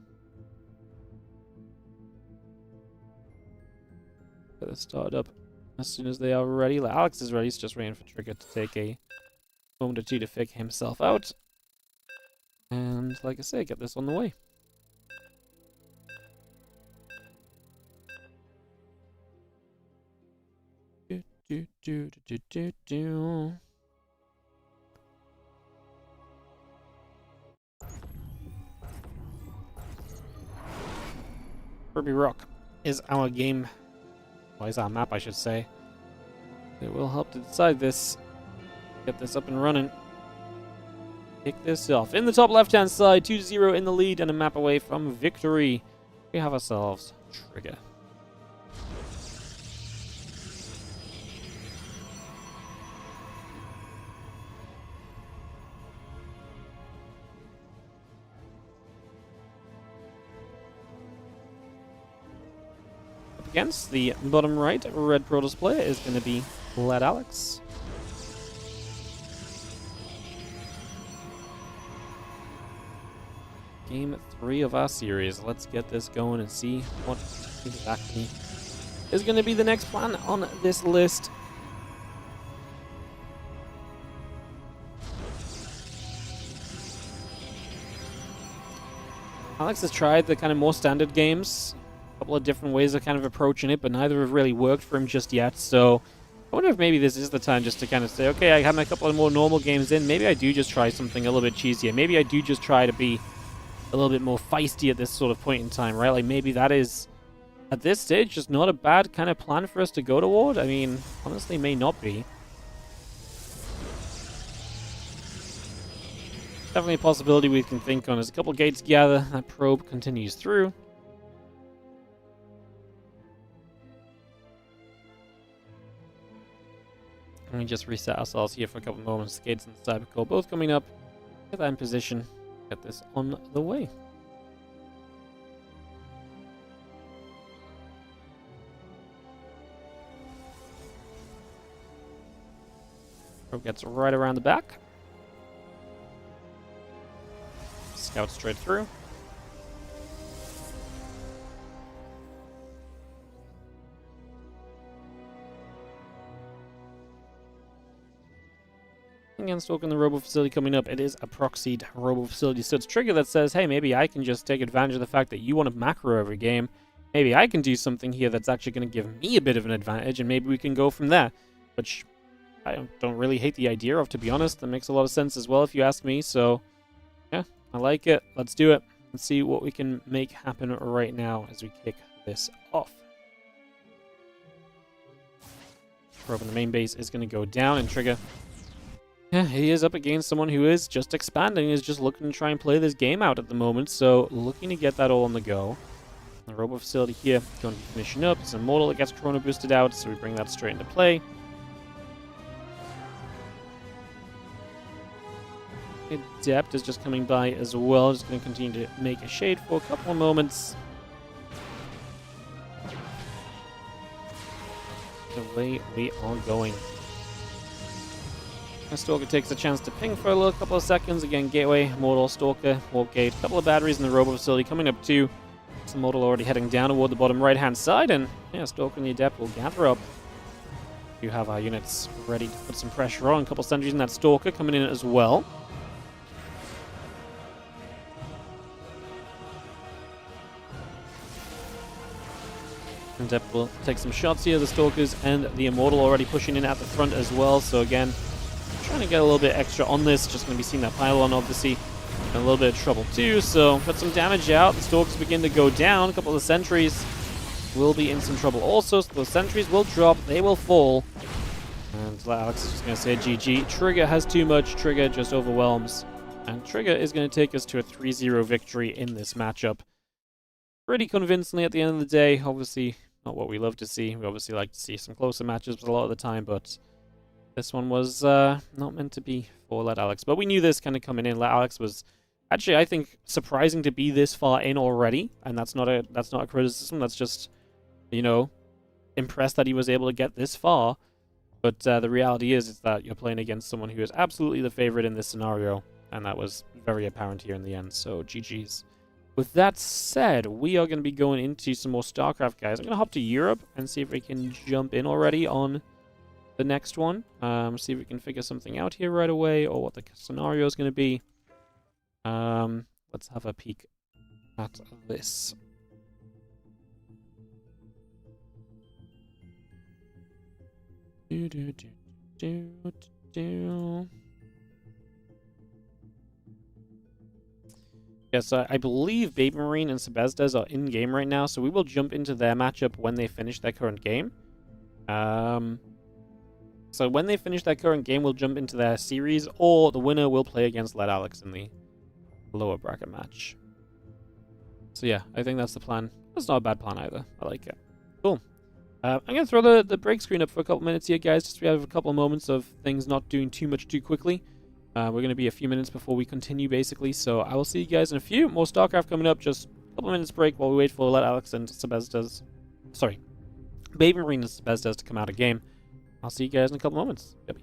S1: Get this started up as soon as they are ready. Alex is ready. He's just waiting for Trigger to take a moment or two to figure himself out. And like I say, get this on the way. Ruby Rock is our game. Well, is our map, I should say. It will help to decide this. Get this up and running. Kick this off. In the top left-hand side, 2-0 in the lead and a map away from victory. We have ourselves Trigger. Up against the bottom right, red Protoss player is going to be LetAlex. Game 3 of our series. Let's get this going and see what exactly is going to be the next plan on this list. Alex has tried the kind of more standard games, a couple of different ways of kind of approaching it, but neither have really worked for him just yet. So I wonder if maybe this is the time just to kind of say, okay, I have a couple of more normal games in. Maybe I do just try something a little bit cheesier. Maybe I do just try to be a little bit more feisty at this sort of point in time, right? Like maybe that is, at this stage, just not a bad kind of plan for us to go toward. I mean, honestly, may not be. Definitely a possibility we can think on. As a couple gates gather, that probe continues through. And we just reset ourselves here for a couple moments. The gates and the cyber core both coming up. Get that in position. Get this on the way. Probe gets right around the back. Scout straight through. Again, stalking the robo facility coming up. It is a proxied robo facility, so it's Trigger that says, hey, maybe I can just take advantage of the fact that you want to macro every game. Maybe I can do something here that's actually going to give me a bit of an advantage, and maybe we can go from there. Which I don't really hate the idea of, to be honest. That makes a lot of sense as well, if you ask me. So, yeah, I like it. Let's do it. Let's see what we can make happen right now as we kick this off. Probe in the main base is going to go down, and Trigger, yeah, he is up against someone who is just expanding, is just looking to try and play this game out at the moment, so looking to get that all on the go. The robo facility here going to be finishing up. It's Immortal that gets Chrono boosted out, so we bring that straight into play. Adept is just coming by as well, just going to continue to make a shade for a couple of moments. The way we are going. Stalker takes a chance to ping for a little couple of seconds. Again, Gateway, Mortal, Stalker, Warp Gate. A couple of batteries in the robo facility coming up too. Some Mortal already heading down toward the bottom right-hand side, and yeah, Stalker and the Adept will gather up. You have our units ready to put some pressure on. A couple of sentries in that Stalker coming in as well. Adept will take some shots here. The Stalkers and the Immortal already pushing in at the front as well. So again, trying to get a little bit extra on this. Just going to be seeing that pylon, obviously, in a little bit of trouble too. So got some damage out. The Stalkers begin to go down. A couple of the sentries will be in some trouble also. So those sentries will drop. They will fall. And Alex is just going to say GG. Trigger has too much. Trigger just overwhelms. And Trigger is going to take us to a 3-0 victory in this matchup. Pretty convincingly at the end of the day. Obviously, not what we love to see. We obviously like to see some closer matches a lot of the time, but this one was not meant to be for LetAlex. But we knew this kind of coming in. LetAlex was actually, I think, surprising to be this far in already, and that's not a criticism. That's just, you know, impressed that he was able to get this far. But the reality is that you're playing against someone who is absolutely the favorite in this scenario, and that was very apparent here in the end. So GG's. With that said, we are going to be going into some more StarCraft, guys. I'm going to hop to Europe and see if we can jump in already on the next one. See if we can figure something out here right away, or what the scenario is going to be. Let's have a peek at this. Yes, I believe BabyMarine and Sebastas are in game right now, so we will jump into their matchup when they finish their current game. So when they finish their current game, we'll jump into their series, or the winner will play against LetAlex in the lower bracket match. So yeah, I think that's the plan. That's not a bad plan either. I like it. Cool. I'm going to throw the break screen up for a couple minutes here, guys, just so we have a couple of moments of things not doing too much too quickly. We're going to be a few minutes before we continue, basically, so I will see you guys in a few. More StarCraft coming up, just a couple of minutes break while we wait for LetAlex and Sebastas. Sorry, BabyMarine and Sebastas to come out of game. I'll see you guys in a couple moments. Yep.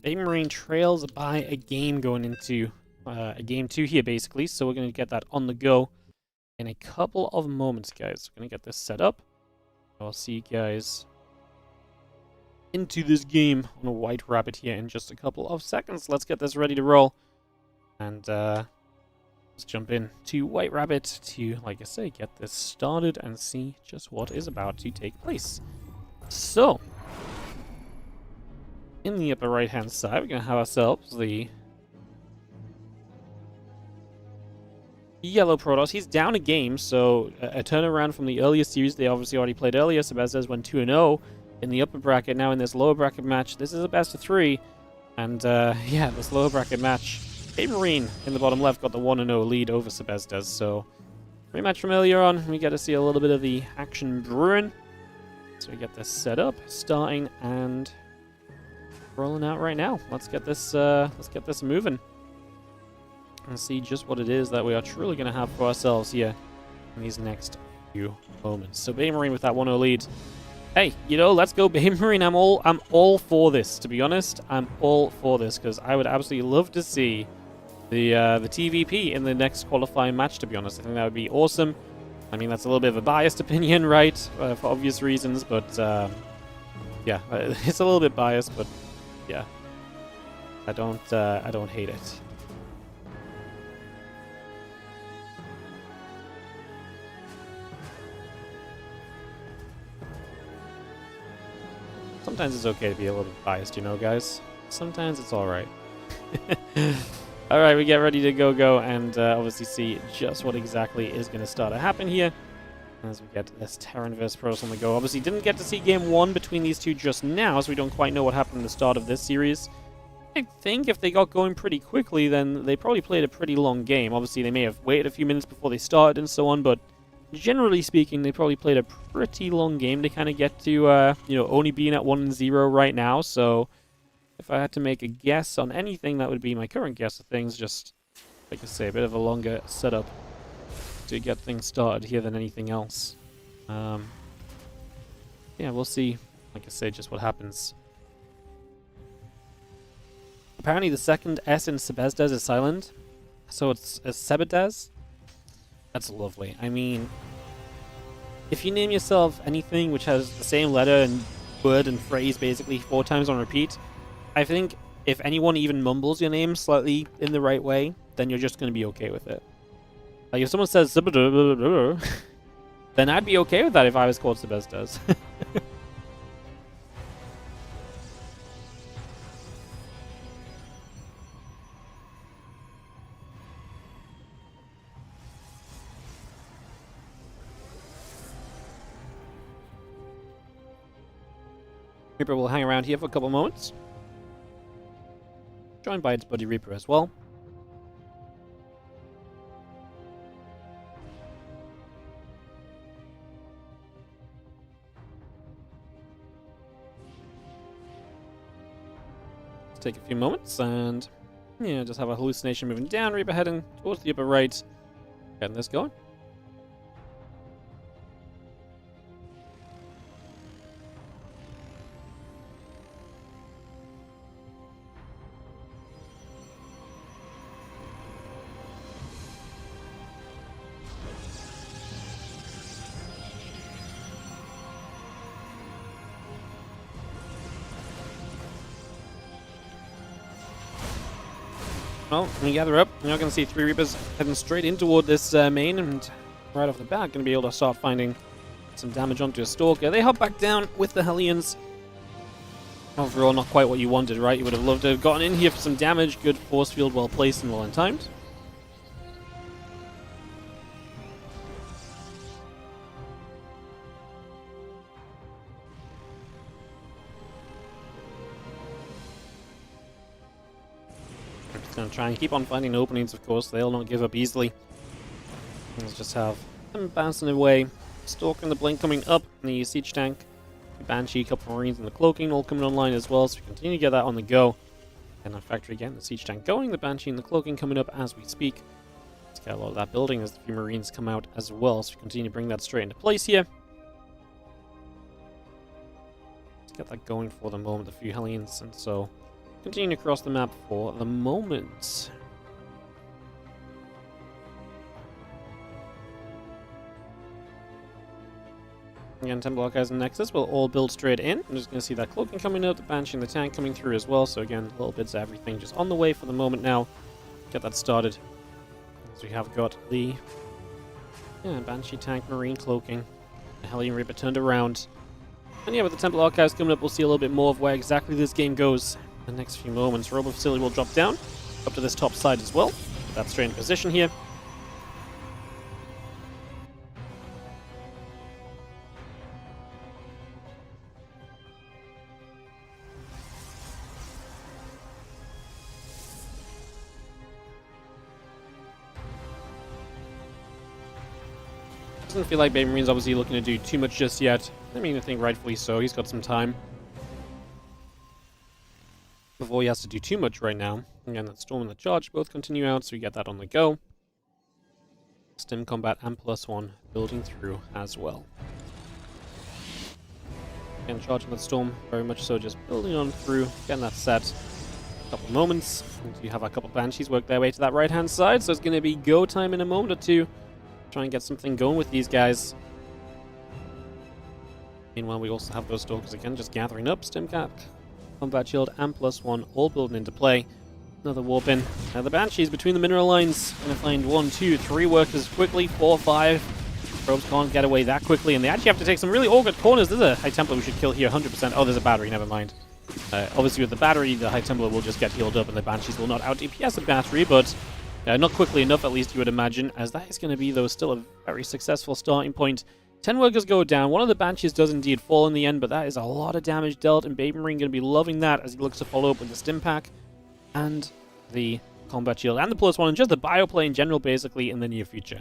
S1: BabyMarine trails by a game going into a game 2 here, basically, so we're going to get that on the go in a couple of moments, guys. We're going to get this set up. I'll see you guys into this game on a White Rabbit here in just a couple of seconds. Let's get this ready to roll. And let's jump in to White Rabbit to, like I say, get this started and see just what is about to take place. So, in the upper right-hand side, we're going to have ourselves the yellow Protoss. He's down a game, so a turnaround from the earlier series. They obviously already played earlier. Sebastas went 2-0 in the upper bracket. Now in this lower bracket match, this is a best of 3. And yeah, this lower bracket match, BabyMarine in the bottom left got the 1-0 lead over Sebastas. So pretty much from earlier on, we get to see a little bit of the action brewing. So we get this set up, starting and rolling out right now. Let's get this moving and see just what it is that we are truly going to have for ourselves here in these next few moments. So BabyMarine with that 1-0 lead. Hey, you know, let's go BabyMarine. I'm all for this, to be honest. I'm all for this because I would absolutely love to see the TVP in the next qualifying match, to be honest. I think that would be awesome. I mean, that's a little bit of a biased opinion, right? For obvious reasons, but yeah, it's a little bit biased, but yeah, I don't hate it. Sometimes it's okay to be a little bit biased, you know, guys. Sometimes it's alright. Alright, we get ready to go and obviously see just what exactly is going to start to happen here as we get this Terran vs. Protoss on the go. Obviously, didn't get to see game 1 between these two just now, so we don't quite know what happened at the start of this series. I think if they got going pretty quickly, then they probably played a pretty long game. Obviously, they may have waited a few minutes before they started and so on, but generally speaking, they probably played a pretty long game to kind of get to, you know, only being at 1-0 right now. So if I had to make a guess on anything, that would be my current guess of things. Just, like I say, a bit of a longer setup to get things started here than anything else. Yeah, we'll see, like I say, just what happens. Apparently the second S in Sebastas is silent, so it's a Sebastas. That's lovely. I mean, if you name yourself anything which has the same letter and word and phrase basically 4 times on repeat, I think if anyone even mumbles your name slightly in the right way, then you're just going to be okay with it. Like if someone says then I'd be okay with that if I was called Sebastas. Reaper will hang around here for a couple moments. Joined by its buddy Reaper as well. Let's take a few moments and yeah, just have a hallucination moving down, Reaper heading towards the upper right. Getting this going. Well, when you gather up, you're not going to see 3 Reapers heading straight in toward this main, and right off the bat, going to be able to start finding some damage onto a Stalker. They hop back down with the Hellions. Overall, not quite what you wanted, right? You would have loved to have gotten in here for some damage. Good force field, well placed and well in timed. Going to try and keep on finding openings, of course. They'll not give up easily. Let's just have them bouncing away. Stalking the Blink coming up in the siege tank. The Banshee, couple Marines, and the Cloaking all coming online as well, so we continue to get that on the go. And our factory again, the siege tank going, the Banshee and the Cloaking coming up as we speak. Let's get a lot of that building as the few Marines come out as well, so we continue to bring that straight into place here. Let's get that going for the moment, a few Hellions, and so continuing across the map for the moment. Again, Temple Archives and Nexus will all build straight in. I'm just going to see that Cloaking coming out, the Banshee and the Tank coming through as well. So again, little bits of everything just on the way for the moment now. Get that started. So we have got the Banshee, Tank, Marine, Cloaking, the Hellion Reaper turned around. And yeah, with the Temple Archives coming up, we'll see a little bit more of where exactly this game goes. The next few moments. Robo Facility will drop down up to this top side as well. Put that straight in position here. Doesn't feel like BabyMarine's obviously looking to do too much just yet. I mean, I think rightfully so. He's got some time before he has to do too much right now. Again, that Storm and the Charge both continue out, so we get that on the go. Stim Combat and +1 building through as well. Again, Charge and that Storm, very much so just building on through, getting that set. A couple moments, and you have a couple Banshees work their way to that right-hand side, so it's going to be go time in a moment or two. Try and get something going with these guys. Meanwhile, we also have those Stalkers again, just gathering up. Stimcap, Combat Shield, and +1 all building into play. Another warp in. Now the Banshees between the mineral lines. Gonna find 1, 2, 3 workers quickly. 4, 5. Probes can't get away that quickly, and they actually have to take some really awkward corners. There's a High Templar we should kill here 100%. Oh, there's a battery, never mind. Obviously with the battery, the High Templar will just get healed up, and the Banshees will not out-DPS the battery, but not quickly enough, at least you would imagine, as that is going to be, though, still a very successful starting point. 10 workers go down. One of the Banshees does indeed fall in the end, but that is a lot of damage dealt, and BabyMarine going to be loving that as he looks to follow up with the Stim Pack and the Combat Shield and the +1, and just the Bioplay in general, basically, in the near future.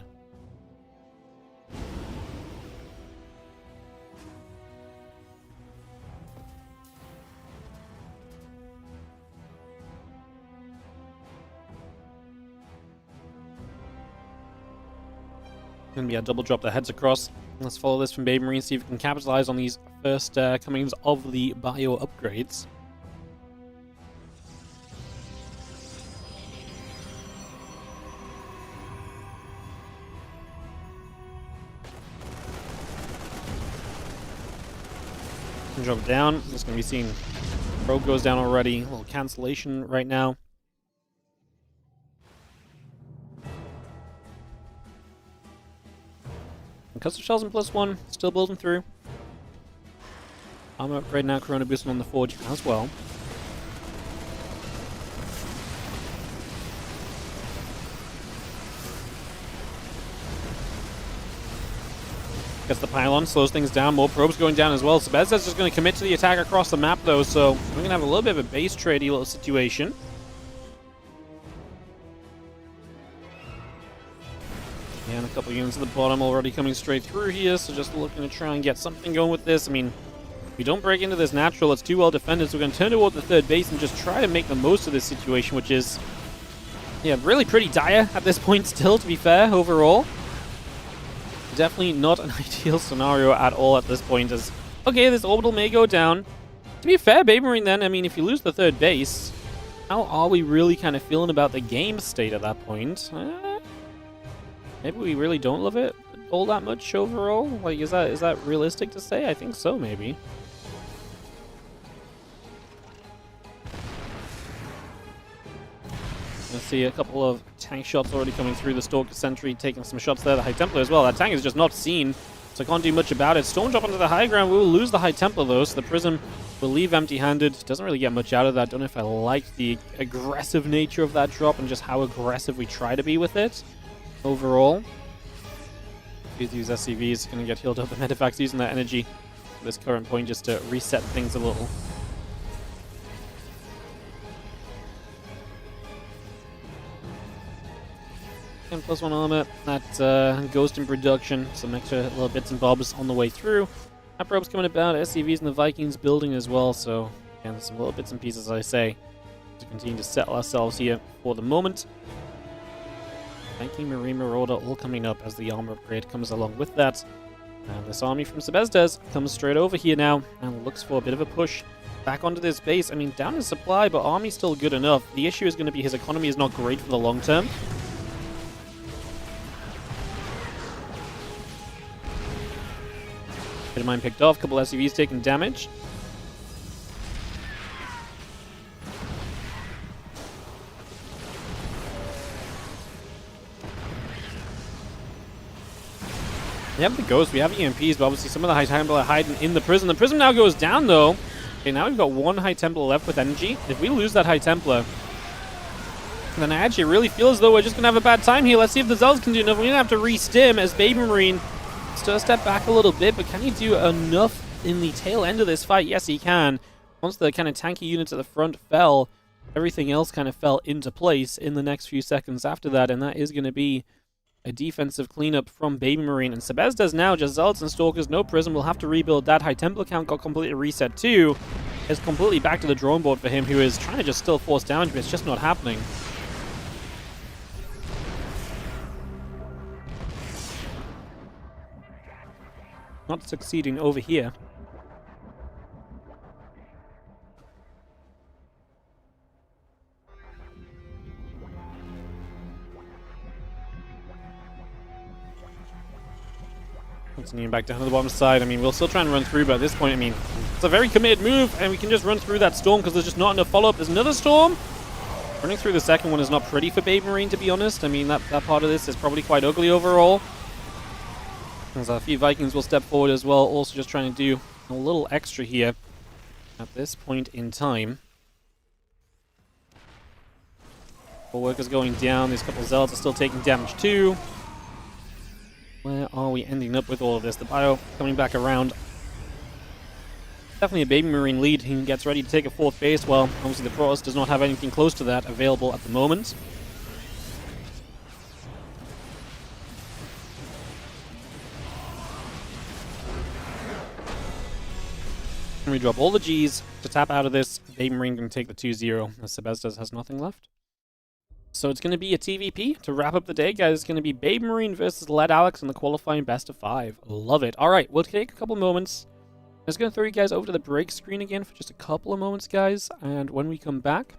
S1: Gonna be a double drop that heads across. Let's follow this from BabyMarine, see if we can capitalize on these first comings of the bio upgrades. Drop down. Just gonna be seeing probe goes down already. A little cancellation right now. And custom shells in +1, still building through. Armor upgrade now, Corona boosting on the Forge as well. Gets the pylon, slows things down, more probes going down as well. Sebastas is just going to commit to the attack across the map though, so we're going to have a little bit of a base tradey little situation. And a couple units at the bottom already coming straight through here, so just looking to try and get something going with this. I mean, if we don't break into this natural, it's too well defended, so we're going to turn toward the third base and just try to make the most of this situation, which is, yeah, really pretty dire at this point still, to be fair, overall. Definitely not an ideal scenario at all at this point, as, okay, this orbital may go down. To be fair, BabyMarine then, I mean, if you lose the third base, how are we really kind of feeling about the game state at that point? Maybe we really don't love it all that much overall? Like, is that realistic to say? I think so, maybe. Let's see a couple of tank shots already coming through. The Stalker Sentry taking some shots there. The High Templar as well. That tank is just not seen, so can't do much about it. Storm drop onto the high ground. We will lose the High Templar though, so the Prism will leave empty-handed. Doesn't really get much out of that. Don't know if I like the aggressive nature of that drop and just how aggressive we try to be with it overall. These SCVs going to get healed up. The Medevac's using that energy at this current point just to reset things a little. And +1 armor, that Ghost in production, some extra little bits and bobs on the way through. That probe's coming about, SCVs and the Vikings building as well, so again, some little bits and pieces, as I say, to continue to settle ourselves here for the moment. Viking Marine Marauder all coming up as the armor upgrade comes along with that. And this army from Sebastas comes straight over here now and looks for a bit of a push back onto this base. I mean, down in supply, but army's still good enough. The issue is going to be his economy is not great for the long term. Bit of mine picked off, couple SCVs taking damage. We have the Ghost, we have EMPs, but obviously some of the High Templar are hiding in the Prism. The Prism now goes down though. Okay, now we've got one High Templar left with energy. If we lose that High Templar, then I actually really feel as though we're just going to have a bad time here. Let's see if the Zealots can do enough. We're going to have to re-stim as BabyMarine still step back a little bit, but can he do enough in the tail end of this fight? Yes, he can. Once the kind of tanky units at the front fell, everything else kind of fell into place in the next few seconds after that, and that is going to be a defensive cleanup from BabyMarine. And Sebastas now, just Zealots and Stalkers, no Prism, will have to rebuild that. High Templar count got completely reset too. It's completely back to the drawing board for him, who is trying to just still force damage, but it's just not happening. Not succeeding over here. Continuing back down to the bottom side. I mean, we'll still try and run through, but at this point, I mean, it's a very committed move, and we can just run through that storm because there's just not enough follow-up. There's another storm. Running through the second one is not pretty for BabyMarine, to be honest. I mean, that part of this is probably quite ugly overall. As a few Vikings will step forward as well, also just trying to do a little extra here at this point in time. Four workers going down, these couple of Zealots are still taking damage too. Where are we ending up with all of this? The bio coming back around. Definitely a BabyMarine lead. He gets ready to take a fourth base. Well, obviously the Protoss does not have anything close to that available at the moment. And we drop all the Gs to tap out of this. BabyMarine can take the 2-0 as Sebastas has nothing left. So it's going to be a TVP to wrap up the day, guys. It's going to be BabyMarine versus LetAlex in the qualifying best of 5. Love it. All right, we'll take a couple moments. I'm just going to throw you guys over to the break screen again for just a couple of moments, guys. And when we come back,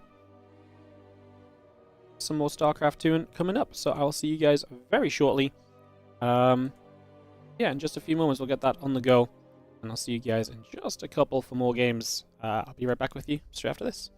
S1: some more StarCraft 2 coming up. So I will see you guys very shortly. Yeah, in just a few moments, we'll get that on the go. And I'll see you guys in just a couple for more games. I'll be right back with you straight after this.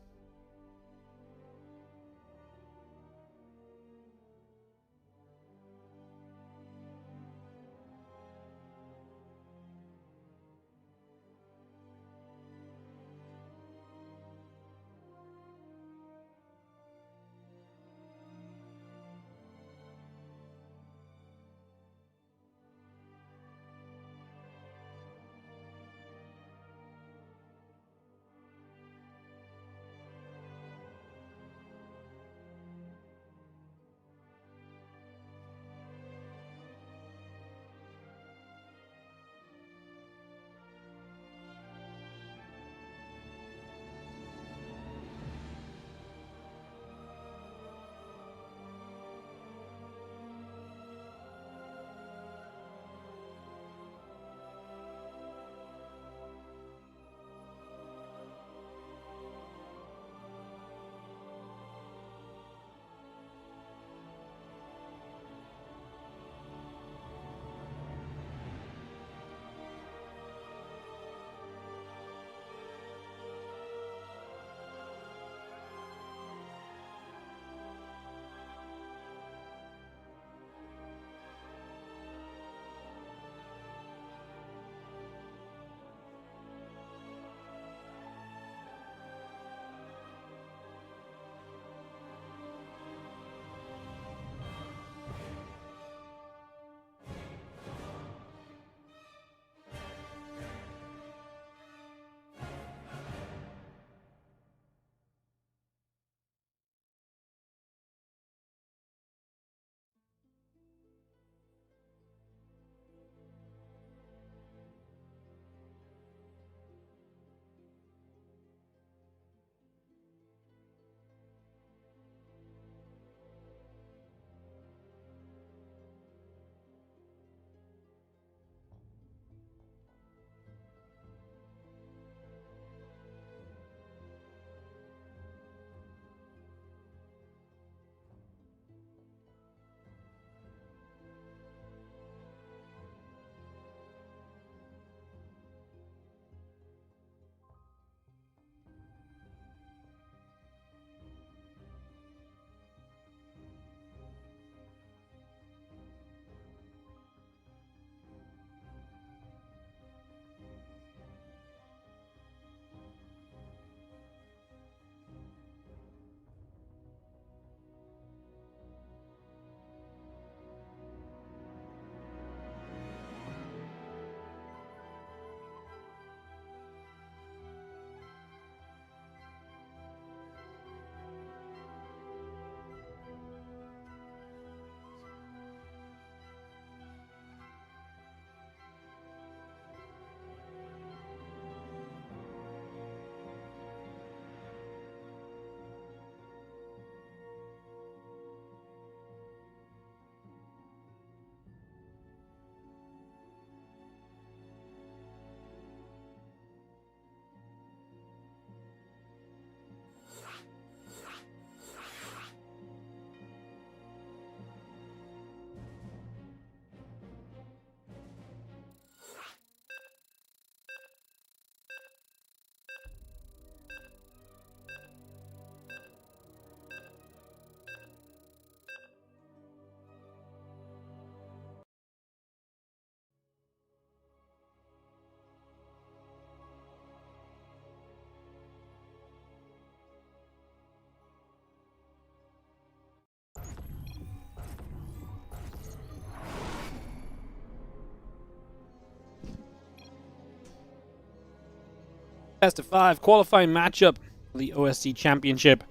S1: Best of 5 qualifying matchup for the OSC Championship.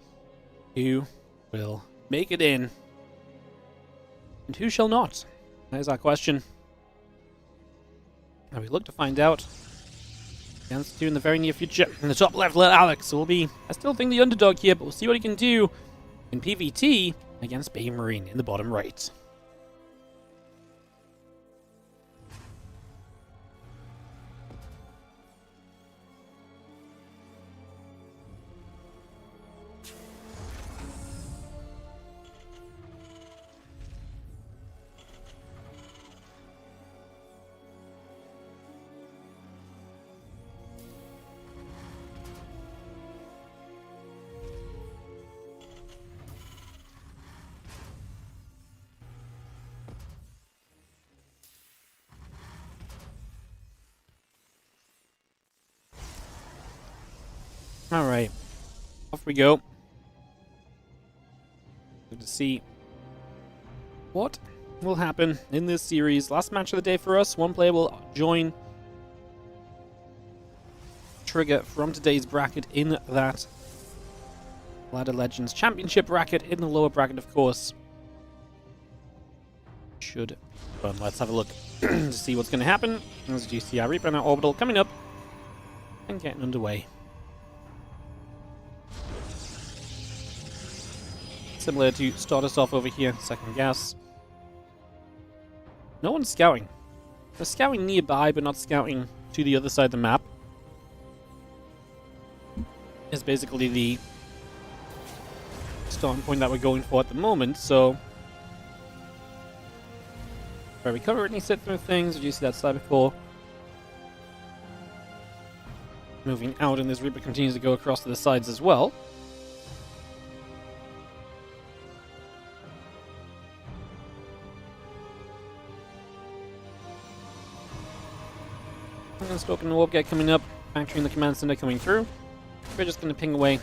S1: Who will make it in? And who shall not? That is our question. And we look to find out the answer to in the very near future. In the top left, LetAlex will be, I still think, the underdog here, but we'll see what he can do in PvT. against BabyMarine in the bottom right. Alright, off we go. Good to see what will happen in this series. Last match of the day for us. One player will join Trigger from today's bracket in that Ladder Legends Championship bracket. In the lower bracket, of course, should fun. Let's have a look to see what's going to happen. As you see, our Reaper and our Orbital coming up and getting underway. Similar to start us off over here, second gas. No one's scouting. They're scouting nearby, but not scouting to the other side of the map. Is basically the starting point that we're going for at the moment, so... Where we cover any sit through things, did you see that cyber core? Moving out, and this Reaper continues to go across to the sides as well. Stalking the warp gate coming up, factoring the command center coming through. We're just going to ping away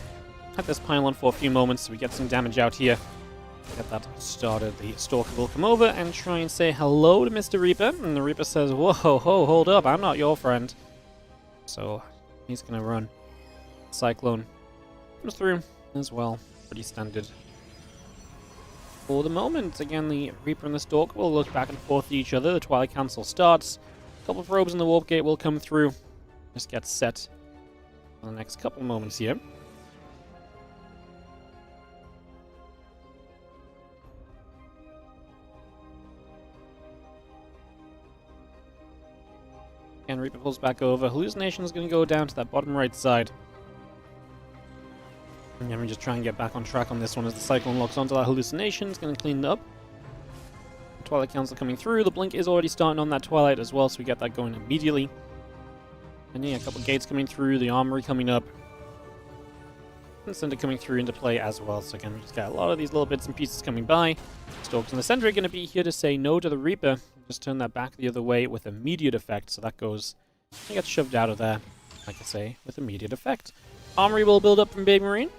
S1: at this pylon for a few moments so we get some damage out here. Get that started. The Stalker will come over and try and say hello to Mr. Reaper, and the Reaper says, whoa, ho, hold up, I'm not your friend. So he's going to run. Cyclone comes through as well. Pretty standard. For the moment, again, the Reaper and the Stalker will look back and forth to each other. The Twilight Council starts. Couple of probes in the warp gate will come through. Just get set for the next couple moments here. And Reaper pulls back over. Hallucination is going to go down to that bottom right side. And then we just try and get back on track on this one as the Cyclone locks onto that Hallucination. It's going to clean it up. Twilight Council coming through. The blink is already starting on that Twilight as well, so we get that going immediately. And yeah, a couple of gates coming through, the Armory coming up. And Center coming through into play as well. So again, we just got a lot of these little bits and pieces coming by. Stalks in the center are going to be here to say no to the Reaper. Just turn that back the other way with immediate effect. So that goes, it gets shoved out of there, like I say, with immediate effect. Armory will build up from BabyMarine.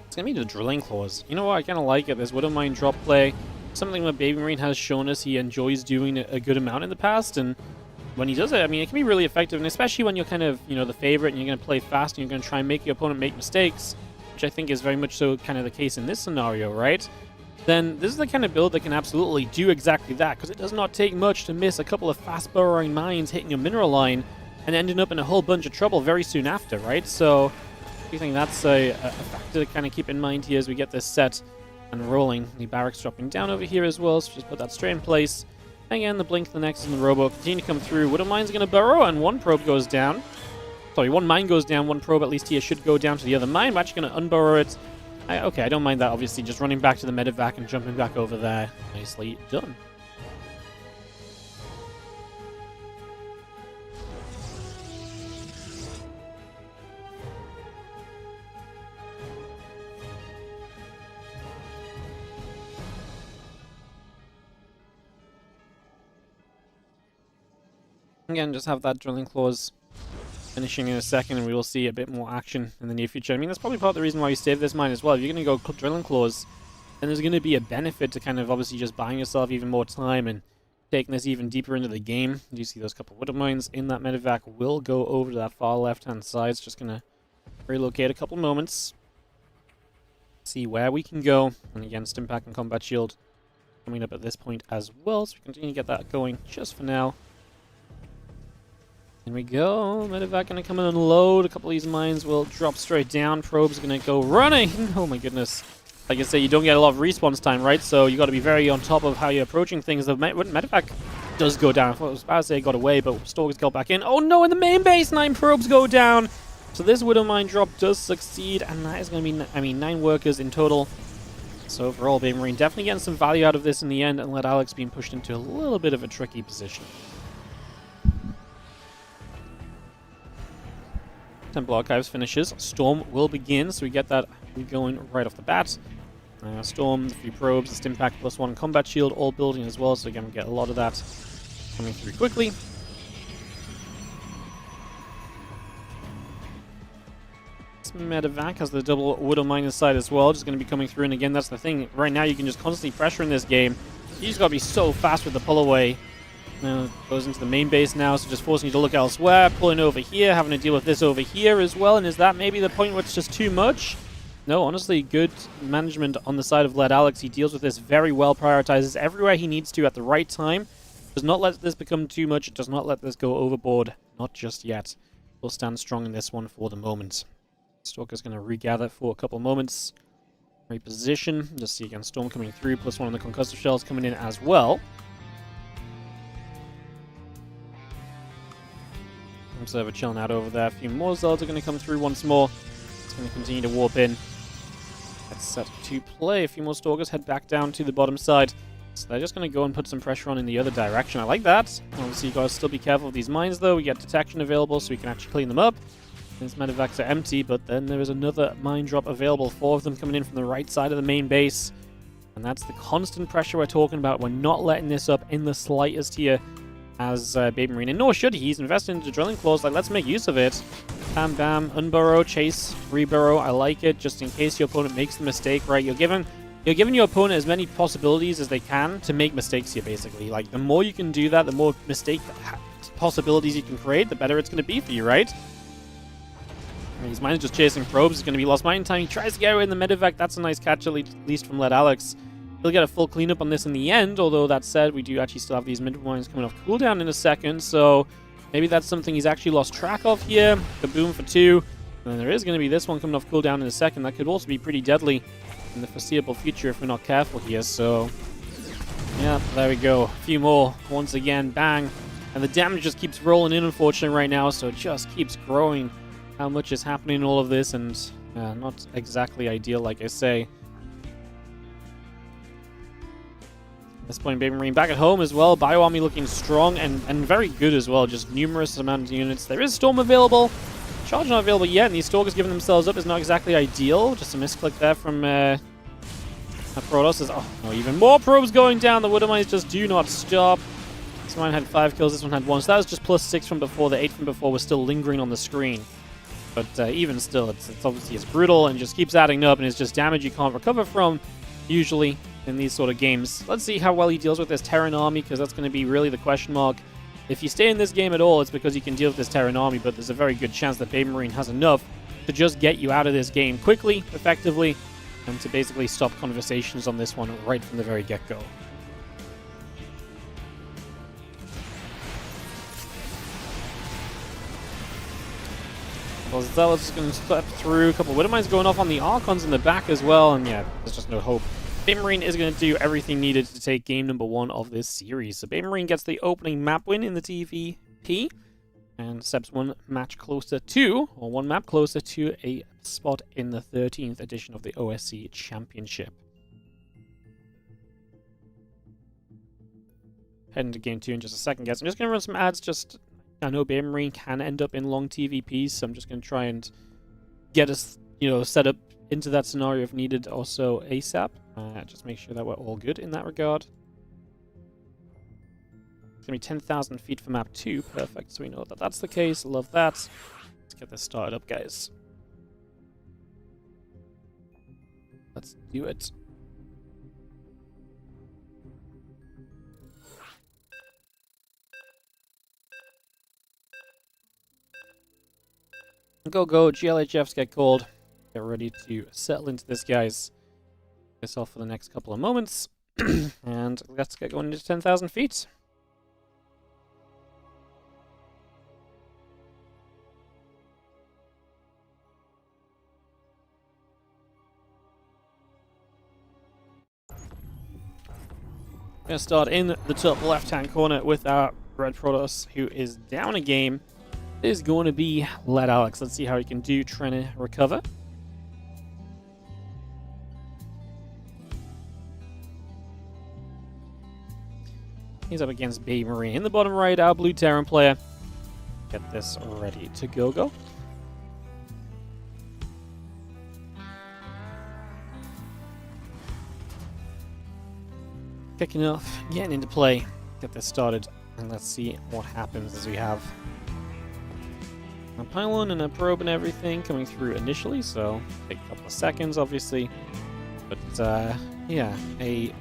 S1: It's going to be the Drilling Claws. You know what? I kind of like it. This Wouldn't Mind drop play. Something that BabyMarine has shown us he enjoys doing a good amount in the past. And when he does it, I mean, it can be really effective. And especially when you're kind of, you know, the favorite and you're going to play fast and you're going to try and make your opponent make mistakes, which I think is very much so kind of the case in this scenario, right? Then this is the kind of build that can absolutely do exactly that. Because it does not take much to miss a couple of fast burrowing mines hitting your mineral line and ending up in a whole bunch of trouble very soon after, right? So I think that's a factor to kind of keep in mind here as we get this set and rolling. The barracks dropping down over here as well, so just put that straight in place. Again, the blink, the nexus, and the robo continue to come through. Widow Mine's going to burrow, and one probe goes down. Sorry, one mine goes down, one probe at least here should go down to the other mine. We're actually going to unburrow it. Okay, I don't mind that, obviously. Just running back to the medevac and jumping back over there. Nicely done. Again, just have that Drilling Claws finishing in a second, and we will see a bit more action in the near future. I mean, that's probably part of the reason why you saved this mine as well. If you're going to go Drilling Claws, then there's going to be a benefit to kind of obviously just buying yourself even more time and taking this even deeper into the game. You see those couple of Widow Mines in that medevac will go over to that far left-hand side. It's just going to relocate a couple moments. See where we can go. And again, Stimpack and Combat Shield coming up at this point as well. So we continue to get that going just for now. Here we go. Medevac going to come in and unload. A couple of these mines will drop straight down. Probe's going to go running. Oh my goodness. Like I say, you don't get a lot of response time, right? So you got to be very on top of how you're approaching things. The Medevac does go down. I was about to say it got away, but Stalkers got back in. Oh no, in the main base, 9 probes go down. So this Widow Mine drop does succeed, and that is going to be, 9 workers in total. So overall, BabyMarine definitely getting some value out of this in the end, and LetAlex being pushed into a little bit of a tricky position. Temple Archives finishes. Storm will begin, so we get that going right off the bat. Storm, a few probes, the Stim Pack +1 combat shield, all building as well, so again we get a lot of that coming through quickly. This Medevac has the double Widow Mine inside as well, just going to be coming through, and again that's the thing, right now you can just constantly pressure in this game. You just got to be so fast with the pull away. Goes into the main base now, so just forcing you to look elsewhere, pulling over here, having to deal with this over here as well, and is that maybe the point where it's just too much? No, honestly, good management on the side of LetAlex. He deals with this very well, prioritizes everywhere he needs to at the right time, does not let this become too much, does not let this go overboard, not just yet. Will stand strong in this one for the moment. Stalker's going to regather for a couple moments, reposition, just see again Storm coming through, +1 on the concussive shells coming in as well. Observer chilling out over there. A few more Zelds are going to come through once more. It's going to continue to warp in. That's set to play. A few more Stalkers head back down to the bottom side. So they're just going to go and put some pressure on in the other direction. I like that. Obviously, you got to still be careful of these mines, though. We get detection available, so we can actually clean them up. These medevacs are empty, but then there is another mine drop available. 4 of them coming in from the right side of the main base. And that's the constant pressure we're talking about. We're not letting this up in the slightest here as BabyMarine. And nor should he. He's invested into drilling claws. Like, let's make use of it. Bam, bam. Unburrow, chase, reburrow. I like it, just in case your opponent makes the mistake, right? You're giving your opponent as many possibilities as they can to make mistakes here, basically. Like, the more you can do that, the more mistake possibilities you can create, the better it's going to be for you, right? His mine's just chasing probes. It's going to be lost mine time. He tries to get away in the medevac. That's a nice catch, at least from LetAlex. He'll get a full cleanup on this in the end, although that said, we do actually still have these mid mines coming off cooldown in a second, so maybe that's something he's actually lost track of here. Kaboom for 2. And then there is going to be this one coming off cooldown in a second. That could also be pretty deadly in the foreseeable future if we're not careful here, so yeah, there we go. A few more. Once again, bang. And the damage just keeps rolling in, unfortunately, right now, so it just keeps growing. How much is happening in all of this, and not exactly ideal, like I say. At this point, BabyMarine back at home as well. BioArmy looking strong and very good as well. Just numerous amount of units. There is Storm available. Charge not available yet, and these Stalkers giving themselves up is not exactly ideal. Just a misclick there from Protoss. Oh, no, even more probes going down. The Widow Mines just do not stop. This one had 5 kills, this one had 1. So that was just +6 from before. The 8 from before was still lingering on the screen. But even still, it's obviously it's brutal and just keeps adding up, and it's just damage you can't recover from, usually, in these sort of games. Let's see how well he deals with this Terran army, because that's going to be really the question mark. If you stay in this game at all, it's because you can deal with this Terran army, but there's a very good chance that BabyMarine has enough to just get you out of this game quickly, effectively, and to basically stop conversations on this one right from the very get-go. Well, Zealot's just going to step through. A couple of Widow Mines going off on the Archons in the back as well, and yeah, there's just no hope. BabyMarine is going to do everything needed to take game number 1 of this series. So BabyMarine gets the opening map win in the TVP, and steps one map closer to a spot in the 13th edition of the OSC Championship. Heading to game 2 in just a second, guys. I'm just going to run some ads. I know BabyMarine can end up in long TVPs, so I'm just going to try and get us, set up into that scenario if needed also ASAP. Just make sure that we're all good in that regard. It's going to be 10,000 feet for map 2. Perfect, so we know that that's the case. Love that. Let's get this started up, guys. Let's do it. Go, GLHFs get called. Get ready to settle into this, guys. This off for the next couple of moments. And let's get going into 10,000 feet. Going to start in the top left-hand corner with our Red Protoss, who is down a game. It is going to be LetAlex. Let's see how he can do trying to recover. He's up against BabyMarine. In the bottom right, our blue Terran player. Get this ready to go. Kicking off, getting into play. Get this started, and let's see what happens as we have a pylon and a probe and everything coming through initially, so take a couple of seconds, obviously. But, yeah, a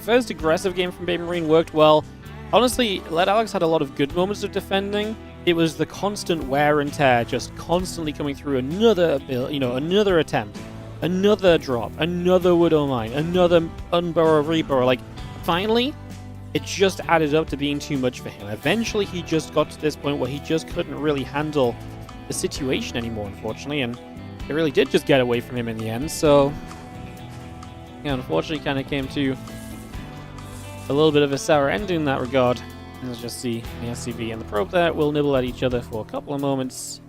S1: first aggressive game from BabyMarine worked well. Honestly, LetAlex had a lot of good moments of defending. It was the constant wear and tear, just constantly coming through another build, another attempt, another drop, another Widow Mine, another Unburrow Reaper. Like, finally, it just added up to being too much for him. Eventually, he just got to this point where he just couldn't really handle the situation anymore, unfortunately, and it really did just get away from him in the end. So, yeah, unfortunately, kind of came to a little bit of a sour ending in that regard. And let's just see the SCV and the probe there will nibble at each other for a couple of moments.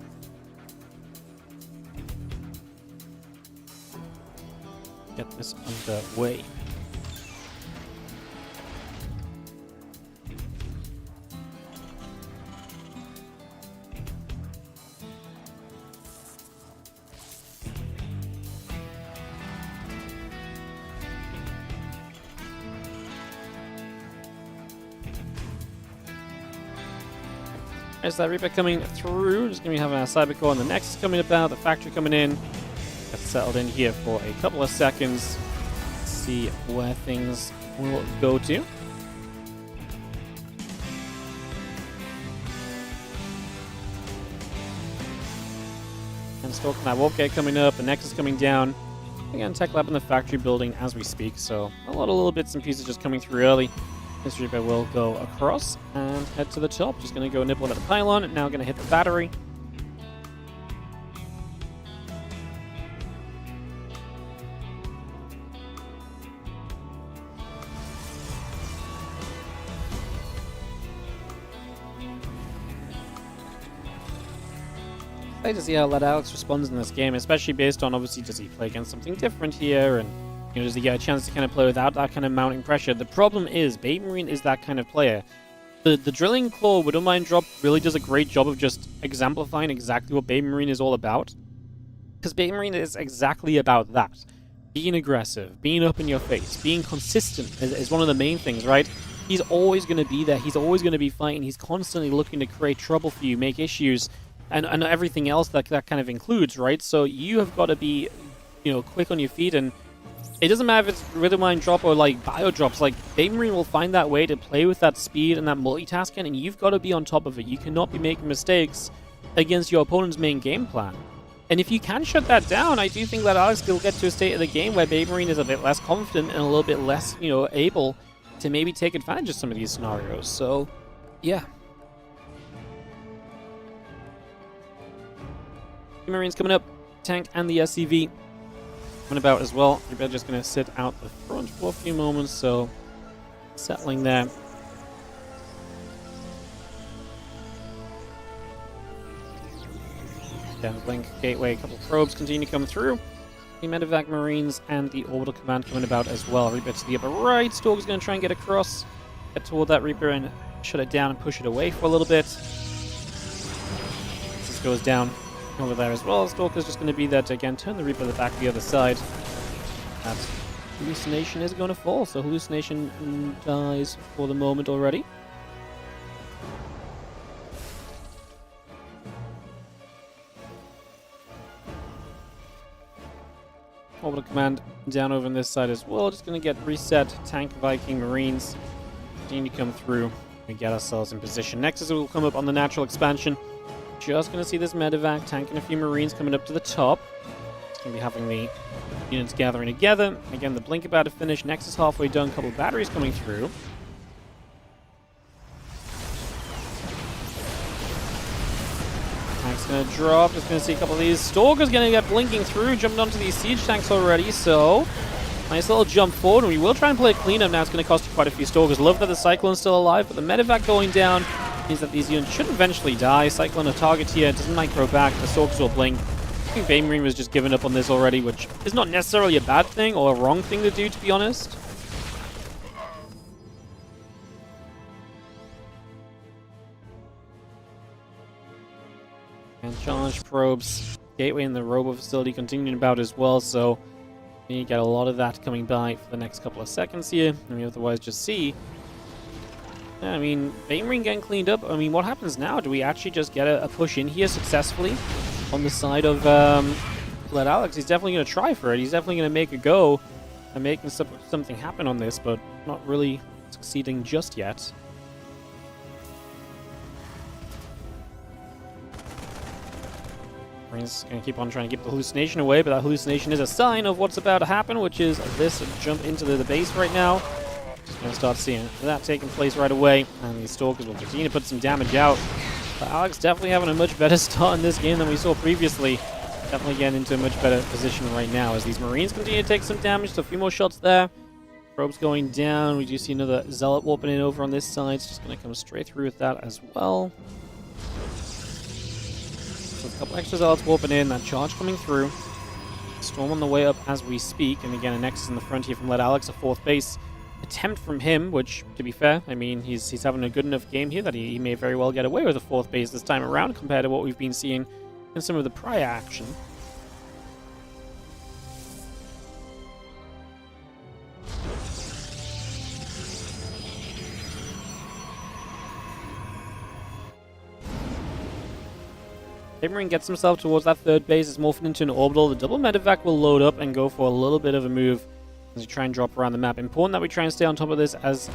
S1: Get this underway. There's that Reaper coming through. Just going to be having a Cybercore and the Nexus coming about, the Factory coming in. Get settled in here for a couple of seconds. Let's see where things will go to. And Stalk and that Warp Gate coming up, the Nexus coming down. Again, Tech Lab in the Factory building as we speak, so a lot of little bits and pieces just coming through early. This Reaper will go across and head to the top. Just going to go nibble at the pylon. Now going to hit the battery. Excited to see how LetAlex responds in this game, especially based on, obviously, does he play against something different here, and does he get a chance to kind of play without that kind of mounting pressure? The problem is, BabyMarine is that kind of player. The Drilling Claw Widow Mine drop really does a great job of just exemplifying exactly what BabyMarine is all about. Because BabyMarine is exactly about that. Being aggressive, being up in your face, being consistent is one of the main things, right? He's always going to be there, he's always going to be fighting, he's constantly looking to create trouble for you, make issues, and everything else that kind of includes, right? So you have got to be, quick on your feet, and it doesn't matter if it's Widow Mine drop or like bio drops, like BabyMarine will find that way to play with that speed and that multitasking, and you've got to be on top of it. You cannot be making mistakes against your opponent's main game plan. And if you can shut that down, I do think that Alex will get to a state of the game where BabyMarine is a bit less confident and a little bit less, able to maybe take advantage of some of these scenarios. So, yeah. BabyMarine's coming up, tank and the SCV coming about as well. You're just going to sit out the front for a few moments, so settling there. Down Blink, Gateway, a couple probes continue to come through. The Medevac Marines and the Orbital Command coming about as well. Reaper to the upper right. Stalker's going to try and get across, get toward that Reaper and shut it down and push it away for a little bit. This goes down over there as well. Stalker's just going to be there to, again, turn the Reaper back to the other side. That Hallucination is going to fall, so Hallucination dies for the moment already. Orbital Command down over on this side as well. Just going to get reset. Tank, Viking, Marines continue to come through and get ourselves in position. Nexus will come up on the natural expansion. Just going to see this Medevac tank and a few Marines coming up to the top. It's going to be having the units gathering together. Again, the Blink about to finish. Nexus halfway done. A couple of batteries coming through. Tank's going to drop. Just going to see a couple of these. Stalker's going to get blinking through. Jumped onto these siege tanks already. So Nice little jump forward, and we will try and play a cleanup now. It's going to cost you quite a few Stalkers. Love that the Cyclone's still alive, but the medevac going down means that these units should eventually die. Cyclone a target here, doesn't micro back, the Stalkers will blink. I think BabyMarine was just giving up on this already, which is not necessarily a bad thing or a wrong thing to do, to be honest. And challenge probes. Gateway in the robo facility continuing about as well, so you get a lot of that coming by for the next couple of seconds here, and we otherwise just see. Yeah, I mean, BabyMarine getting cleaned up. I mean, what happens now? Do we actually just get a push in here successfully on the side of LetAlex? He's definitely going to try for it. He's definitely going to make a go and making something happen on this, but not really succeeding just yet. He's going to keep on trying to keep the hallucination away, but that hallucination is a sign of what's about to happen, which is this jump into the base right now. Just going to start seeing that taking place right away, and these Stalkers will continue to put some damage out. But Alex definitely having a much better start in this game than we saw previously. Definitely getting into a much better position right now as these Marines continue to take some damage. So a few more shots there. Probes going down. We do see another Zealot warping in over on this side. It's just going to come straight through with that as well. A couple extra Zealots warping in, that charge coming through. Storm on the way up as we speak, and again, a Nexus in the front here from LetAlex, a fourth base attempt from him, which, to be fair, I mean, he's having a good enough game here that he may very well get away with a fourth base this time around compared to what we've been seeing in some of the prior action. BabyMarine gets himself towards that third base. It's morphing into an orbital. The double medevac will load up and go for a little bit of a move as we try and drop around the map. Important that we try and stay on top of this as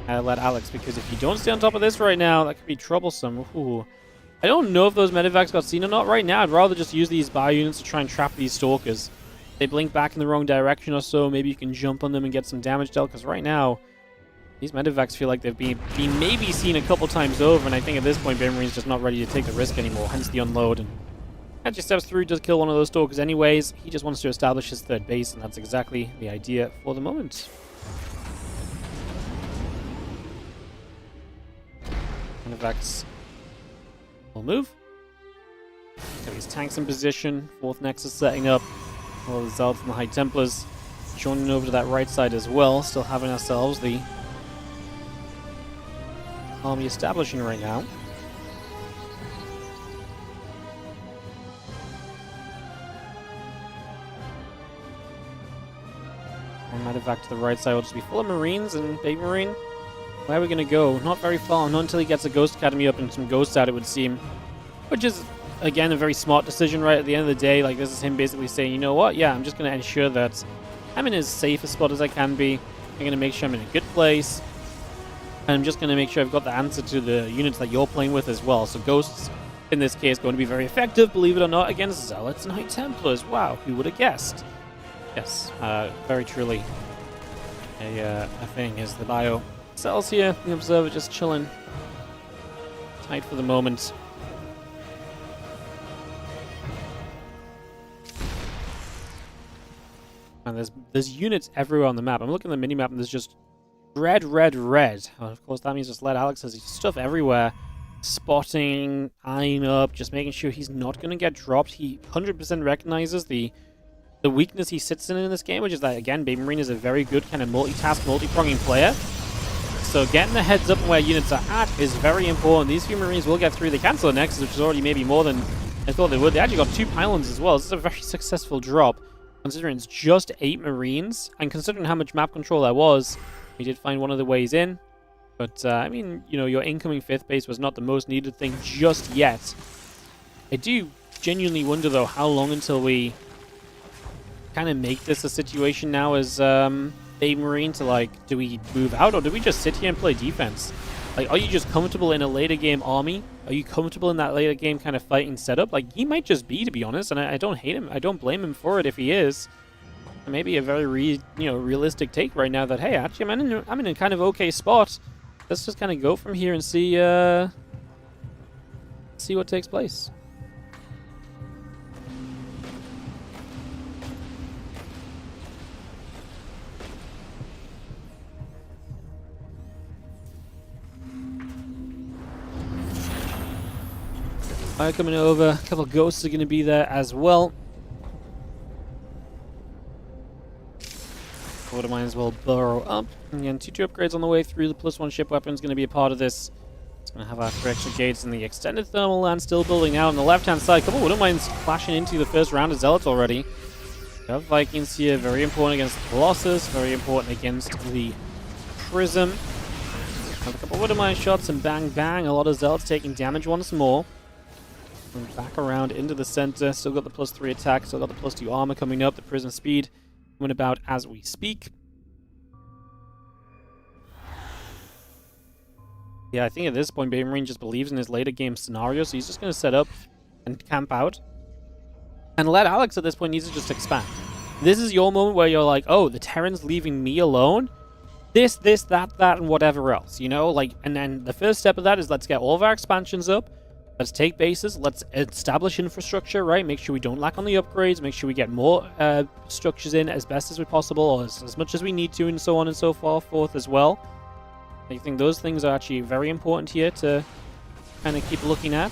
S1: LetAlex, because if you don't stay on top of this right now, that could be troublesome. Ooh. I don't know if those medevacs got seen or not right now. I'd rather just use these bio units to try and trap these Stalkers. If they blink back in the wrong direction or so, maybe you can jump on them and get some damage dealt, because right now, these medevacs feel like they've been maybe seen a couple times over, and I think at this point, BabyMarine's just not ready to take the risk anymore, hence the unload. And actually steps through, does kill one of those Stalkers anyways. He just wants to establish his third base, and that's exactly the idea for the moment. Medevacs will move. Got these tanks in position, fourth Nexus setting up. All the Zealots and the High Templars joining over to that right side as well, still having ourselves the army establishing right now. And medevac to the right side will just be full of Marines and BabyMarine. Where are we going to go? Not very far, not until he gets a Ghost Academy up and some Ghosts out, it would seem. Which is, again, a very smart decision, right? At the end of the day, like, this is him basically saying, you know what? Yeah, I'm just going to ensure that I'm in as safe a spot as I can be. I'm going to make sure I'm in a good place. And I'm just going to make sure I've got the answer to the units that you're playing with as well. So Ghosts, in this case, going to be very effective, believe it or not, against Zealots and High Templars. Wow, who would have guessed? Yes, very truly a thing is the bio cells here. The Observer just chilling tight for the moment. And there's units everywhere on the map. I'm looking at the mini-map and there's just red, red, red. Of course, that means just LetAlex has stuff everywhere. Spotting, eyeing up, just making sure he's not going to get dropped. He 100% recognizes the weakness he sits in this game, which is that, again, BabyMarine is a very good kind of multitask, multi-pronging player. So getting the heads up on where units are at is very important. These few Marines will get through. They cancel the Nexus, which is already maybe more than I thought they would. They actually got 2 pylons as well. This is a very successful drop, considering it's just 8 Marines, and considering how much map control there was. We did find one of the ways in. But, I mean, you know, your incoming 5th base was not the most needed thing just yet. I do genuinely wonder, though, how long until we kind of make this a situation now as BabyMarine to, like, do we move out or do we just sit here and play defense? Like, are you just comfortable in a later game army? Are you comfortable in that later game kind of fighting setup? Like, he might just be, to be honest, and I don't hate him. I don't blame him for it if he is. Maybe a very realistic take right now that, hey, actually, I'm in a kind of okay spot. Let's just kind of go from here and see what takes place. Fire coming over. A couple of ghosts are going to be there as well. Water might as well burrow up. And again, 2 upgrades on the way through. The +1 ship weapon is going to be a part of this. It's going to have our 3 extra gates and the extended thermal land still building out on the left-hand side. A couple of Water mines flashing into the first round of Zealots already. We have Vikings here. Very important against the Colossus. Very important against the Prism. Have a couple of Water mine shots and bang bang. A lot of Zealots taking damage once more. And back around into the center. Still got the +3 attack. Still got the +2 armor coming up. The Prism speed coming about as we speak. Yeah, I think at this point, BabyMarine just believes in his later game scenario, so he's just going to set up and camp out. And LetAlex at this point needs to just expand. This is your moment where you're like, oh, the Terran's leaving me alone? This, that, and whatever else, you know? Like, and then the first step of that is let's get all of our expansions up. Let's take bases. Let's establish infrastructure, right? Make sure we don't lack on the upgrades. Make sure we get more structures in as best as we possible, or as much as we need to, and so on and so forth as well. I think those things are actually very important here to kind of keep looking at.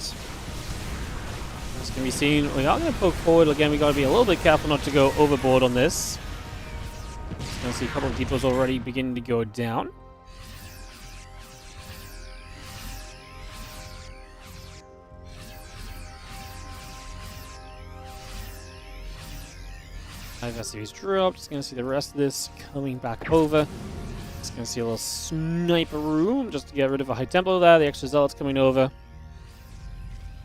S1: As can be seen, we are going to poke forward. Again, we got to be a little bit careful not to go overboard on this. I see a couple of depots already beginning to go down. Series dropped. Just going to see the rest of this coming back over. Just going to see a little sniper room just to get rid of a high tempo there. The extra zealots coming over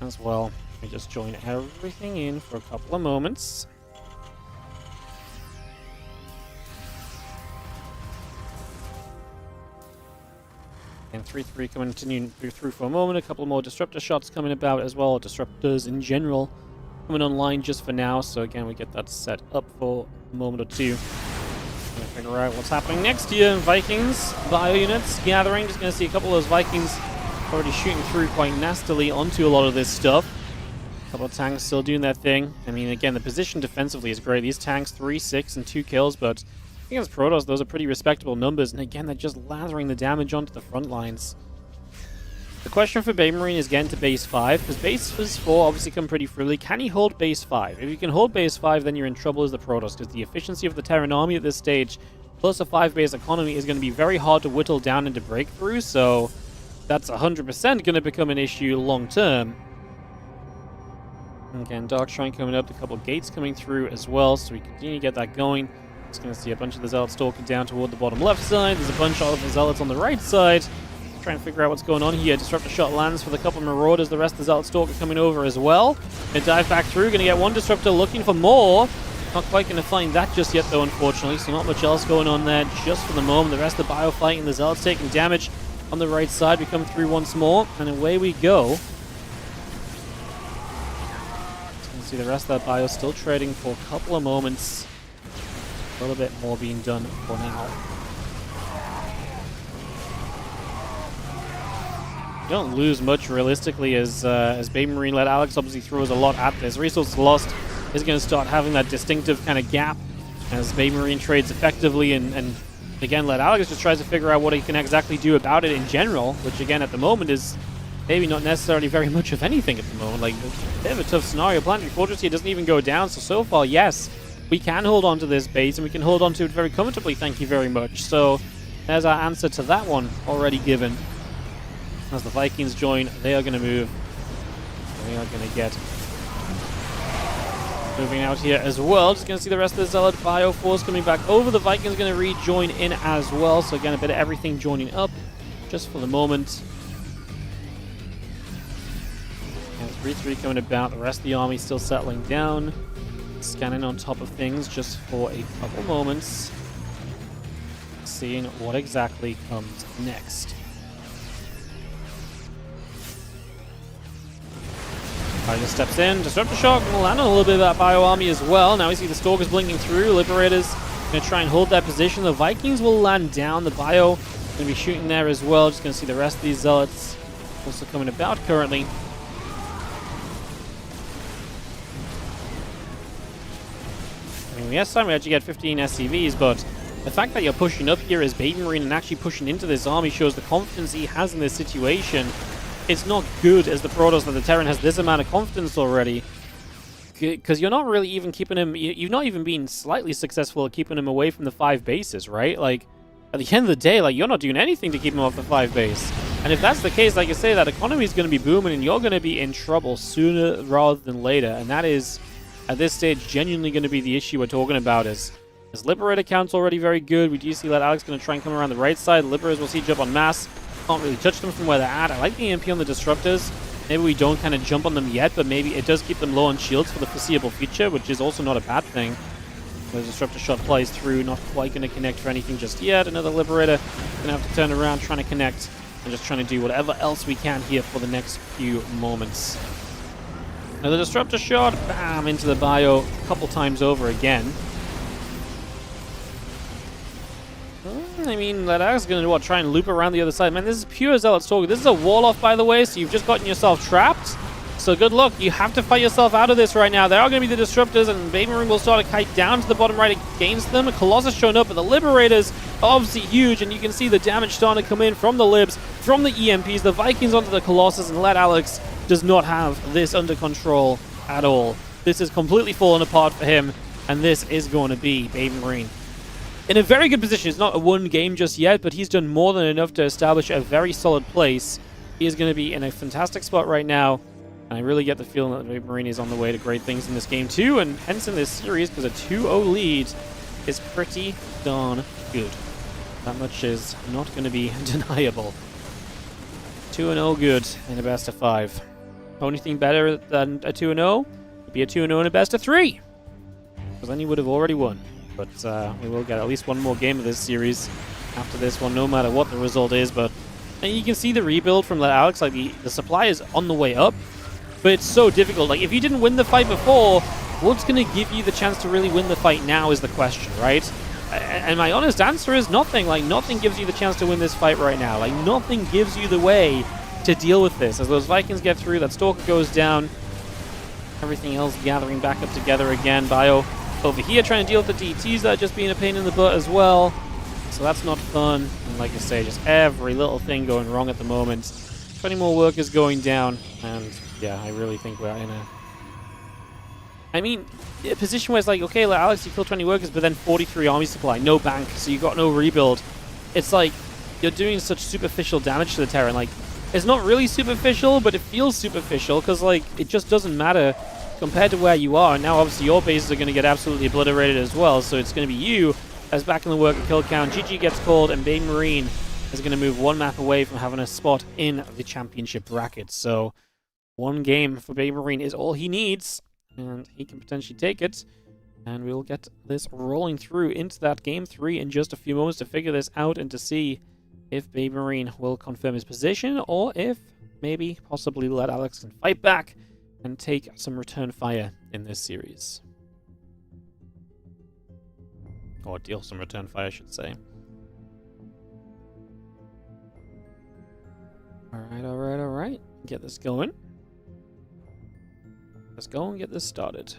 S1: as well. We just join everything in for a couple of moments. And 3-3 continuing through for a moment. A couple more disruptor shots coming about as well. Disruptors in general coming online just for now. So again, we get that set up for a moment or two. Gonna figure out what's happening next here. Vikings, bio units gathering. Just gonna see a couple of those Vikings already shooting through quite nastily onto a lot of this stuff. A couple of tanks still doing their thing. I mean, again, the position defensively is great. These tanks, 3, 6, and 2 kills, but against Protoss, those are pretty respectable numbers. And again, they're just lathering the damage onto the front lines. The question for BabyMarine is getting to base 5, because base 4 obviously come pretty freely. Can he hold base 5? If you can hold base 5, then you're in trouble as the Protoss, because the efficiency of the Terran army at this stage, plus a 5-base economy, is going to be very hard to whittle down into breakthrough, so that's 100% going to become an issue long term. Again, Dark Shrine coming up, a couple of gates coming through as well, so we continue to get that going. Just going to see a bunch of the Zealots stalking down toward the bottom left side. There's a bunch of the Zealots on the right side. Trying to figure out what's going on here. Disruptor shot lands for the couple of Marauders. The rest of the Zealot Stalker coming over as well. Gonna dive back through. Gonna get one Disruptor looking for more. Not quite gonna find that just yet though, unfortunately. So not much else going on there just for the moment. The rest of the bio fighting. The Zealots taking damage on the right side. We come through once more. And away we go. Gonna see the rest of that bio still trading for a couple of moments. A little bit more being done for now. You don't lose much realistically as BabyMarine LetAlex obviously throws a lot at this. Resources lost is going to start having that distinctive kind of gap as BabyMarine trades effectively, and again LetAlex just tries to figure out what he can exactly do about it in general, which again at the moment is maybe not necessarily very much of anything at the moment. Like, a bit of a tough scenario. Planetary Fortress here doesn't even go down, so far, yes, we can hold on to this base, and we can hold on to it very comfortably, thank you very much. So there's our answer to that one already given. As the Vikings join, they are going to move. They are going to get moving out here as well. Just going to see the rest of the Zealot Bio Force coming back over. The Vikings are going to rejoin in as well. So again, a bit of everything joining up just for the moment. And 3-3 coming about. The rest of the army still settling down. Scanning on top of things just for a couple moments. Seeing what exactly comes next. Just steps in, Disruptor Shock, and we'll land on a little bit of that bio army as well. Now we see the Stalkers blinking through, Liberators going to try and hold their position. The Vikings will land down, the bio going to be shooting there as well. Just going to see the rest of these Zealots also coming about currently. I mean, yes, time we actually get 15 SCVs, but the fact that you're pushing up here as BabyMarine and actually pushing into this army shows the confidence he has in this situation. it's not good as the Protoss that the Terran has this amount of confidence already. Because you're not really even keeping him... You've not even been slightly successful at keeping him away from the 5 bases, right? Like, at the end of the day, like, you're not doing anything to keep him off the 5 base. And if that's the case, like I say, that economy is going to be booming and you're going to be in trouble sooner rather than later. And that is, at this stage, genuinely going to be the issue we're talking about. Is his Liberator count's already very good. We do see LetAlex going to try and come around the right side. Liberators will see jump on mass. Can't really touch them from where they're at. I like the EMP on the Disruptors. Maybe we don't kind of jump on them yet, but maybe it does keep them low on shields for the foreseeable future, which is also not a bad thing. The Disruptor shot plays through, not quite going to connect for anything just yet. Another Liberator going to have to turn around, trying to connect, and just trying to do whatever else we can here for the next few moments. Another Disruptor shot, bam, into the bio a couple times over again. I mean, LetAlex is going to try and loop around the other side. Man, this is pure Zealot Stalker. This is a wall-off, by the way, so you've just gotten yourself trapped. So good luck. You have to fight yourself out of this right now. There are going to be the Disruptors, and BabyMarine will start to kite down to the bottom right against them. Colossus showing up, but the Liberators are obviously huge, and you can see the damage starting to come in from the Libs, from the EMPs, the Vikings onto the Colossus, and LetAlex does not have this under control at all. This is completely fallen apart for him, and this is going to be BabyMarine in a very good position. It's not a one game just yet, but he's done more than enough to establish a very solid place. He is going to be in a fantastic spot right now, and I really get the feeling that BabyMarine is on the way to great things in this game too, and hence in this series, because a 2-0 lead is pretty darn good. That much is not going to be deniable. 2-0 good in a best of 5. Only thing better than a 2-0 would be a 2-0 in a best of 3, because then you would have already won. But we will get at least one more game of this series after this one, no matter what the result is. But and you can see the rebuild from LetAlex. Like the supply is on the way up, but it's so difficult. Like if you didn't win the fight before, what's going to give you the chance to really win the fight now is the question, right? And my honest answer is nothing. Like nothing gives you the chance to win this fight right now. Like nothing gives you the way to deal with this. As those Vikings get through, that Stalker goes down. Everything else gathering back up together again. Bio over here trying to deal with the DTs that are just being a pain in the butt as well. So that's not fun. And like I say, just every little thing going wrong at the moment. 20 more workers going down. And yeah, I really think we're in a position where it's like, okay, Alex, you kill 20 workers, but then 43 army supply, no bank, so you got no rebuild. It's like you're doing such superficial damage to the Terran. Like, it's not really superficial, but it feels superficial because like it just doesn't matter compared to where you are. And now obviously your bases are going to get absolutely obliterated as well, so it's going to be you as back in the worker kill count. GG gets called, and BabyMarine is going to move one map away from having a spot in the championship bracket. So one game for BabyMarine is all he needs, and he can potentially take it. And we'll get this rolling through into that game 3 in just a few moments to figure this out and to see if BabyMarine will confirm his position, or if maybe possibly LetAlex can fight back and take some return fire in this series. Or deal some return fire, I should say. Alright, alright, alright. Get this going. Let's go and get this started.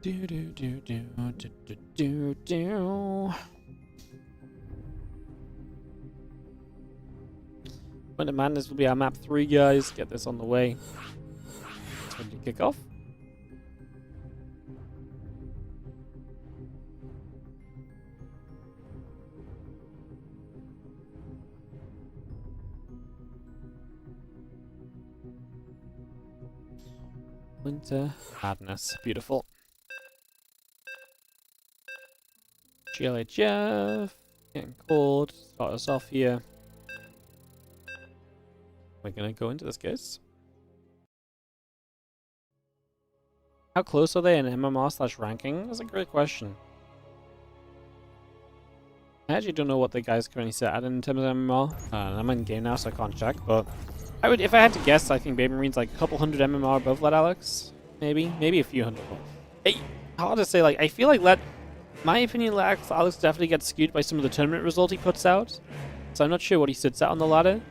S1: Do do do do do do do do. Wind of Madness will be our map 3, guys. Get this on the way. It's ready to kick off. Winter Madness. Beautiful. GLHF. Getting cold. Start us off here. We're gonna go into this, guys. How close are they in MMR/ranking? That's a great question. I actually don't know what the guys currently set at in terms of MMR. I'm in game now, so I can't check, but I would, if I had to guess, I think BabyMarine's like a couple hundred MMR above LetAlex. Maybe a few hundred. Hey, hard to say. Like, I feel like my opinion, LetAlex definitely gets skewed by some of the tournament results he puts out. So I'm not sure what he sits at on the ladder.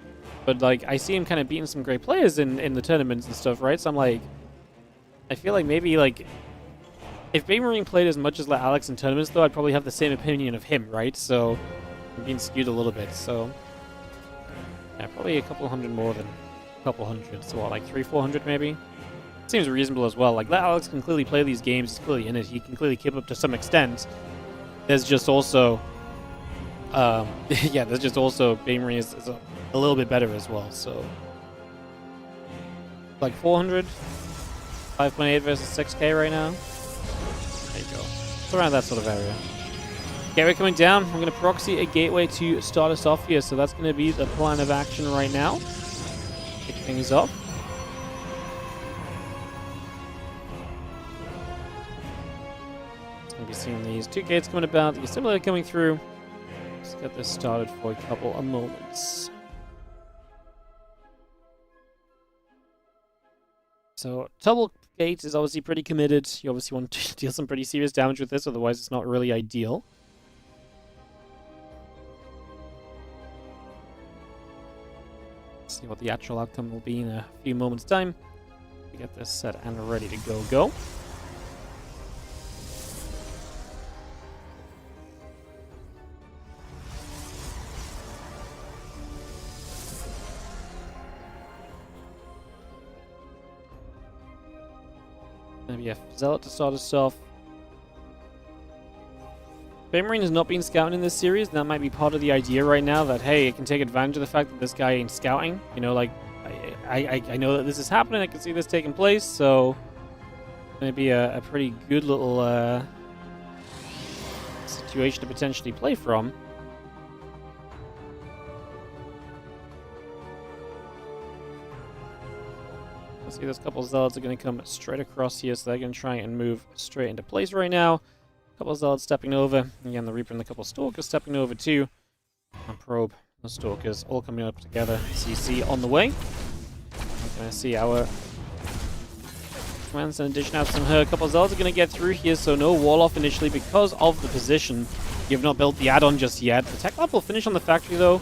S1: But like, I see him kind of beating some great players in the tournaments and stuff, right? So I'm like, I feel like maybe like, if BabyMarine played as much as LetAlex in tournaments, though, I'd probably have the same opinion of him, right? So I'm being skewed a little bit. So Yeah, probably a couple hundred more than a couple hundred. So what, like 300-400 maybe? Seems reasonable as well. Like, LetAlex can clearly play these games. He's clearly in it. He can clearly keep up to some extent. There's just also... yeah, there's just also... BabyMarine is a little bit better as well, so... Like 400? 5.8 versus 6k right now? There you go. It's around that sort of area. Gateway coming down. I'm going to proxy a gateway to start us off here, so that's going to be the plan of action right now. Kick things off. Be seeing these two gates coming about, the assimilator coming through. Let's get this started for a couple of moments. So, double gate is obviously pretty committed. You obviously want to deal some pretty serious damage with this, otherwise it's not really ideal. Let's see what the actual outcome will be in a few moments' time. We get this set and ready to go. Maybe a Zealot to start us off. BabyMarine has not been scouting in this series, and that might be part of the idea right now, that, hey, it can take advantage of the fact that this guy ain't scouting. You know, like, I know that this is happening, I can see this taking place, so... It's going to be a pretty good little situation to potentially play from. See, those couple of Zealots are going to come straight across here, so they're going to try and move straight into place right now. A couple of Zealots stepping over. Again, the Reaper and the couple of Stalkers stepping over too. And Probe, the Stalkers, all coming up together. CC on the way. We're going to see our commands and addition out from her. A couple of Zealots are going to get through here, so no wall off initially because of the position. You've not built the add-on just yet. The tech lab will finish on the factory though.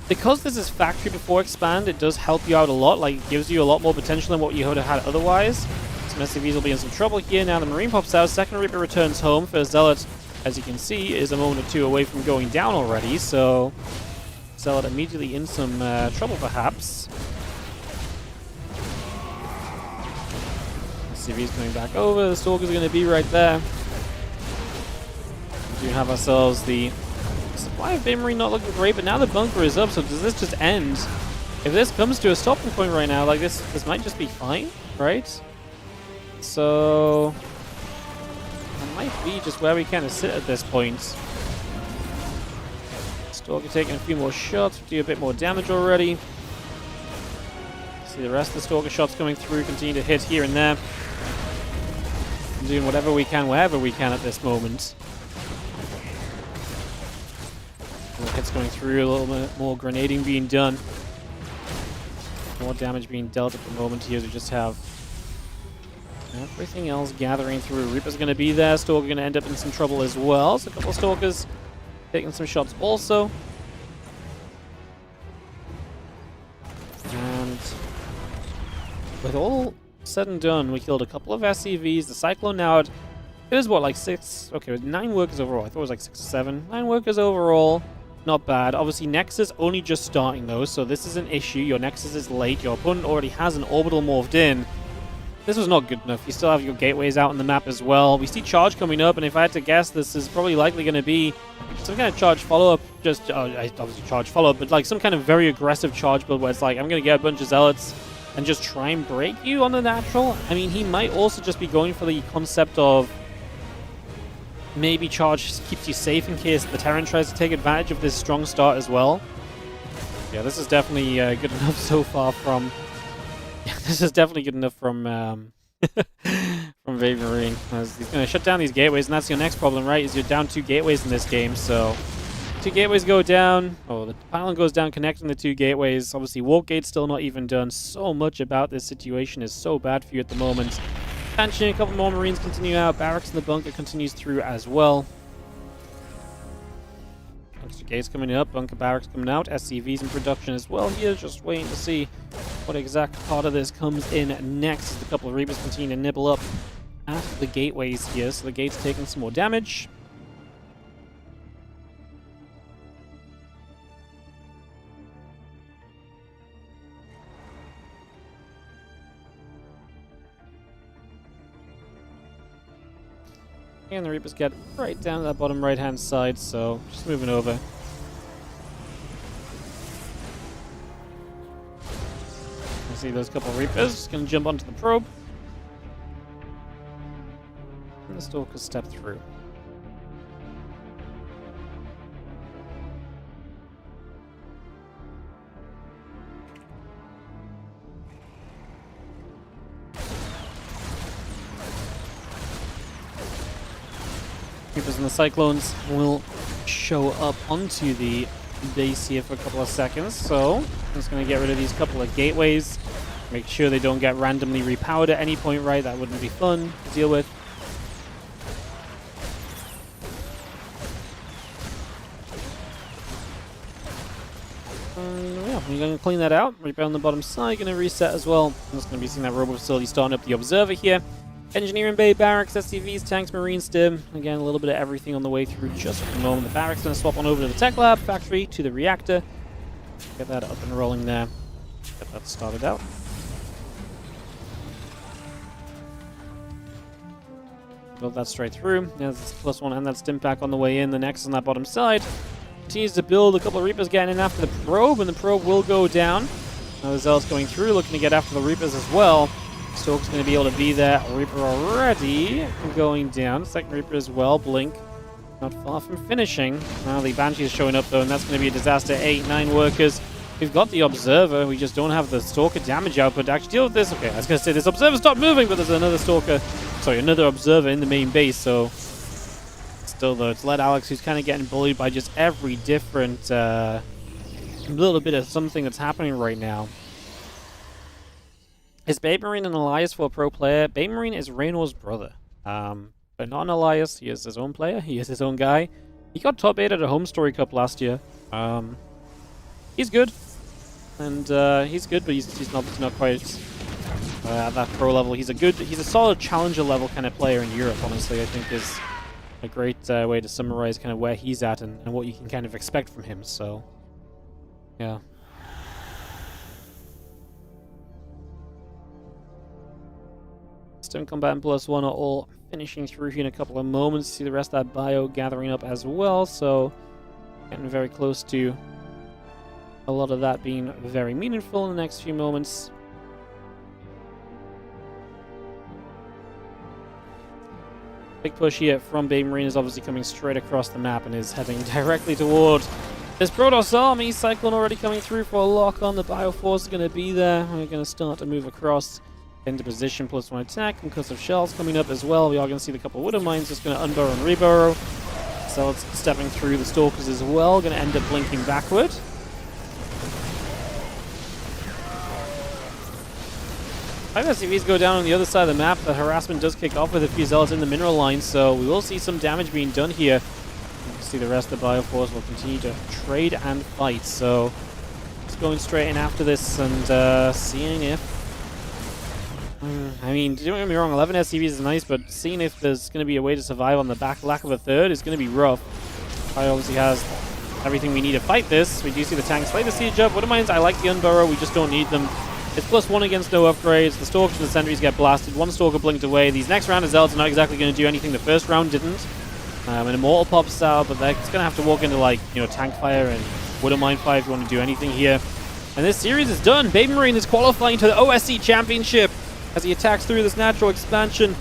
S1: Because this is factory before expand, it does help you out a lot. Like, it gives you a lot more potential than what you would have had otherwise. Some SCVs will be in some trouble here. Now the Marine pops out. Second Reaper returns home. First Zealot, as you can see, is a moment or two away from going down already. So, Zealot immediately in some trouble, perhaps. SCV's coming back over. The Stalkers are going to be right there. We do have ourselves the... Supply of BabyMarine not looking great, but now the bunker is up, so does this just end? If this comes to a stopping point right now, like this might just be fine, right? So... That might be just where we kind of sit at this point. Stalker taking a few more shots, do a bit more damage already. See the rest of the Stalker shots coming through, continue to hit here and there. Doing whatever we can, wherever we can at this moment. More hits going through, a little bit more grenading being done. More damage being dealt at the moment here. We just have everything else gathering through. Reaper's going to be there. Stalker going to end up in some trouble as well. So a couple of Stalkers taking some shots also. And with all said and done, we killed a couple of SCVs. The Cyclone now it is what, like 6? Okay, 9 workers overall. I thought it was like 6 or 7. 9 workers overall. Not bad. Obviously, Nexus only just starting though, so this is an issue. Your Nexus is late. Your opponent already has an orbital morphed in. This was not good enough. You still have your gateways out on the map as well. We see charge coming up, and if I had to guess, this is probably likely going to be some kind of charge follow-up. Just, obviously charge follow-up, but like some kind of very aggressive charge build where it's like, I'm going to get a bunch of Zealots and just try and break you on the natural. I mean, he might also just be going for the concept of maybe charge keeps you safe in case the Terran tries to take advantage of this strong start as well. Yeah, this is definitely good enough so far from... Yeah, this is definitely good enough from from BabyMarine. He's going to shut down these gateways, and that's your next problem, right? Is you're down 2 gateways in this game, so... 2 gateways go down. Oh, the pylon goes down connecting the 2 gateways. Obviously, Warp Gate's still not even done. So much about this situation is so bad for you at the moment. Expansion, a couple more Marines continue out. Barracks in the bunker continues through as well. Extra gates coming up, bunker barracks coming out. SCVs in production as well here. Just waiting to see what exact part of this comes in next. As a couple of Reapers continue to nibble up at the gateways here. So the gate's taking some more damage. And the Reapers get right down to that bottom right-hand side, so just moving over. You see those couple of Reapers just going to jump onto the probe. And the Stalkers step through. Reapers and the Cyclones will show up onto the base here for a couple of seconds, so I'm just going to get rid of these couple of gateways. Make sure they don't get randomly repowered at any point, right? That wouldn't be fun to deal with. Yeah, we're going to clean that out. Right on the bottom side, going to reset as well. I'm just going to be seeing that robot facility starting up the Observer here. Engineering Bay, Barracks, SCVs, Tanks, Marine Stim. Again, a little bit of everything on the way through just for the moment. The Barracks going to swap on over to the Tech Lab, Factory, to the Reactor. Get that up and rolling there. Get that started out. Build that straight through. There's +1 and that Stim Pack on the way in. The Nexus on that bottom side. Continues to build. A couple of Reapers getting in after the probe, and the probe will go down. Now the Zealot's going through, looking to get after the Reapers as well. Stalk's going to be able to be there. Reaper already going down. Second Reaper as well. Blink. Not far from finishing. Now the Banshee is showing up though, and that's going to be a disaster. 8, 9 workers. We've got the Observer. We just don't have the Stalker damage output to actually deal with this. Okay, I was going to say this Observer stopped moving, but there's another Stalker. Sorry, another Observer in the main base. So still though, it's LetAlex who's kind of getting bullied by just every different little bit of something that's happening right now. Is BabyMarine an alias for a pro player? BabyMarine is Reynor's brother. But not an alias. He is his own player. He is his own guy. He got top 8 at a Home Story Cup last year. He's good. And he's good, but he's obviously not quite at that pro level. He's a solid challenger level kind of player in Europe, honestly, I think is a great way to summarize kind of where he's at and what you can kind of expect from him. So, yeah. Stone Combat +1 are all finishing through here in a couple of moments. See the rest of that bio gathering up as well, so getting very close to a lot of that being very meaningful in the next few moments. Big push here from BabyMarine is obviously coming straight across the map and is heading directly toward this Protoss army. Cyclone already coming through for a lock on. The Bioforce is going to be there. We're going to start to move across into position. +1 attack. Concussive shells coming up as well. We are going to see the couple of Widow Mines just going to unburrow and reburrow. So it's stepping through the Stalkers as well. Going to end up blinking backward. 5 SCVs go down on the other side of the map. The harassment does kick off with a few Zealots in the mineral line, so we will see some damage being done here. You can see the rest of the Bioforce will continue to trade and fight. So just going straight in after this and seeing if I mean, don't get me wrong, 11 SCVs is nice, but seeing if there's going to be a way to survive on the lack of a third is going to be rough. I obviously has everything we need to fight this. We do see the tanks slay the siege up. Widow Mines, I like the Unburrow, we just don't need them. It's +1 against no upgrades. The Stalkers and the Sentries get blasted. One Stalker blinked away. These next round of Zealots are not exactly going to do anything the first round didn't. An Immortal pops out, but they're just going to have to walk into, like, you know, Tank Fire and Widow Mine Fire if you want to do anything here. And this series is done. BabyMarine is qualifying to the OSC Championship as he attacks through this natural expansion.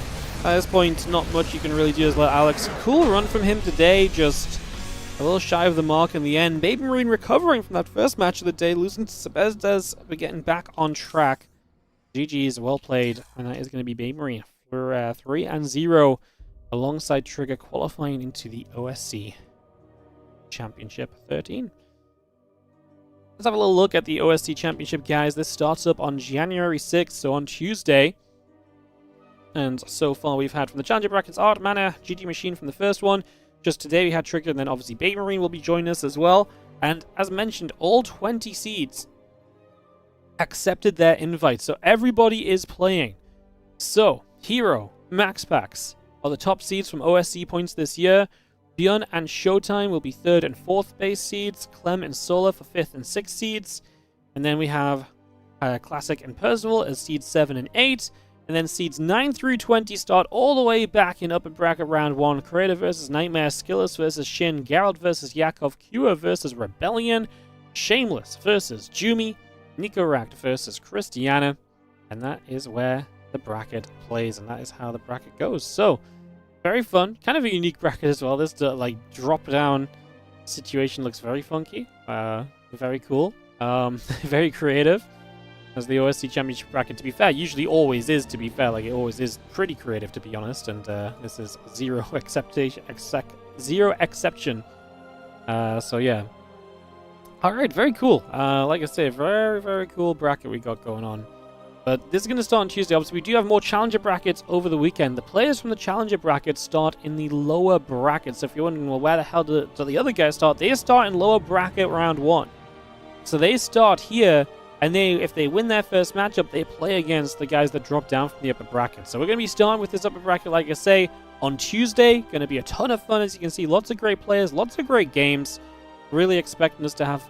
S1: At this point, not much you can really do as LetAlex. Cool run from him today, just a little shy of the mark in the end. BabyMarine recovering from that first match of the day, losing to Sebastas, but getting back on track. GG's, well played, and that is going to be BabyMarine for 3-0, alongside Trigger qualifying into the OSC Championship 13. Let's have a little look at the OSC Championship, guys. This starts up on January 6th, so on Tuesday. And so far we've had from the Challenger brackets, Art, Mana, GG Machine from the first one. Just today we had Trigger, and then obviously BabyMarine will be joining us as well. And as mentioned, all 20 seeds accepted their invite, so everybody is playing. So, Hero, Max Packs are the top seeds from OSC points this year. Bjorn and Showtime will be 3rd and 4th base seeds. Clem and Solar for 5th and 6th seeds. And then we have Classic and Percival as seeds 7 and 8. And then seeds 9 through 20 start all the way back in upper bracket round 1. Creator versus Nightmare, Skilless versus Shin, Geralt versus Yakov, Cure versus Rebellion, Shameless versus Jumi, Nicorakt versus Christiana. And that is where the bracket plays, and that is how the bracket goes. So, very fun. Kind of a unique bracket as well. This like drop-down situation looks very funky. Very cool. Very creative. As the OSC Championship bracket, to be fair, usually always is, to be fair. Like, it always is pretty creative, to be honest. And this is zero exception. So, yeah. Alright, very cool. Like I say, very, very cool bracket we got going on. But this is going to start on Tuesday. Obviously, we do have more Challenger brackets over the weekend. The players from the Challenger bracket start in the lower bracket. So if you're wondering, well, where the hell do the other guys start? They start in lower bracket round 1. So they start here. And if they win their first matchup, they play against the guys that drop down from the upper bracket. So we're going to be starting with this upper bracket, like I say, on Tuesday. Going to be a ton of fun, as you can see. Lots of great players, lots of great games. Really expecting us to have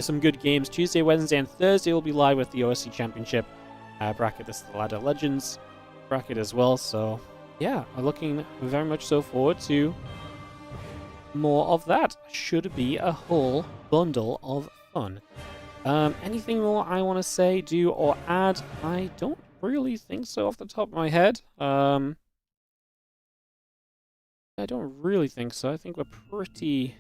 S1: some good games. Tuesday, Wednesday, and Thursday will be live with the OSC Championship bracket. This is the Ladder Legends bracket as well. So, yeah, I'm looking very much so forward to more of that. Should be a whole bundle of fun. Anything more I want to say, do, or add? I don't really think so off the top of my head. I don't really think so. I think we're pretty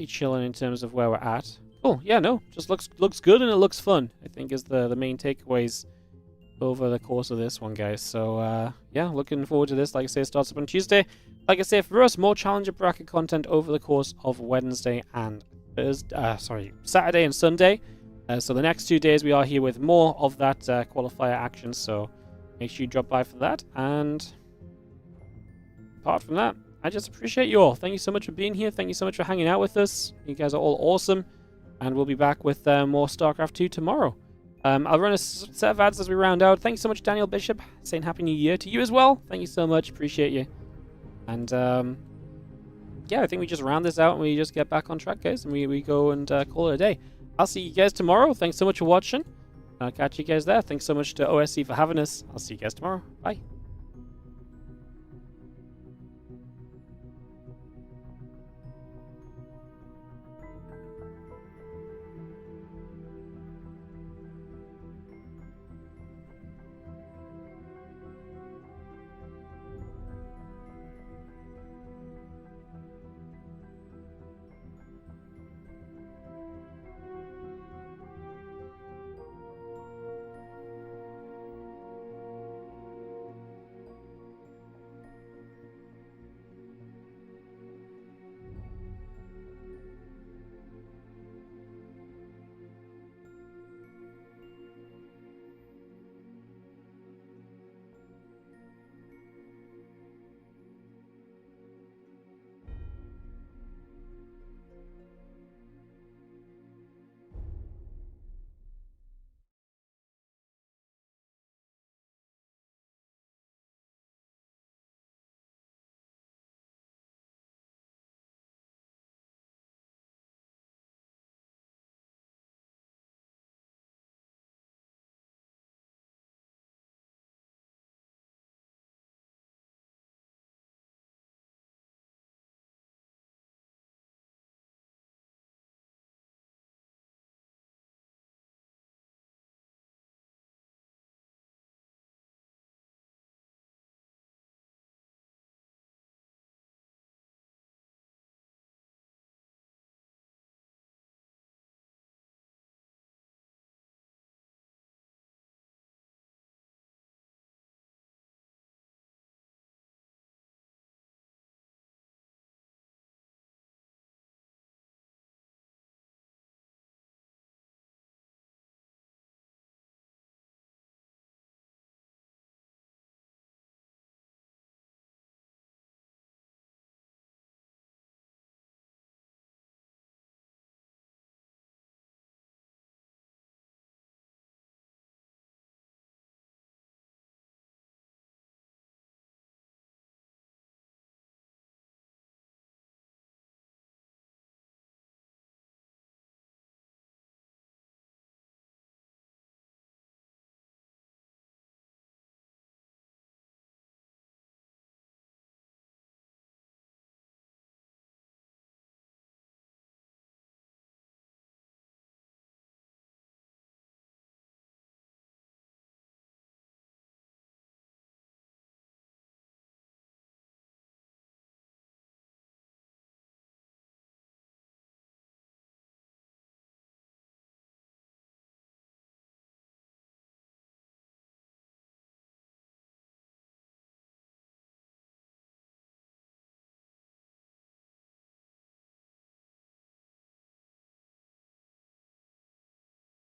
S1: chilling in terms of where we're at. Cool. Yeah, no, just looks good and it looks fun, I think, is the main takeaways over the course of this one, guys. So, yeah, looking forward to this. Like I say, it starts up on Tuesday. Like I say, for us, more Challenger bracket content over the course of Wednesday and Saturday and Sunday. So the next 2 days we are here with more of that qualifier action, so make sure you drop by for that. And apart from that, I just appreciate you all. Thank you so much for being here. Thank you so much for hanging out with us. You guys are all awesome. And we'll be back with more StarCraft 2 tomorrow. I'll run a set of ads as we round out. Thank you so much, Daniel Bishop, saying Happy New Year to you as well. Thank you so much. Appreciate you. And yeah, I think we just round this out and we just get back on track, guys, and we go and call it a day. I'll see you guys tomorrow. Thanks so much for watching. I'll catch you guys there. Thanks so much to OSC for having us. I'll see you guys tomorrow. Bye.